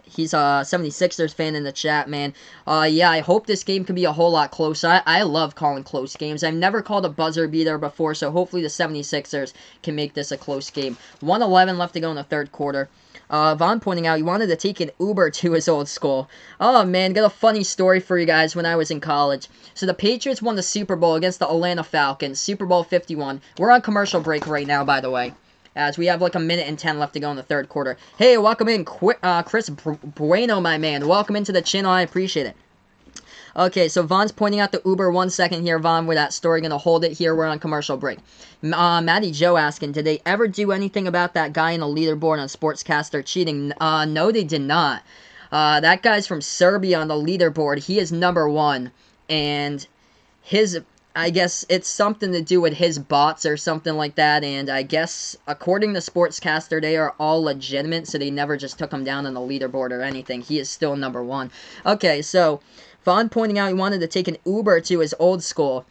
He's a 76ers fan in the chat, man. Yeah, I hope this game can be a whole lot closer. I love calling close games. I've never called a buzzer beater before, so hopefully the 76ers can make this a close game. 1:11 left to go in the third quarter. Vaughn pointing out he wanted to take an Uber to his old school. Oh, man, got a funny story for you guys when I was in college. So the Patriots won the Super Bowl against the Atlanta Falcons, Super Bowl 51. We're on commercial break right now, by the way, as we have like 1:10 left to go in the third quarter. Hey, welcome in, Chris Bueno, my man. Welcome into the channel. I appreciate it. Okay, so Vaughn's pointing out the Uber. 1 second here, Vaughn, with that story. Gonna hold it here. We're on commercial break. Matty Joe asking, did they ever do anything about that guy in the leaderboard on Sportscaster cheating? No, they did not. That guy's from Serbia on the leaderboard. He is number 1, and I guess it's something to do with his bots or something like that, and I guess, according to Sportscaster, they are all legitimate, so they never just took him down on the leaderboard or anything. He is still number 1. Okay, so Vaughn pointing out he wanted to take an Uber to his old school.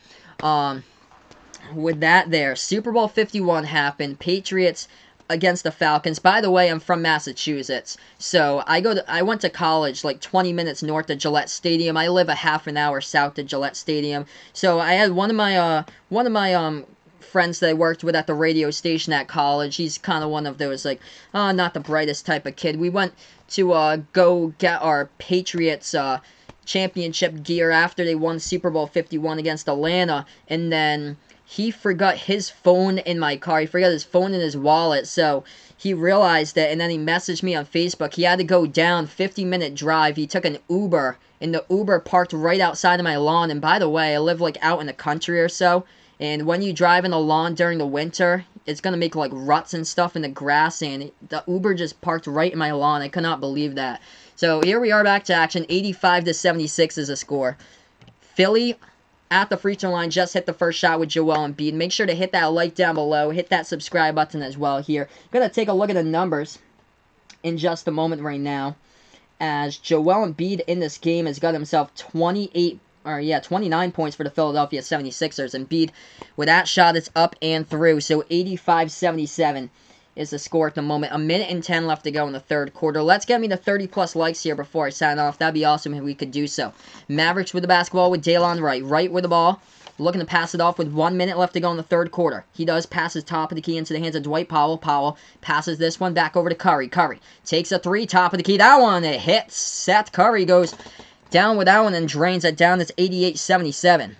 With that there, Super Bowl 51 happened. Patriots against the Falcons. By the way, I'm from Massachusetts, so I went to college like 20 minutes north of Gillette Stadium. I live a half an hour south of Gillette Stadium. So I had one of my friends that I worked with at the radio station at college. He's kind of one of those, like, not the brightest type of kid. We went to go get our Patriots championship gear after they won Super Bowl 51 against Atlanta, and then he forgot his phone in my car. He forgot his phone in his wallet, so he realized it, and then he messaged me on Facebook. He had to go down 50-minute drive. He took an Uber, and the Uber parked right outside of my lawn. And by the way, I live like out in the country or so, and when you drive in the lawn during the winter, it's going to make like ruts and stuff in the grass, and the Uber just parked right in my lawn. I could not believe that. So here we are back to action. 85-76 is a score. Philly at the free throw line just hit the first shot with Joel Embiid. Make sure to hit that like down below. Hit that subscribe button as well here. Going to take a look at the numbers in just a moment right now, as Joel Embiid in this game has got himself 29 points for the Philadelphia 76ers. Embiid, with that shot, it's up and through. So 85-77 is the score at the moment. 1:10 left to go in the third quarter. Let's get me to 30+ likes here before I sign off. That'd be awesome if we could do so. Mavericks with the basketball with Daylon Wright. Wright with the ball, looking to pass it off with 1 minute left to go in the third quarter. He does pass his top of the key into the hands of Dwight Powell. Powell passes this one back over to Curry. Curry takes a 3, top of the key. That one, it hits. Seth Curry goes down with that one and drains it down. It's 88-77.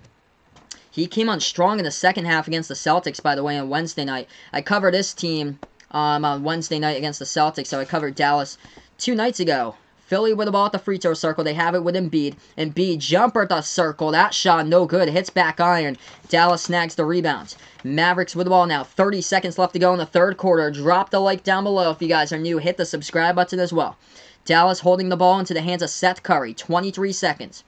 He came on strong in the second half against the Celtics, by the way, on Wednesday night. I covered this team on Wednesday night against the Celtics, so I covered Dallas 2 nights ago. Philly with the ball at the free throw circle. They have it with Embiid. Embiid jumper at the circle. That shot no good. Hits back iron. Dallas snags the rebounds. Mavericks with the ball now. 30 seconds left to go in the third quarter. Drop the like down below if you guys are new. Hit the subscribe button as well. Dallas holding the ball into the hands of Seth Curry. 23 seconds.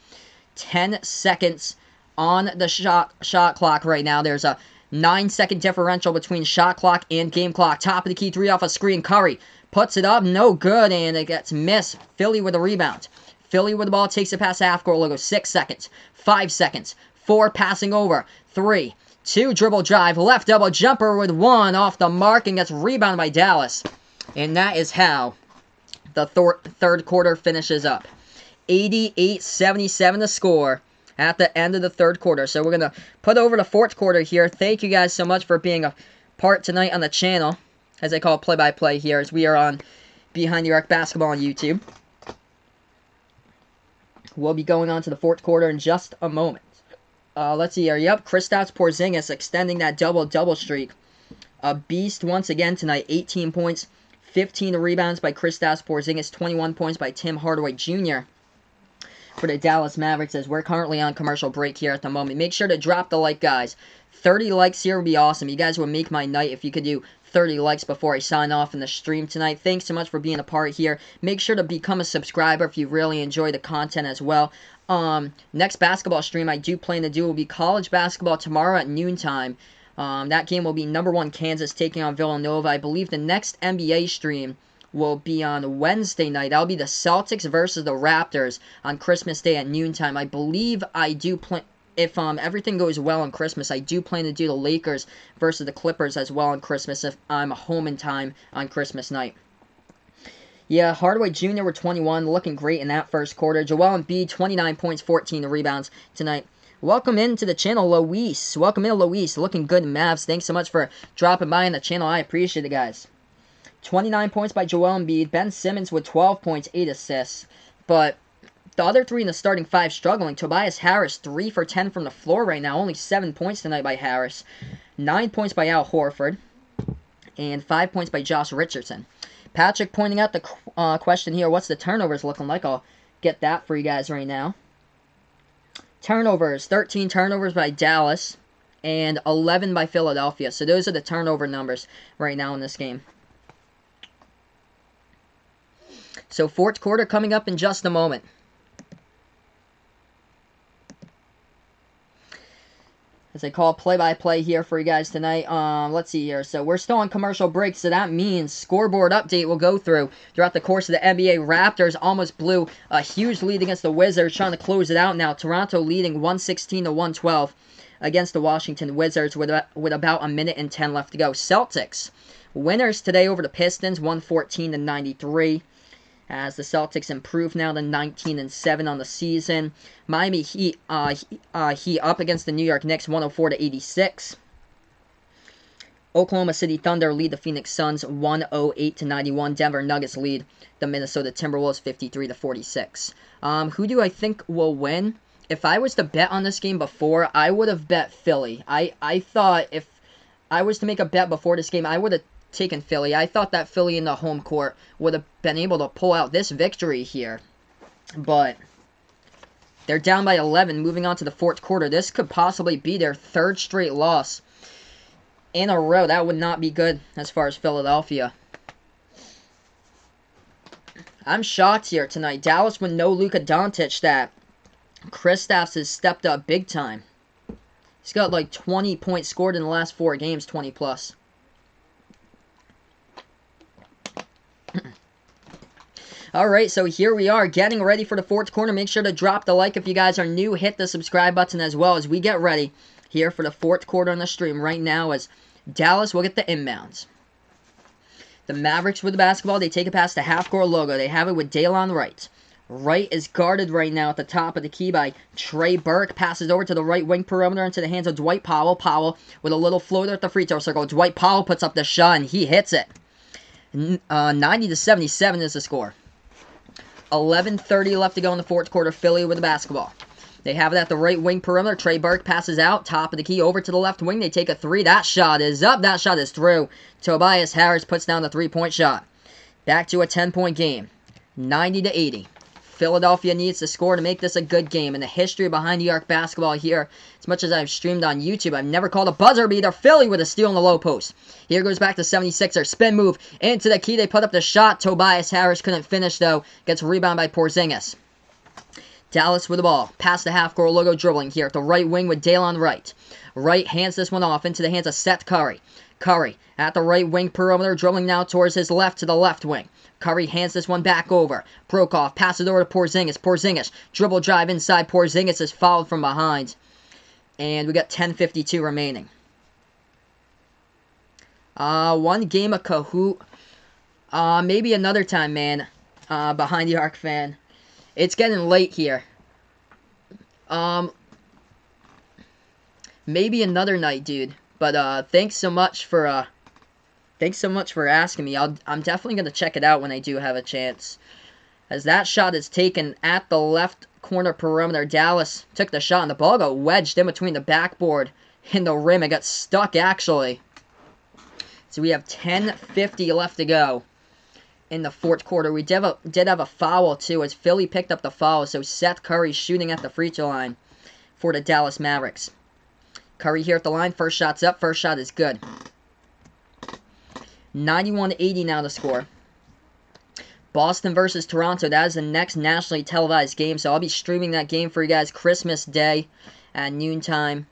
10 seconds on the shot clock right now. There's a 9-second differential between shot clock and game clock. Top of the key 3 off a screen. Curry puts it up. No good, and it gets missed. Philly with a rebound. Philly with the ball. Takes it past half court. Logo 6 seconds. 5 seconds. 4 passing over. 3, 2 dribble drive. Left double jumper with 1 off the mark and gets rebounded by Dallas. And that is how the third quarter finishes up. 88-77 the score at the end of the third quarter. So we're going to put over the fourth quarter here. Thank you guys so much for being a part tonight on the channel, as I call it play-by-play here, as we are on Behind the Arc Basketball on YouTube. We'll be going on to the fourth quarter in just a moment. Let's see here. Yep, Kristaps Porzingis extending that double-double streak. A beast once again tonight. 18 points, 15 rebounds by Kristaps Porzingis, 21 points by Tim Hardaway Jr. for the Dallas Mavericks as we're currently on commercial break here at the moment. Make sure to drop the like, guys. 30 likes here would be awesome. You guys would make my night if you could do 30 likes before I sign off in the stream tonight. Thanks so much for being a part here. Make sure to become a subscriber if you really enjoy the content as well. Next basketball stream I do plan to do will be college basketball tomorrow at noontime. That game will be #1 Kansas taking on Villanova. I believe the next NBA stream will be on Wednesday night. That'll be the Celtics versus the Raptors on Christmas Day at noontime. I believe I do plan... If everything goes well on Christmas, I do plan to do the Lakers versus the Clippers as well on Christmas if I'm home in time on Christmas night. Yeah, Hardaway Jr. with 21, looking great in that first quarter. Joel Embiid, 29 points, 14 rebounds tonight. Welcome into the channel, Luis. Welcome in, Luis. Looking good in Mavs. Thanks so much for dropping by on the channel. I appreciate it, guys. 29 points by Joel Embiid. Ben Simmons with 12 points, 8 assists. But the other three in the starting five struggling. Tobias Harris, 3 for 10 from the floor right now. Only 7 points tonight by Harris. 9 points by Al Horford. And 5 points by Josh Richardson. Patrick pointing out the question here. What's the turnovers looking like? I'll get that for you guys right now. Turnovers. 13 turnovers by Dallas. And 11 by Philadelphia. So those are the turnover numbers right now in this game. So fourth quarter coming up in just a moment. As I call play-by-play here for you guys tonight. Let's see here. So we're still on commercial break, so that means scoreboard update will go throughout the course of the NBA. Raptors almost blew a huge lead against the Wizards, trying to close it out now. Toronto leading 116-112 against the Washington Wizards with about a minute and 10 left to go. Celtics winners today over the Pistons, 114-93. As the Celtics improve now to 19-7 on the season. Miami Heat up against the New York Knicks, 104-86. Oklahoma City Thunder lead the Phoenix Suns, 108-91. Denver Nuggets lead the Minnesota Timberwolves, 53-46. Who do I think will win? If I was to bet on this game before, I would have bet Philly. I thought if I was to make a bet before this game, I would have taken Philly. I thought that Philly in the home court would have been able to pull out this victory here. But they're down by 11 moving on to the fourth quarter. This could possibly be their third straight loss in a row. That would not be good as far as Philadelphia. I'm shocked here tonight. Dallas with no Luka Doncic. That Kristaps has stepped up big time. He's got like 20 points scored in the last 4 games, 20 plus. Alright, so here we are, getting ready for the fourth quarter. Make sure to drop the like if you guys are new. Hit the subscribe button as well as we get ready here for the fourth quarter on the stream right now as Dallas will get the inbounds. The Mavericks with the basketball. They take it past the half-court logo. They have it with Daylon Wright. Wright is guarded right now at the top of the key by Trey Burke. Passes over to the right wing perimeter into the hands of Dwight Powell. Powell with a little floater at the free throw circle. Dwight Powell puts up the shot and he hits it. 90-77 is the score. 11:30 left to go in the fourth quarter. Philly with the basketball. They have it at the right wing perimeter. Trey Burke passes out. Top of the key over to the left wing. They take a three. That shot is up. That shot is through. Tobias Harris puts down the three-point shot. Back to a 10-point game. 90-80. Philadelphia needs to score to make this a good game. In the history behind the arc basketball here, as much as I've streamed on YouTube, I've never called a buzzer beater. Philly with a steal in the low post. Here goes back to 76er. Spin move into the key. They put up the shot. Tobias Harris couldn't finish, though. Gets a rebound by Porzingis. Dallas with the ball. Past the half-court logo dribbling here at the right wing with Daylon Wright. Wright hands this one off into the hands of Seth Curry. Curry at the right wing perimeter, dribbling now towards his left to the left wing. Curry hands this one back over. Prokop passes over to Porzingis. Porzingis dribble drive inside. Porzingis is fouled from behind. And we got 10:52 remaining. One game of Kahoot. Maybe another time, man. Behind the arc fan. It's getting late here. Maybe another night, dude. But thanks so much for asking me. I'm definitely gonna check it out when I do have a chance. As that shot is taken at the left corner perimeter, Dallas took the shot and the ball got wedged in between the backboard and the rim. It got stuck actually. So we have 10:50 left to go in the fourth quarter. We did have a foul, too, as Philly picked up the foul. So Seth Curry shooting at the free throw line for the Dallas Mavericks. Curry here at the line. First shot's up. First shot is good. 91-80 now to score. Boston versus Toronto. That is the next nationally televised game. So I'll be streaming that game for you guys Christmas Day at noontime.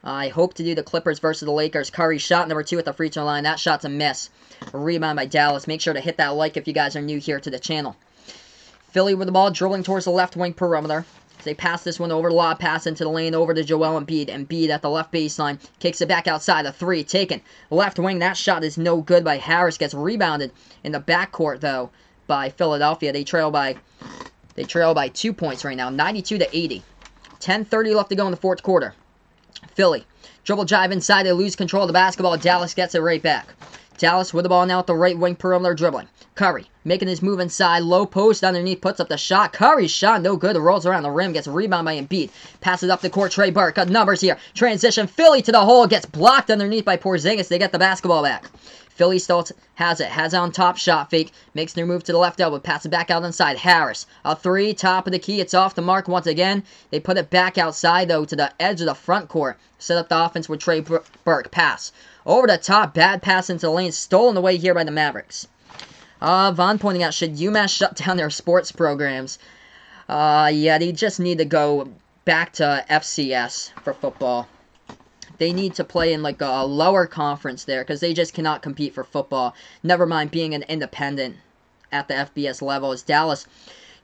I hope to do the Clippers versus the Lakers. Curry shot number 2 at the free throw line. That shot's a miss. A rebound by Dallas. Make sure to hit that like if you guys are new here to the channel. Philly with the ball, dribbling towards the left wing perimeter. They pass this one over the lob pass into the lane over to Joel Embiid. Embiid at the left baseline. Kicks it back outside. A 3 taken. Left wing. That shot is no good by Harris. Gets rebounded in the backcourt, though, by Philadelphia. They trail by 2 points right now. 92-80. 10:30 left to go in the fourth quarter. Philly. Dribble drive inside. They lose control of the basketball. Dallas gets it right back. Dallas with the ball now at the right wing perimeter dribbling. Curry making his move inside. Low post underneath. Puts up the shot. Curry's shot. No good. Rolls around the rim. Gets a rebound by Embiid. Passes up the court. Trey Burke. Got numbers here. Transition. Philly to the hole. Gets blocked underneath by Porzingis. They get the basketball back. Philly still has it. Has it on top. Shot fake. Makes their move to the left elbow. Pass it back out inside. Harris. A 3. Top of the key. It's off the mark once again. They put it back outside, though, to the edge of the front court. Set up the offense with Trey Burke. Pass. Over the top. Bad pass into the lane. Stolen away here by the Mavericks. Vaughn pointing out, should UMass shut down their sports programs? Yeah, they just need to go back to FCS for football. They need to play in like a lower conference there because they just cannot compete for football. Never mind being an independent at the FBS level. As Dallas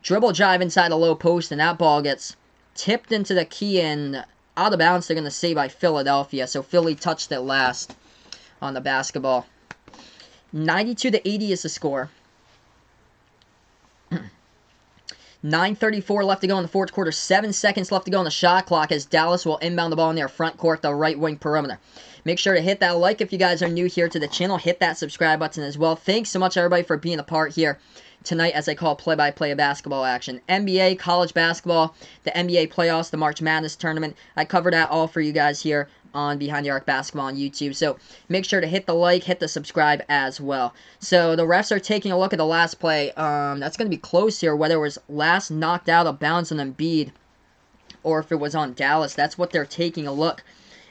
dribble drive inside the low post, and that ball gets tipped into the key and out of bounds. They're going to say by Philadelphia. So Philly touched it last on the basketball. 92-80 is the score. 9:34 left to go in the fourth quarter. 7 seconds left to go on the shot clock as Dallas will inbound the ball in their front court, the right wing perimeter. Make sure to hit that like if you guys are new here to the channel. Hit that subscribe button as well. Thanks so much, everybody, for being a part here tonight as I call play-by-play of basketball action. NBA, college basketball, the NBA playoffs, the March Madness tournament. I covered that all for you guys here on Behind the Arc Basketball on YouTube. So make sure to hit the like, hit the subscribe as well. So the refs are taking a look at the last play. That's going to be close here, whether it was last knocked out of bounds on Embiid or if it was on Dallas. That's what they're taking a look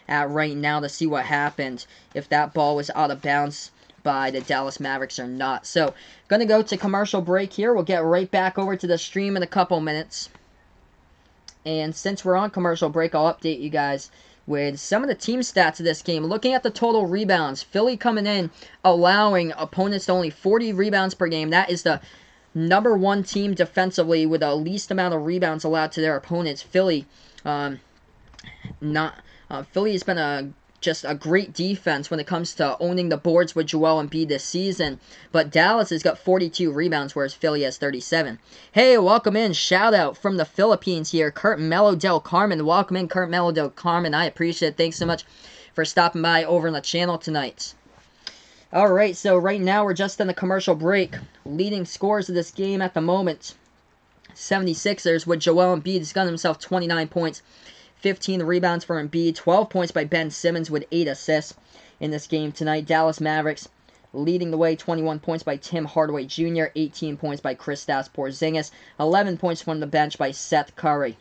at right now to see what happened, if that ball was out of bounds by the Dallas Mavericks or not. So going to go to commercial break here. We'll get right back over to the stream in a couple minutes. And since we're on commercial break, I'll update you guys with some of the team stats of this game. Looking at the total rebounds, Philly coming in, allowing opponents to only 40 rebounds per game. That is the number 1 team defensively with the least amount of rebounds allowed to their opponents. Philly has been just a great defense when it comes to owning the boards with Joel Embiid this season. But Dallas has got 42 rebounds, whereas Philly has 37. Hey, welcome in. Shout out from the Philippines here. Kurt Melo Del Carmen. Welcome in, Kurt Melo Del Carmen. I appreciate it. Thanks so much for stopping by over on the channel tonight. Alright, so right now we're just in the commercial break. Leading scores of this game at the moment, 76ers with Joel Embiid. He's got himself 29 points. 15 rebounds for Embiid, 12 points by Ben Simmons with 8 assists in this game tonight. Dallas Mavericks leading the way, 21 points by Tim Hardaway Jr., 18 points by Kristaps Porzingis, 11 points from the bench by Seth Curry.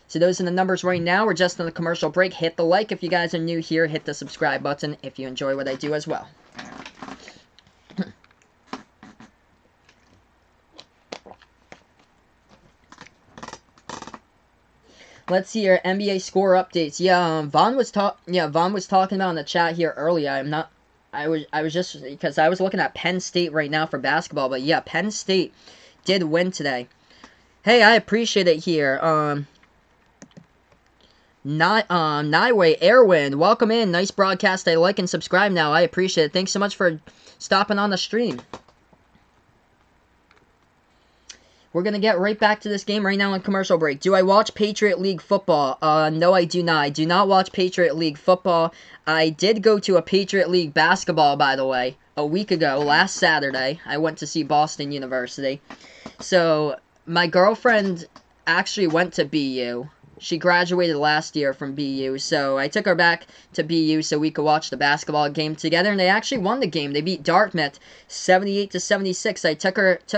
So those are the numbers right now. We're just on the commercial break. Hit the like if you guys are new here. Hit the subscribe button if you enjoy what I do as well. Let's see your NBA score updates. Yeah, Vaughn was talking about in the chat here earlier. I was just because I was looking at Penn State right now for basketball, but yeah, Penn State did win today. Hey, I appreciate it here. Nyway Airwind, welcome in. Nice broadcast. I like and subscribe now. I appreciate it. Thanks so much for stopping on the stream. We're going to get right back to this game right now on commercial break. Do I watch Patriot League football? No, I do not. I do not watch Patriot League football. I did go to a Patriot League basketball, by the way, a week ago, last Saturday. I went to see Boston University. So, my girlfriend actually went to BU. She graduated last year from BU, so I took her back to BU so we could watch the basketball game together, and they actually won the game. They beat Dartmouth 78-76. I took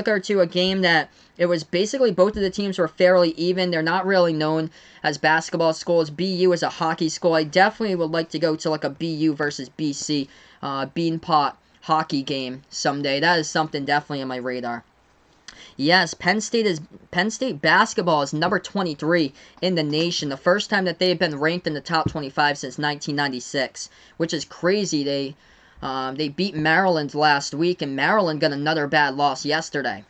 her to a game that it was basically both of the teams were fairly even. They're not really known as basketball schools. BU is a hockey school. I definitely would like to go to like a BU versus BC Beanpot hockey game someday. That is something definitely on my radar. Yes, Penn State basketball is number 23 in the nation. The first time that they've been ranked in the top 25 since 1996, which is crazy. They beat Maryland last week, and Maryland got another bad loss yesterday.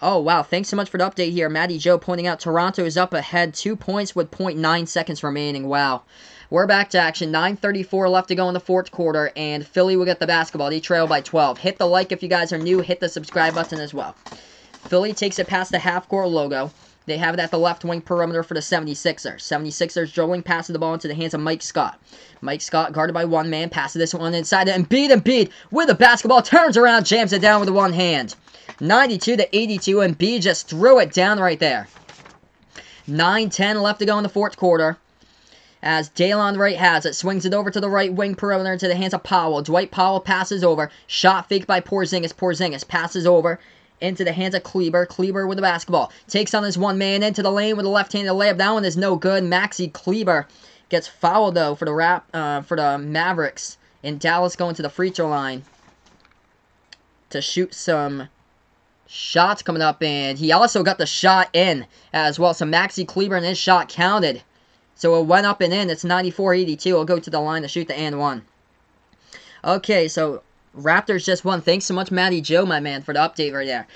Oh, wow. Thanks so much for the update here. Matty Joe pointing out Toronto is up ahead 2 points with 0.9 seconds remaining. Wow. We're back to action. 9:34 left to go in the fourth quarter, and Philly will get the basketball. They trail by 12. Hit the like if you guys are new. Hit the subscribe button as well. Philly takes it past the half-court logo. They have it at the left wing perimeter for the 76ers. 76ers dribbling, passing the ball into the hands of Mike Scott. Mike Scott guarded by one man. Passes this one inside to Embiid with the basketball. Turns around, jams it down with one hand. 92-82. Embiid just threw it down right there. 9:10 left to go in the fourth quarter. As Daylon Wright has it, swings it over to the right wing perimeter into the hands of Powell. Dwight Powell passes over. Shot fake by Porzingis. Porzingis passes over into the hands of Kleber. Kleber with the basketball. Takes on his one man into the lane with a left-handed layup. That one is no good. Maxi Kleber gets fouled, though, for the Mavericks. And Dallas going to the free throw line to shoot some shots coming up. And he also got the shot in as well. So Maxi Kleber and his shot counted. So it went up and in. It's 94-82. It'll go to the line to shoot the and one. Okay, so Raptors just won. Thanks so much, Matty Joe, my man, for the update right there.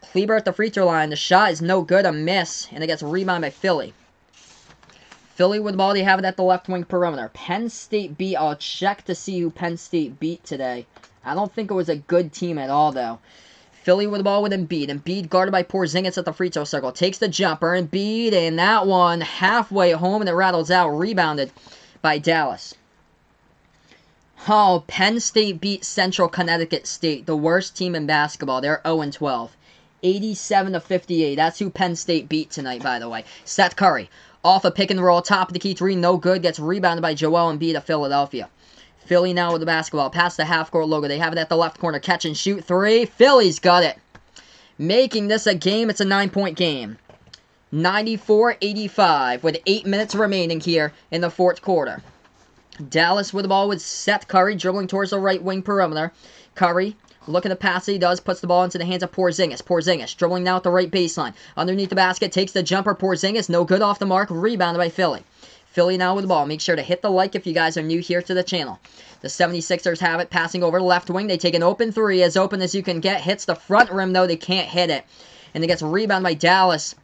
Kleber at the free throw line. The shot is no good. A miss. And it gets a rebound by Philly. Philly with the ball. They have it at the left wing perimeter. Penn State beat. I'll check to see who Penn State beat today. I don't think it was a good team at all, though. Philly with the ball with Embiid. Embiid guarded by Porzingis at the free throw circle. Takes the jumper. Embiid, and that one halfway home, and it rattles out. Rebounded by Dallas. Oh, Penn State beat Central Connecticut State, the worst team in basketball. They're 0-12. 87-58. That's who Penn State beat tonight, by the way. Seth Curry. Off a pick and roll. Top of the key three. No good. Gets rebounded by Joel Embiid of Philadelphia. Philly now with the basketball. Past the half-court logo. They have it at the left corner. Catch and shoot. Three. Philly's got it. Making this a game. It's a 9-point game. 94-85 with 8 minutes remaining here in the fourth quarter. Dallas with the ball with Seth Curry dribbling towards the right wing perimeter. Curry looking to pass. He does. Puts the ball into the hands of Porzingis. Porzingis dribbling now at the right baseline. Underneath the basket. Takes the jumper. Porzingis. No good off the mark. Rebounded by Philly. Philly now with the ball. Make sure to hit the like if you guys are new here to the channel. The 76ers have it. Passing over the left wing. They take an open three. As open as you can get. Hits the front rim, though. They can't hit it. And it gets rebounded by Dallas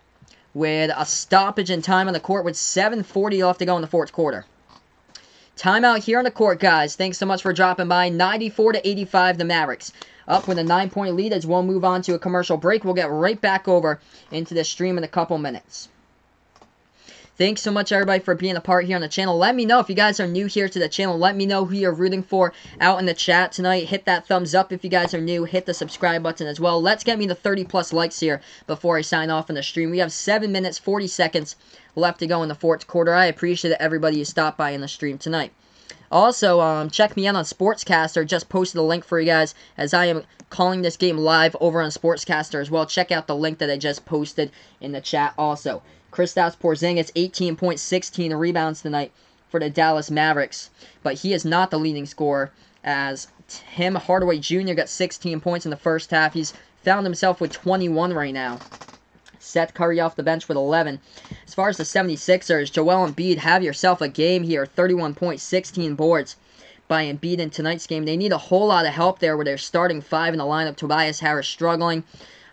with a stoppage in time on the court with 7:40 left to go in the fourth quarter. Timeout here on the court, guys. Thanks so much for dropping by. 94-85, the Mavericks. Up with a 9-point lead as we'll move on to a commercial break. We'll get right back over into the stream in a couple minutes. Thanks so much, everybody, for being a part here on the channel. Let me know if you guys are new here to the channel. Let me know who you're rooting for out in the chat tonight. Hit that thumbs up if you guys are new. Hit the subscribe button as well. Let's get me to 30-plus likes here before I sign off on the stream. We have 7 minutes, 40 seconds left to go in the fourth quarter. I appreciate everybody who stopped by in the stream tonight. Also, check me out on Sportscaster. Just posted a link for you guys as I am calling this game live over on Sportscaster as well. Check out the link that I just posted in the chat also. Kristaps Porzingis, 18 points, 16 rebounds tonight for the Dallas Mavericks. But he is not the leading scorer as Tim Hardaway Jr. got 16 points in the first half. He's found himself with 21 right now. Seth Curry off the bench with 11. As far as the 76ers, Joel Embiid, have yourself a game here. 31 points, 16 boards by Embiid in tonight's game. They need a whole lot of help there with their starting five in the lineup. Tobias Harris struggling.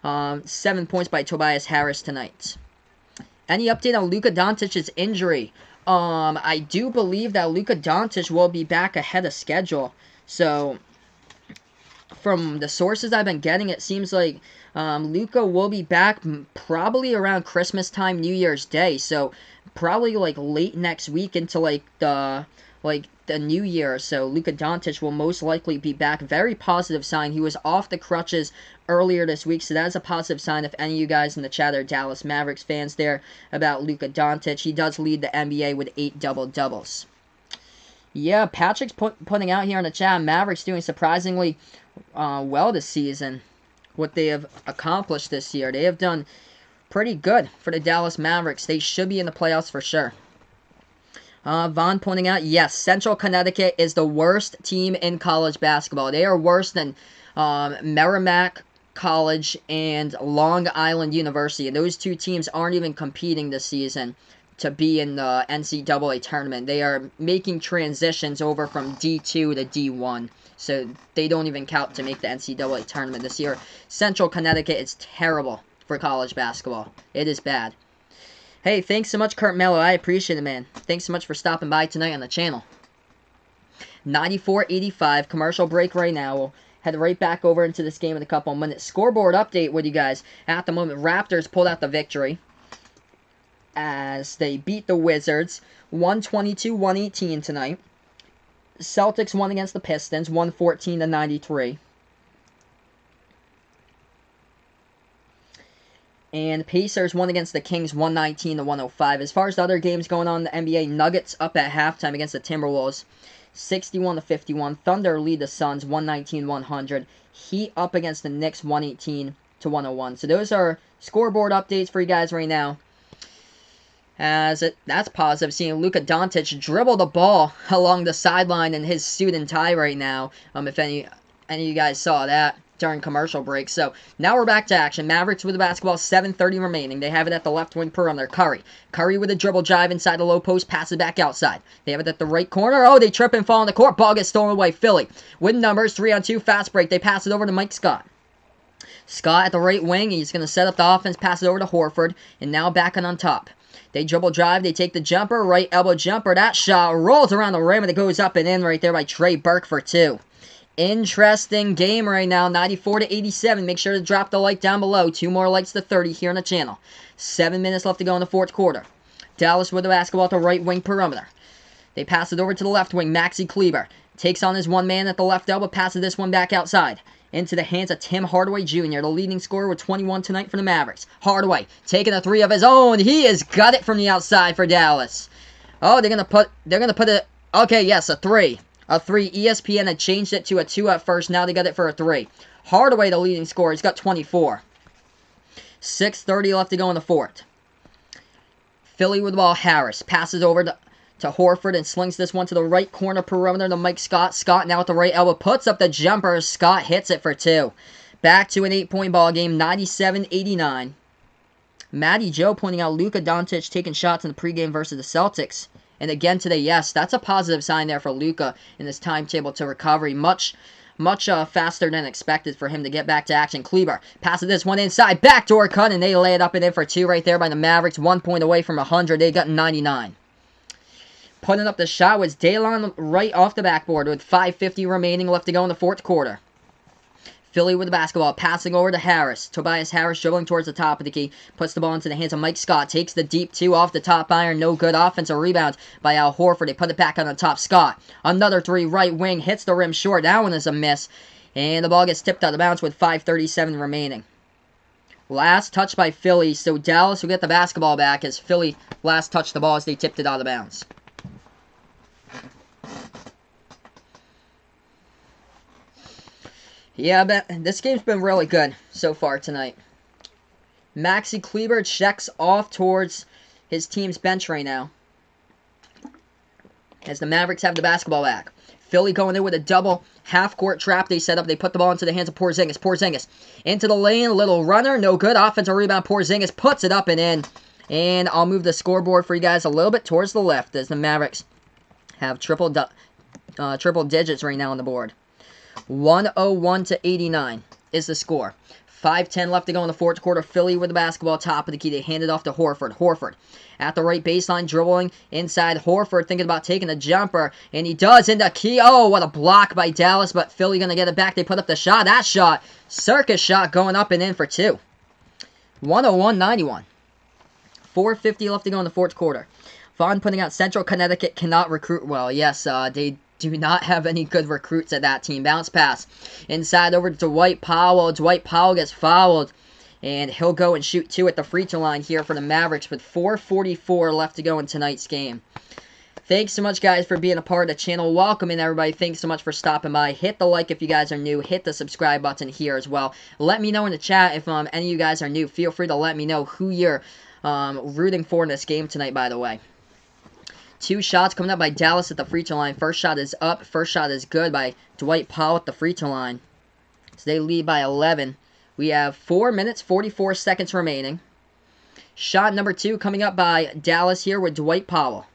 7 points by Tobias Harris tonight. Any update on Luka Doncic's injury? I do believe that Luka Doncic will be back ahead of schedule. So, from the sources I've been getting, it seems like Luka will be back probably around Christmas time, New Year's Day. So, probably like late next week into like the the new year, so Luka Doncic will most likely be back. Very positive sign. He was off the crutches earlier this week, so that's a positive sign. If any of you guys in the chat are Dallas Mavericks fans there about Luka Doncic, he does lead the NBA with 8 double-doubles. Yeah, Patrick's putting out here in the chat, Mavericks doing surprisingly well this season. What they have accomplished this year. They have done pretty good for the Dallas Mavericks. They should be in the playoffs for sure. Vaughn pointing out, yes, Central Connecticut is the worst team in college basketball. They are worse than Merrimack College and Long Island University. And those two teams aren't even competing this season to be in the NCAA tournament. They are making transitions over from D2 to D1. So they don't even count to make the NCAA tournament this year. Central Connecticut is terrible for college basketball. It is bad. Hey, thanks so much, Kurt Mello. I appreciate it, man. Thanks so much for stopping by tonight on the channel. 94-85, commercial break right now. We'll head right back over into this game in a couple of minutes. Scoreboard update with you guys. At the moment, Raptors pulled out the victory as they beat the Wizards 122-118 tonight. Celtics won against the Pistons 114-93. And Pacers won against the Kings 119-105. As far as the other games going on in the NBA, Nuggets up at halftime against the Timberwolves 61-51. Thunder lead the Suns 119-100. Heat up against the Knicks 118-101. So those are scoreboard updates for you guys right now. That's positive, seeing Luka Doncic dribble the ball along the sideline in his suit and tie right now. If any of you guys saw that during commercial break. So now we're back to action. Mavericks with the basketball, 7:30 remaining. They have it at the left wing perimeter. Curry with a dribble drive inside the low post, passes back outside. They have it at the right corner. Oh, they trip and fall on the court. Ball gets stolen away. Philly with numbers, 3-on-2, fast break. They pass it over to Mike Scott. Scott at the right wing. He's going to set up the offense, pass it over to Horford, and now back on top. They dribble drive, they take the jumper, right elbow jumper. That shot rolls around the rim and it goes up and in right there by Trey Burke for 2. Interesting game right now, 94-87. Make sure to drop the like down below. 2 more likes to 30 here on the channel. 7 minutes left to go in the fourth quarter. Dallas with the basketball at the right wing perimeter. They pass it over to the left wing. Maxi Kleber takes on his one man at the left elbow, passes this one back outside. Into the hands of Tim Hardaway Jr., the leading scorer with 21 tonight for the Mavericks. Hardaway taking a 3 of his own. He has got it from the outside for Dallas. Oh, they're gonna put it. Okay, yes, a 3. A 3. ESPN had changed it to a 2 at first. Now they got it for a 3. Hardaway, the leading scorer, he's got 24. 6:30 left to go in the fourth. Philly with the ball. Harris passes over to Horford and slings this one to the right corner perimeter to Mike Scott. Scott now at the right elbow puts up the jumper. Scott hits it for 2. Back to an 8-point ball game, 97-89. Matty Joe pointing out Luka Doncic taking shots in the pregame versus the Celtics. And again today, yes, that's a positive sign there for Luka in this timetable to recovery. Much faster than expected for him to get back to action. Kleber passes this one inside, backdoor cut, and they lay it up and in for 2 right there by the Mavericks. 1 point away from 100. They got 99. Putting up the shot was Daylon right off the backboard with 5:50 remaining left to go in the fourth quarter. Philly with the basketball, passing over to Harris. Tobias Harris dribbling towards the top of the key. Puts the ball into the hands of Mike Scott. Takes the deep 2 off the top iron. No good. Offensive rebound by Al Horford. They put it back on the top. Scott. Another 3 right wing. Hits the rim short. That one is a miss. And the ball gets tipped out of bounds with 5:37 remaining. Last touch by Philly. So Dallas will get the basketball back as Philly last touched the ball as they tipped it out of bounds. Yeah, but this game's been really good so far tonight. Maxi Kleber checks off towards his team's bench right now, as the Mavericks have the basketball back. Philly going in with a double half-court trap they set up. They put the ball into the hands of Porzingis. Porzingis into the lane, little runner, no good. Offensive rebound, Porzingis puts it up and in. And I'll move the scoreboard for you guys a little bit towards the left as the Mavericks have triple digits right now on the board. 101-89 is the score. 5:10 left to go in the fourth quarter. Philly with the basketball, top of the key. They hand it off to Horford. Horford at the right baseline, dribbling inside. Horford thinking about taking a jumper, and he does in the key. Oh, what a block by Dallas, but Philly going to get it back. They put up the shot. That shot, circus shot, going up and in for 2. 101-91. 4:50 left to go in the fourth quarter. Vaughn putting out Central Connecticut cannot recruit well. Yes, they do not have any good recruits at that team. Bounce pass. Inside over to Dwight Powell. Dwight Powell gets fouled. And he'll go and shoot 2 at the free throw line here for the Mavericks with 4:44 left to go in tonight's game. Thanks so much, guys, for being a part of the channel. Welcome in, everybody. Thanks so much for stopping by. Hit the like if you guys are new. Hit the subscribe button here as well. Let me know in the chat if any of you guys are new. Feel free to let me know who you're rooting for in this game tonight, by the way. 2 shots coming up by Dallas at the free throw line. First shot is up. First shot is good by Dwight Powell at the free throw line. So they lead by 11. We have 4 minutes, 44 seconds remaining. Shot number 2 coming up by Dallas here with Dwight Powell.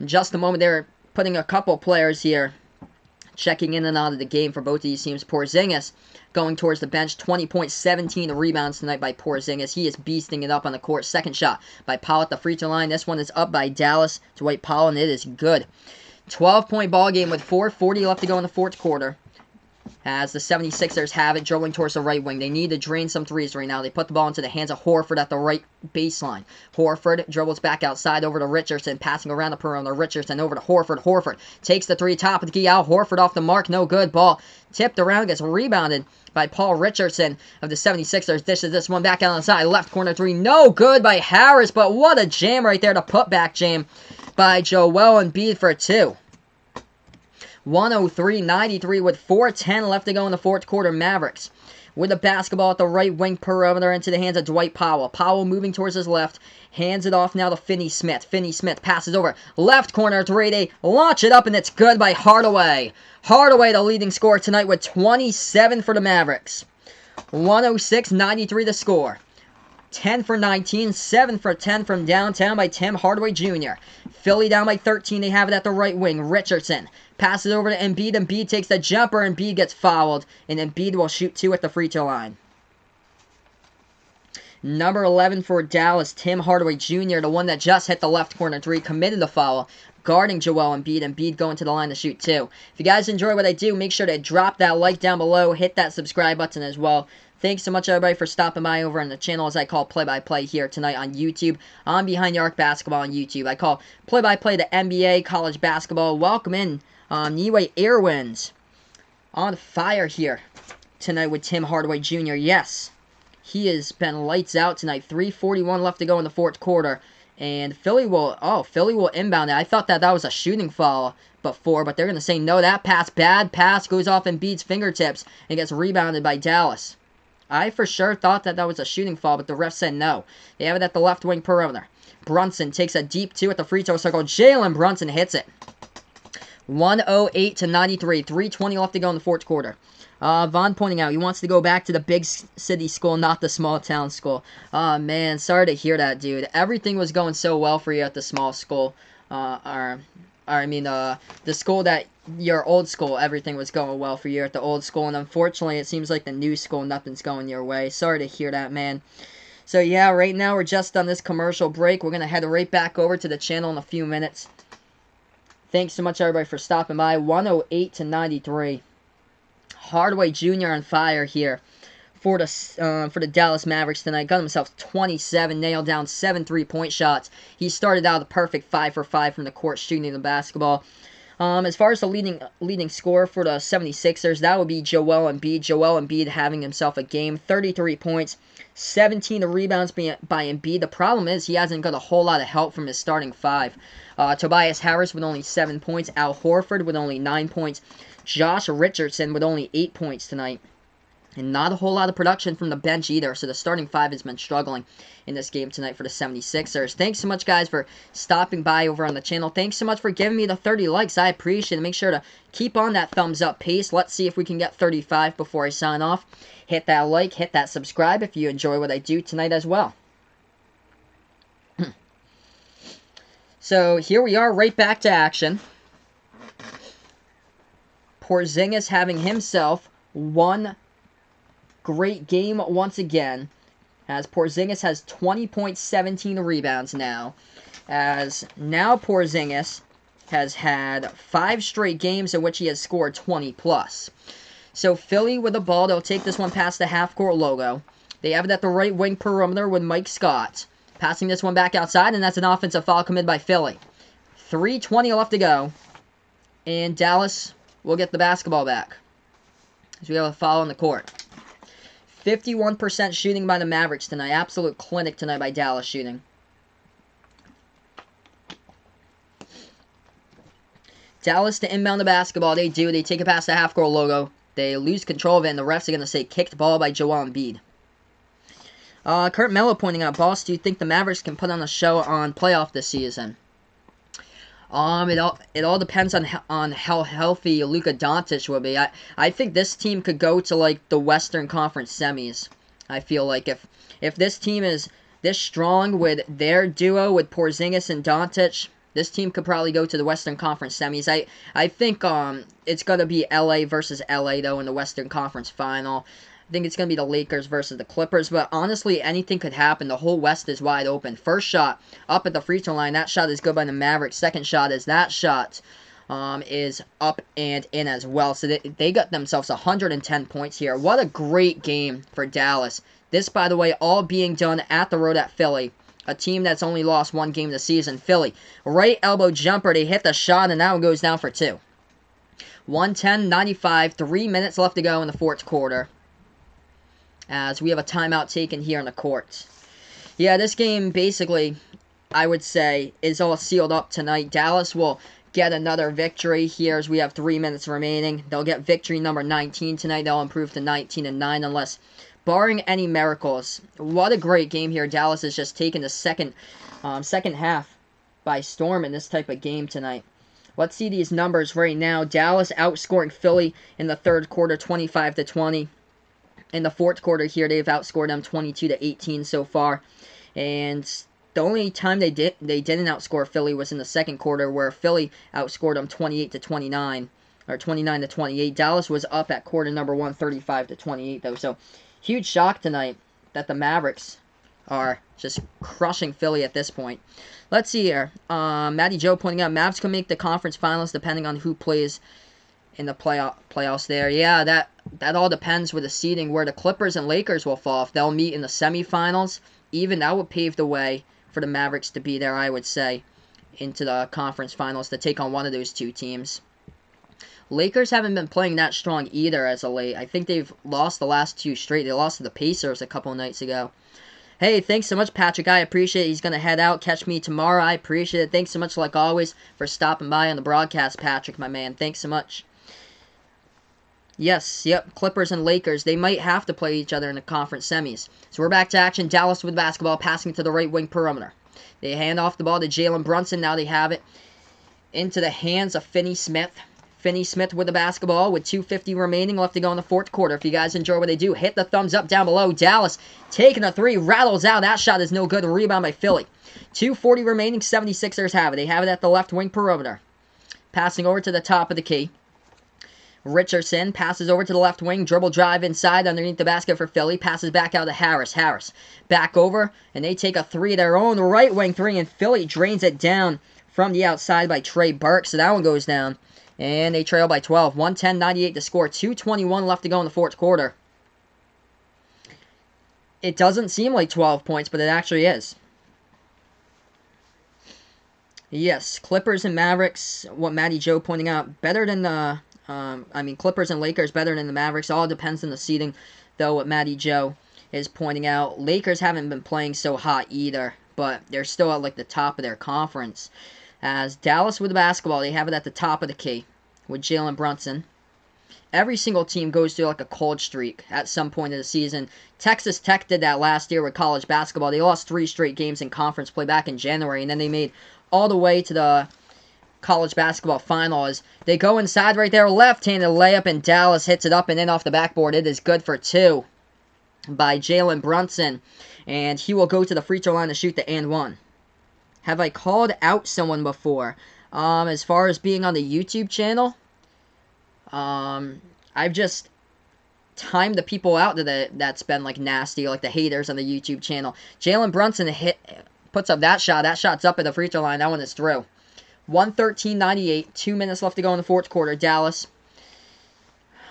In just a moment, they're putting a couple players here checking in and out of the game for both of these teams. Porzingis going towards the bench. 20 points, 17 rebounds tonight by Porzingis. He is beasting it up on the court. Second shot by Powell at the free throw line. This one is up by Dallas. Dwight Powell, and it is good. 12-point ball game with 4:40 left to go in the fourth quarter. As the 76ers have it, dribbling towards the right wing. They need to drain some threes right now. They put the ball into the hands of Horford at the right baseline. Horford dribbles back outside over to Richardson, passing around the perimeter. Richardson over to Horford. Horford takes the 3, top of the key out. Horford off the mark, no good. Ball tipped around, gets rebounded by Paul Richardson of the 76ers. Dishes this one back out on the side. Left corner 3, no good by Harris, but what a jam right there, the putback jam by Joel Embiid for 2. 103-93 with 4:10 left to go in the fourth quarter. Mavericks with the basketball at the right wing perimeter into the hands of Dwight Powell. Powell moving towards his left. Hands it off now to Finney Smith. Finney Smith passes over. Left corner 3. They launch it up, and it's good by Hardaway. Hardaway, the leading scorer tonight with 27 for the Mavericks. 106-93 the score. 10 for 19, 7 for 10 from downtown by Tim Hardaway Jr. Philly down by 13. They have it at the right wing. Richardson passes over to Embiid. Embiid takes the jumper. Embiid gets fouled, and Embiid will shoot 2 at the free throw line. Number 11 for Dallas, Tim Hardaway Jr., the one that just hit the left corner 3, committed the foul, guarding Joel Embiid. Embiid going to the line to shoot 2. If you guys enjoy what I do, make sure to drop that like down below. Hit that subscribe button as well. Thanks so much, everybody, for stopping by over on the channel, as I call play-by-play here tonight on YouTube. I'm Behind the Arc Basketball on YouTube. I call play-by-play the NBA, college basketball. Welcome in Niue Airwinds on fire here tonight with Tim Hardaway Jr. Yes, he has been lights out tonight. 3:41 left to go in the fourth quarter. And Philly will inbound it. I thought that was a shooting foul before, but they're going to say no. That pass, bad pass, goes off Embiid's fingertips and gets rebounded by Dallas. I for sure thought that was a shooting foul, but the ref said no. They have it at the left wing perimeter. Brunson takes a deep 2 at the free throw circle. Jalen Brunson hits it. 108-93. 3:20 left to go in the fourth quarter. Vaughn pointing out he wants to go back to the big city school, not the small town school. Oh, man, sorry to hear that, dude. Everything was going so well for you at the small school. The school that, your old school, everything was going well for you at the old school. And unfortunately, it seems like the new school, nothing's going your way. Sorry to hear that, man. So, yeah, right now we're just on this commercial break. We're going to head right back over to the channel in a few minutes. Thanks so much, everybody, for stopping by. 108-93. Hardaway Jr. on fire here for the Dallas Mavericks tonight. Got himself 27, nailed down 7 3-point shots. He started out a perfect 5 for 5 from the court shooting the basketball. As far as the leading scorer for the 76ers, that would be Joel Embiid. Joel Embiid having himself a game. 33 points, 17 rebounds by Embiid. The problem is he hasn't got a whole lot of help from his starting 5. Tobias Harris with only 7 points. Al Horford with only 9 points. Josh Richardson with only 8 points tonight. And not a whole lot of production from the bench either. So the starting 5 has been struggling in this game tonight for the 76ers. Thanks so much, guys, for stopping by over on the channel. Thanks so much for giving me the 30 likes. I appreciate it. Make sure to keep on that thumbs up pace. Let's see if we can get 35 before I sign off. Hit that like, hit that subscribe if you enjoy what I do tonight as well. So here we are, right back to action. Porzingis having himself one great game once again, as Porzingis has 20 points, 17 rebounds now. As now Porzingis has had 5 straight games in which he has scored 20 plus. So Philly with the ball. They'll take this one past the half-court logo. They have it at the right wing perimeter with Mike Scott. Passing this one back outside, and that's an offensive foul committed by Philly. 3:20 left to go. And Dallas will get the basketball back. So we have a foul on the court. 51% shooting by the Mavericks tonight. Absolute clinic tonight by Dallas shooting. Dallas to inbound the basketball. They do. They take it past the half-court logo. They lose control of it, and the refs are going to say kicked ball by Joel Embiid. Kurt Mello pointing out, boss, do you think the Mavericks can put on a show on playoff this season? It all depends on how healthy Luka Doncic will be. I think this team could go to like the Western Conference semis. I feel like if this team is this strong with their duo with Porzingis and Doncic, this team could probably go to the Western Conference semis. I think it's gonna be LA versus LA though in the Western Conference final. I think it's going to be the Lakers versus the Clippers, but honestly, anything could happen. The whole West is wide open. First shot up at the free throw line. That shot is good by the Mavericks. Second shot is that shot is up and in as well. So they got themselves 110 points here. What a great game for Dallas. This, by the way, all being done at the road at Philly. A team that's only lost one game this season. Philly, right elbow jumper. They hit the shot, and that one goes down for two. 110-95. 3 minutes left to go in the fourth quarter, as we have a timeout taken here on the court. Yeah, this game basically, I would say, is all sealed up tonight. Dallas will get another victory here as we have 3 minutes remaining. They'll get victory number 19 tonight. They'll improve to 19-9 unless, barring any miracles. What a great game here. Dallas has just taken the second half by storm in this type of game tonight. Let's see these numbers right now. Dallas outscoring Philly in the third quarter 25-20. In the fourth quarter here, they've outscored them 22-18 so far. And the only time they didn't outscore Philly was in the second quarter, where Philly outscored them 28-29 or 29-28. Dallas was up at quarter number 1, 35-28 though. So huge shock tonight that the Mavericks are just crushing Philly at this point. Let's see here. Matty Joe pointing out Mavs can make the conference finals depending on who plays in the playoffs there. Yeah, that all depends with the seeding where the Clippers and Lakers will fall. If they'll meet in the semifinals, even that would pave the way for the Mavericks to be there, I would say, into the conference finals to take on one of those two teams. Lakers haven't been playing that strong either as of late. I think they've lost the last two straight. They lost to the Pacers a couple nights ago. Hey, thanks so much, Patrick. I appreciate it. He's going to head out. Catch me tomorrow. I appreciate it. Thanks so much, like always, for stopping by on the broadcast, Patrick, my man. Thanks so much. Yes, yep, Clippers and Lakers, they might have to play each other in the conference semis. So we're back to action. Dallas with basketball, passing to the right wing perimeter. They hand off the ball to Jalen Brunson. Now they have it into the hands of Finney Smith. Finney Smith with the basketball with 2:50 remaining left to go in the fourth quarter. If you guys enjoy what they do, hit the thumbs up down below. Dallas taking a three, rattles out. That shot is no good. A rebound by Philly. 2:40 remaining, 76ers have it. They have it at the left wing perimeter. Passing over to the top of the key. Richardson passes over to the left wing, dribble drive inside underneath the basket for Philly, passes back out to Harris. Harris back over, and they take a three, their own right wing three, and Philly drains it down from the outside by Trey Burke, so that one goes down, and they trail by 12. 110-98 to score, 2:21 left to go in the fourth quarter. It doesn't seem like 12 points, but it actually is. Yes, Clippers and Mavericks, what Matty Joe pointing out, better than the... Clippers and Lakers better than the Mavericks. All depends on the seeding, though, what Matty Joe is pointing out. Lakers haven't been playing so hot either, but they're still at, like, the top of their conference. As Dallas with the basketball, they have it at the top of the key with Jalen Brunson. Every single team goes through, like, a cold streak at some point of the season. Texas Tech did that last year with college basketball. They lost 3 straight games in conference play back in January, and then they made all the way to the college basketball final as they go inside right there, left-handed layup, and Dallas hits it up and in off the backboard. It is good for 2 by Jalen Brunson, and he will go to the free throw line to shoot the and one. Have I called out someone before? As far as being on the YouTube channel, I've just timed the people out that's been like nasty, like the haters on the YouTube channel. Jalen Brunson puts up that shot. That shot's up at the free throw line. That one is through. 113-98, 2 minutes left to go in the fourth quarter. Dallas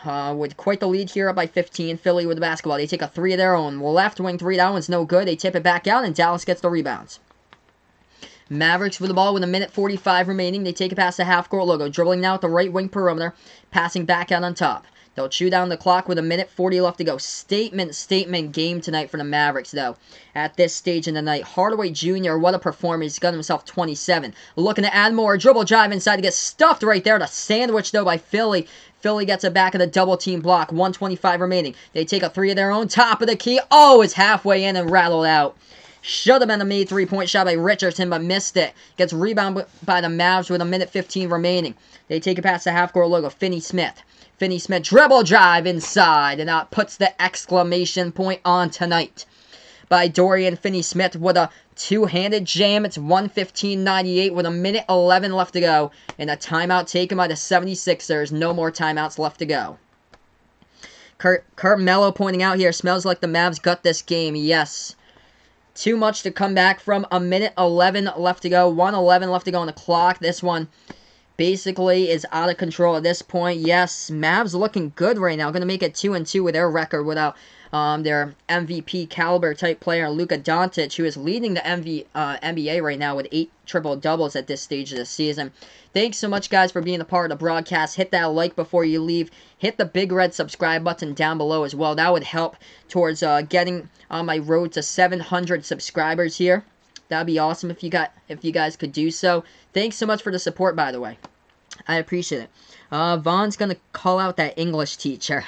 with quite the lead here up by 15. Philly with the basketball. They take a three of their own. Left wing three. That one's no good. They tip it back out, and Dallas gets the rebounds. Mavericks with the ball with 1:45 remaining. They take it past the half-court logo. Dribbling now at the right wing perimeter. Passing back out on top. They'll chew down the clock with 1:40 left to go. Statement game tonight for the Mavericks, though. At this stage in the night, Hardaway Jr., what a performer. He's got himself 27. Looking to add more. Dribble drive inside to get stuffed right there. The sandwich, though, by Philly. Philly gets it back in the double-team block. 1:25 remaining. They take a three of their own. Top of the key. Oh, it's halfway in and rattled out. Should have been a made three-point shot by Richardson, but missed it. Gets rebounded by the Mavs with 1:15 remaining. They take it past the half-court logo. Finney Smith dribble drive inside, and that puts the exclamation point on tonight by Dorian Finney-Smith with a two-handed jam. It's 1:15.98 with 1:11 left to go, and a timeout taken by the 76ers. No more timeouts left to go. Kurt Mello pointing out here, smells like the Mavs got this game. Yes. Too much to come back from. 1:11 left to go. 1:11 left to go on the clock. This one basically is out of control at this point. Yes, Mavs looking good right now. Going to make it 2-2 with their record without their MVP caliber type player, Luka Doncic, who is leading the NBA right now with 8 triple-doubles at this stage of the season. Thanks so much, guys, for being a part of the broadcast. Hit that like before you leave. Hit the big red subscribe button down below as well. That would help towards getting on my road to 700 subscribers here. That'd be awesome if you guys could do so. Thanks so much for the support, by the way. I appreciate it. Vaughn's going to call out that English teacher.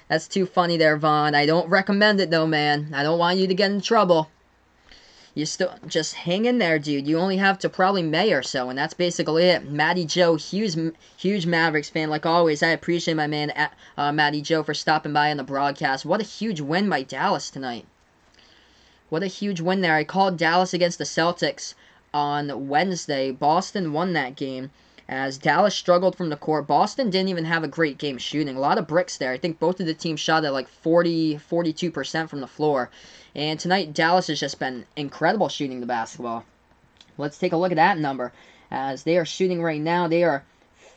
That's too funny there, Vaughn. I don't recommend it, though, man. I don't want you to get in trouble. You still just hang in there, dude. You only have to probably May or so, and that's basically it. Matty Joe, huge Mavericks fan, like always. I appreciate my man, Matty Joe, for stopping by on the broadcast. What a huge win by Dallas tonight. What a huge win there. I called Dallas against the Celtics on Wednesday. Boston won that game as Dallas struggled from the court. Boston didn't even have a great game shooting. A lot of bricks there. I think both of the teams shot at like 42% from the floor. And tonight, Dallas has just been incredible shooting the basketball. Let's take a look at that number. As they are shooting right now, they are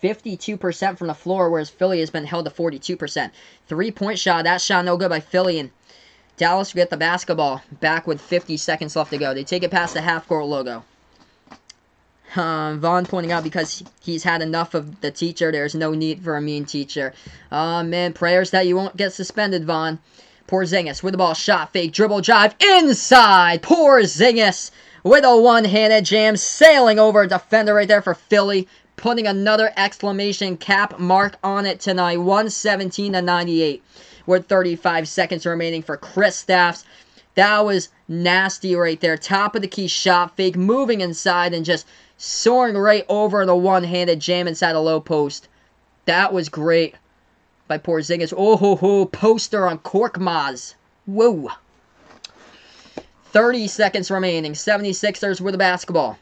52% from the floor, whereas Philly has been held to 42%. Three-point shot. That shot no good by Philly, and Dallas will get the basketball back with 50 seconds left to go. They take it past the half-court logo. Vaughn pointing out because he's had enough of the teacher. There's no need for a mean teacher. Man, prayers that you won't get suspended, Vaughn. Porzingis with the ball, shot fake, dribble drive, inside. Porzingis with a one-handed jam, sailing over a defender right there for Philly, putting another exclamation cap mark on it tonight. 117-98 with 35 seconds remaining for Kristaps. That was nasty right there. Top of the key shot fake, moving inside and just soaring right over the one-handed jam inside the low post. That was great by Porzingis. Oh, ho, ho. Poster on Korkmaz. Whoa. 30 seconds remaining. 76ers with the basketball.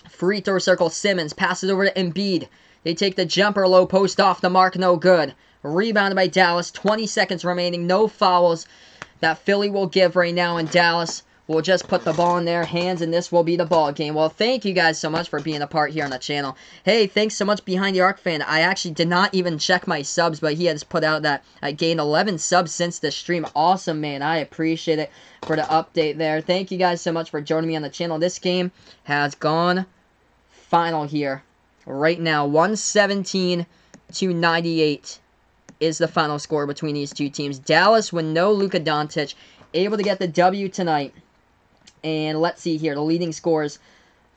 Free throw circle. Simmons passes over to Embiid. They take the jumper, low post off the mark. No good. Rebounded by Dallas. 20 seconds remaining. No fouls that Philly will give right now, and Dallas will just put the ball in their hands, and this will be the ball game. Well, thank you guys so much for being a part here on the channel. Hey, thanks so much, Behind the Arc fan. I actually did not even check my subs, but he has put out that I gained 11 subs since the stream. Awesome, man. I appreciate it for the update there. Thank you guys so much for joining me on the channel. This game has gone final here right now. 117-98 is the final score between these two teams. Dallas with no Luka Doncic, able to get the W tonight. And let's see here. The leading scores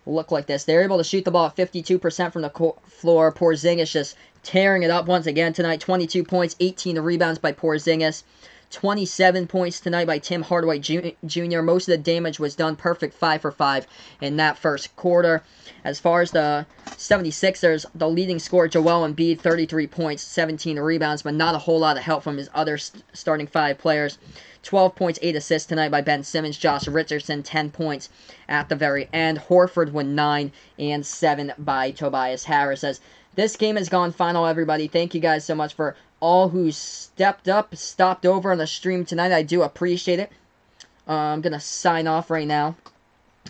look like this. They're able to shoot the ball at 52% from the floor. Porzingis just tearing it up once again tonight. 22 points, 18 rebounds by Porzingis. 27 points tonight by Tim Hardaway Jr. Most of the damage was done. Perfect 5 for 5 in that first quarter. As far as the 76ers, the leading scorer, Joel Embiid, 33 points, 17 rebounds, but not a whole lot of help from his other starting 5 players. 12 points, 8 assists tonight by Ben Simmons. Josh Richardson, 10 points at the very end. Horford with 9 and 7 by Tobias Harris. As this game has gone final, everybody. Thank you guys so much for all who stepped up, stopped over on the stream tonight. I do appreciate it. I'm going to sign off right now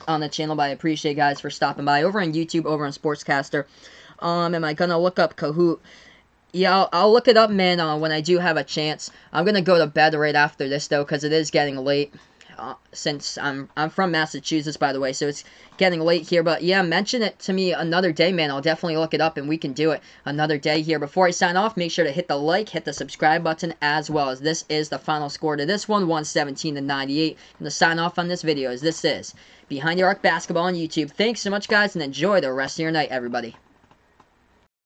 on the channel, but I appreciate you guys for stopping by over on YouTube, over on Sportscaster. Am I going to look up Kahoot? Yeah, I'll look it up, man, when I do have a chance. I'm gonna go to bed right after this, though, because it is getting late. Since I'm from Massachusetts, by the way, so it's getting late here. But yeah, mention it to me another day, man. I'll definitely look it up, and we can do it another day here. Before I sign off, make sure to hit the like, hit the subscribe button, as well as this is the final score to this one, 117-98. And to sign off on this video, as this is Behind the Arc Basketball on YouTube. Thanks so much, guys, and enjoy the rest of your night, everybody.